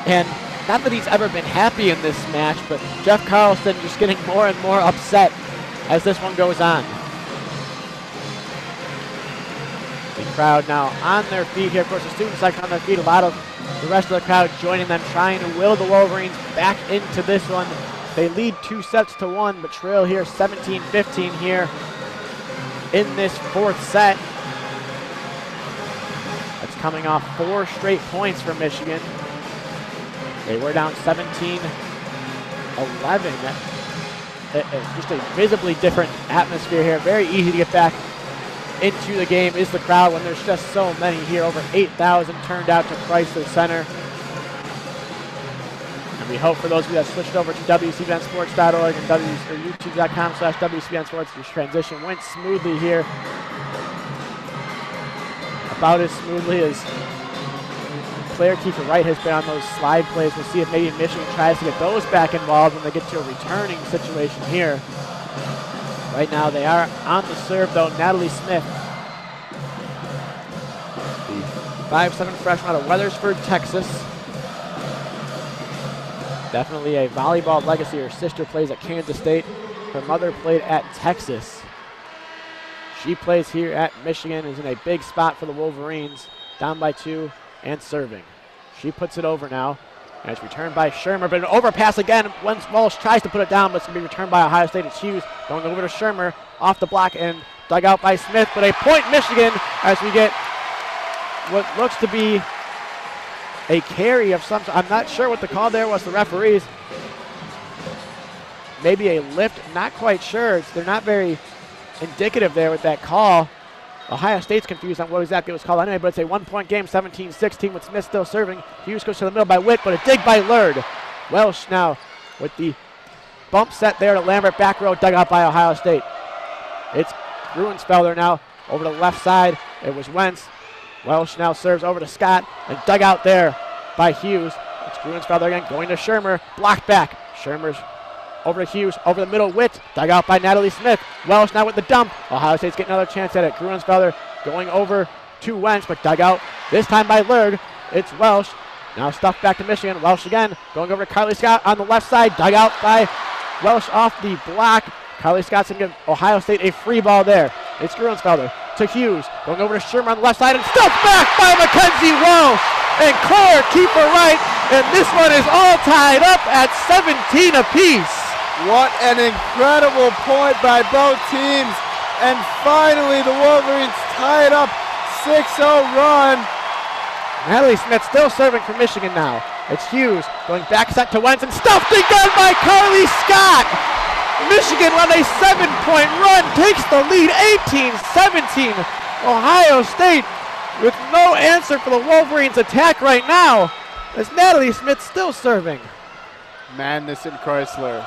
And not that he's ever been happy in this match, but Jeff Carlson just getting more and more upset as this one goes on. The crowd now on their feet here. Of course, the student section on their feet. A lot of the rest of the crowd joining them, trying to will the Wolverines back into this one. They lead 2-1, but trail here 17-15 here in this fourth set. That's coming off 4 straight points for Michigan. They were down 17-11. Just a visibly different atmosphere here. Very easy to get back into the game is the crowd when there's just so many here. Over 8,000 turned out to Crisler Center. And we hope for those of you that switched over to WCBNsports.org and youtube.com/WCBNsports, this transition went smoothly here. About as smoothly as Claire Kiefer Wright has been on those slide plays. We'll see if maybe Michigan tries to get those back involved when they get to a returning situation here. Right now they are on the serve though. Natalie Smith, the 5'7" freshman out of Weathersford, Texas. Definitely a volleyball legacy. Her sister plays at Kansas State. Her mother played at Texas. She plays here at Michigan, is in a big spot for the Wolverines. Down by 2 and serving. She puts it over now. And it's returned by Shermer, but an overpass again once Walsh tries to put it down, but it's going to be returned by Ohio State. It's Hughes going over to Shermer, off the block and dug out by Smith, but a point Michigan as we get what looks to be a carry of some sort. I'm not sure what the call there was, the referees. Maybe a lift, not quite sure. They're not very indicative there with that call. Ohio State's confused on what exactly was called anyway, but it's a 1-point game, 17-16 with Smith still serving. Hughes goes to the middle by Witt, but a dig by Lurd. Welsh now with the bump set there to Lambert, back row, dug out by Ohio State. It's Gruensfelder now over to the left side. It was Wentz. Welsh now serves over to Scott and dug out there by Hughes. It's Gruensfelder again going to Shermer, blocked back. Shermer's over to Hughes, over the middle, Witt, dug out by Natalie Smith. Welsh now with the dump. Ohio State's getting another chance at it. Gruensfelder going over to Wentz, but dug out this time by Lurg. It's Welsh. Now stuffed back to Michigan. Welsh again, going over to Carly Scott on the left side, dug out by Welsh off the block. Carly Scott's going to give Ohio State a free ball there. It's Gruensfelder to Hughes, going over to Shermer on the left side, and stuffed back by Mackenzie Welsh and Claire Kiefer Wright, and this one is all tied up at 17 apiece. What an incredible point by both teams. And finally the Wolverines tie it up, 6-0 run. Natalie Smith still serving for Michigan now. It's Hughes going back set to Wentz and stuffed again by Carly Scott. Michigan on a 7-point run, takes the lead 18-17. Ohio State with no answer for the Wolverines' attack right now, as Natalie Smith still serving. Madness in Crisler.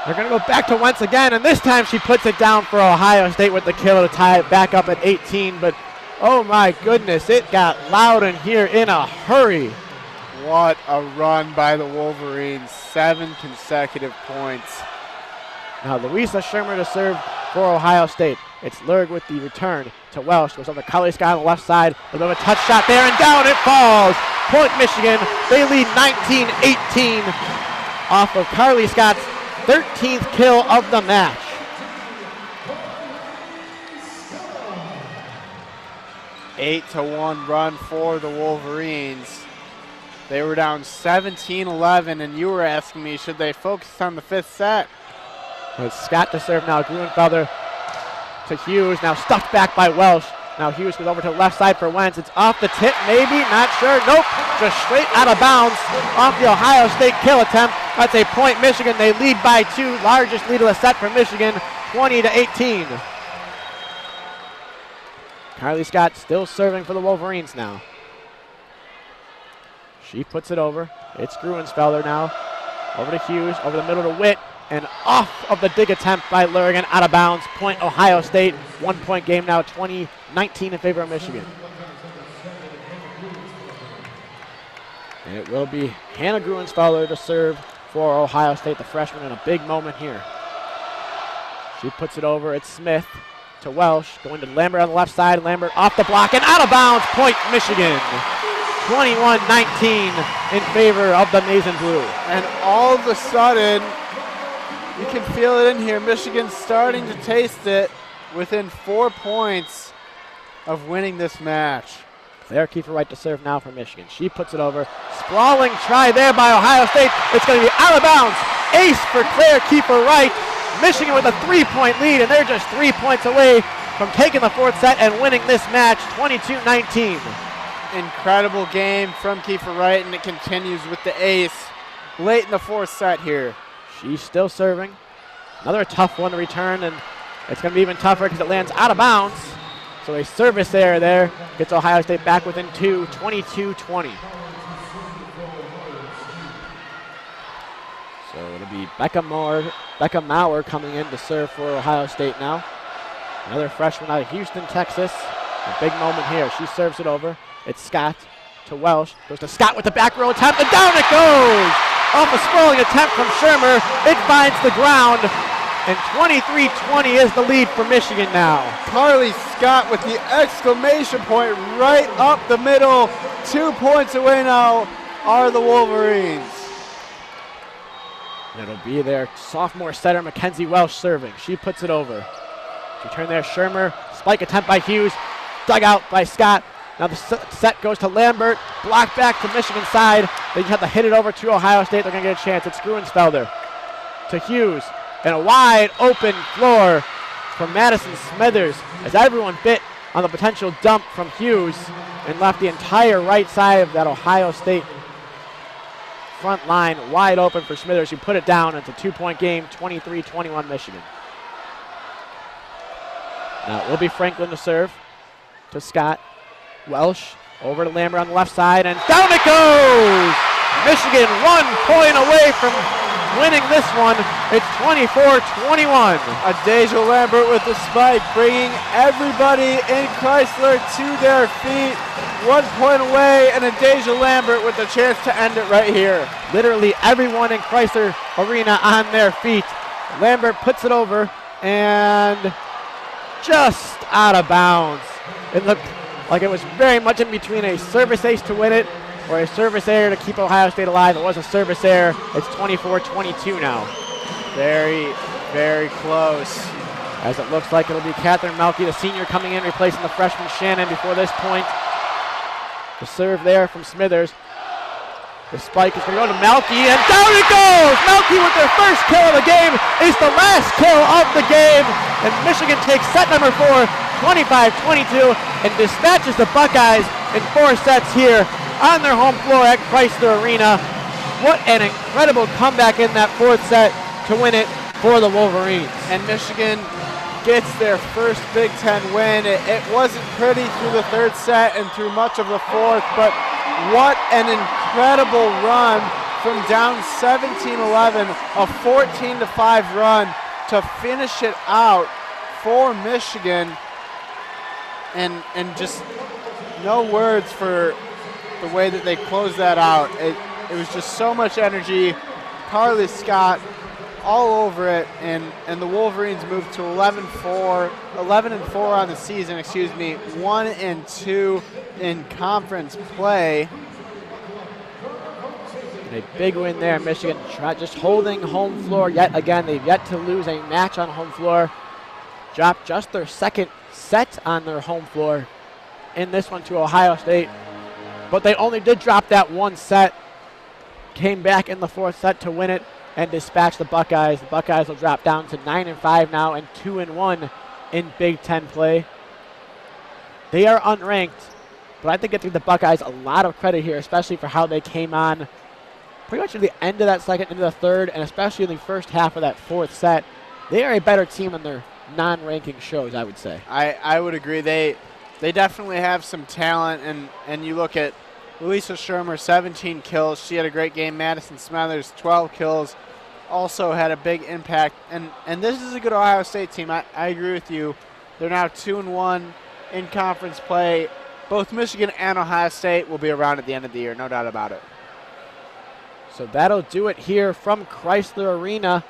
They're going to go back to Wentz again, and this time she puts it down for Ohio State with the kill to tie it back up at 18. But, oh my goodness, it got loud in here in a hurry. What a run by the Wolverines. 7 consecutive points. Now Louisa Shermer to serve for Ohio State. It's Lurg with the return to Welsh. Goes over to Carly Scott on the left side. A bit of a touch shot there, and down it falls. Point Michigan. They lead 19-18 off of Carly Scott's 13th kill of the match. Eight to 1 run for the Wolverines. They were down 17-11, and you were asking me, should they focus on the 5th set? It's Scott to serve now. Gruenfelder to Hughes. Now stuffed back by Welsh. Now Hughes goes over to the left side for Wentz. It's off the tip, maybe, not sure. Nope, just straight out of bounds off the Ohio State kill attempt. That's a point Michigan. They lead by 2. Largest lead of the set for Michigan, 20-18. Carly Scott still serving for the Wolverines now. She puts it over. It's Gruensfelder now. Over to Hughes, over the middle to Witt, and off of the dig attempt by Lurgan, out of bounds. Point Ohio State. 1 point game now, 20-19 in favor of Michigan. And it will be Hannah Gruensfelder to serve for Ohio State, the freshman, in a big moment here. She puts it over. It's Smith to Welsh, going to Lambert on the left side. Lambert off the block and out of bounds. Point Michigan. 21-19 in favor of the Maize and Blue. And all of a sudden, you can feel it in here. Michigan's starting to taste it within 4 points of winning this match. Claire Kiefer-Wright to serve now for Michigan. She puts it over. Sprawling try there by Ohio State. It's going to be out of bounds. Ace for Claire Kiefer-Wright. Michigan with a 3-point lead, and they're just 3 points away from taking the 4th set and winning this match, 22-19. Incredible game from Kiefer-Wright, and it continues with the ace late in the 4th set here. She's still serving. Another tough one to return, and it's going to be even tougher because it lands out of bounds. So a service error there gets Ohio State back within 2, 22-20. So it'll be Becca Maurer coming in to serve for Ohio State now. Another freshman out of Houston, Texas. A big moment here. She serves it over. It's Scott to Welsh. Goes to Scott with the back row attempt, and down it goes! Off a sprawling attempt from Shermer. It finds the ground, and 23-20 is the lead for Michigan now. Carly Scott with the exclamation point right up the middle. 2 points away now are the Wolverines. It'll be their sophomore setter, Mackenzie Welsh, serving. She puts it over. Return there, Shermer. Spike attempt by Hughes. Dug out by Scott. Now the set goes to Lambert. Blocked back to Michigan side. They just have to hit it over to Ohio State. They're going to get a chance. It's Gruensfelder to Hughes. And a wide open floor from Madison Smithers as everyone bit on the potential dump from Hughes and left the entire right side of that Ohio State front line wide open for Smithers, who put it down. It's a 2-point game, 23-21 Michigan. Now it will be Franklin to serve to Scott. Welsh over to Lambert on the left side, and down it goes! Michigan 1 point away from winning this one. It's 24-21. Adasia Lambert with the spike, bringing everybody in Crisler to their feet. 1 point away, and Adasia Lambert with the chance to end it right here. Literally everyone in Crisler Arena on their feet. Lambert puts it over, and just out of bounds. It looked like it was very much in between a service ace to win it or a service error to keep Ohio State alive. It was a service error. It's 24-22 now. Very, very close. As it looks like it'll be Catherine Melke, the senior, coming in, replacing the freshman Shannon before this point. The serve there from Smithers. The spike is going to go to Melke, and down it goes! Melke with their first kill of the game is the last kill of the game, and Michigan takes set number 4, 25-22, and dispatches the Buckeyes in 4 sets here on their home floor at Crisler Arena. What an incredible comeback in that 4th set to win it for the Wolverines. And Michigan gets their first Big Ten win. It wasn't pretty through the third set and through much of the fourth, but what an incredible run from down 17-11, a 14-5 run to finish it out for Michigan. And just no words for the way that they closed that out. It was just so much energy. Carly Scott all over it, and the Wolverines moved to 11-4 on the season, 1-2 in conference play. And a big win there. Michigan just holding home floor yet again. They've yet to lose a match on home floor. Dropped just their second set on their home floor in this one to Ohio State. But they only did drop that one set. Came back in the fourth set to win it and dispatch the Buckeyes. The Buckeyes will drop down to 9-5 now and 2-1 in Big Ten play. They are unranked, but I think I give the Buckeyes a lot of credit here, especially for how they came on pretty much at the end of that second, into the third, and especially in the first half of that fourth set. They are a better team than their non-ranking shows, I would say. I would agree. They definitely have some talent, and you look at Louisa Shermer, 17 kills. She had a great game. Madison Smithers, 12 kills, also had a big impact. And this is a good Ohio State team. I agree with you. They're now 2-1 in conference play. Both Michigan and Ohio State will be around at the end of the year, no doubt about it. So that'll do it here from Crisler Arena.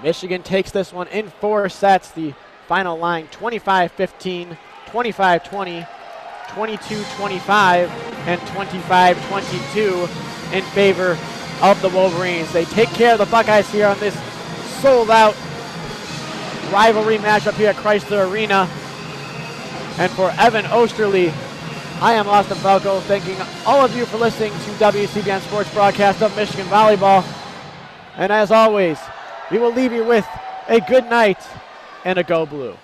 Michigan takes this one in 4 sets. The final line 25-15, 25-20, 22-25, and 25-22 in favor of the Wolverines. They take care of the Buckeyes here on this sold-out rivalry matchup here at Crisler Arena. And for Evan Oesterle, I am Austin Falco, thanking all of you for listening to WCBN Sports broadcast of Michigan Volleyball. And as always, we will leave you with a good night and a Go Blue.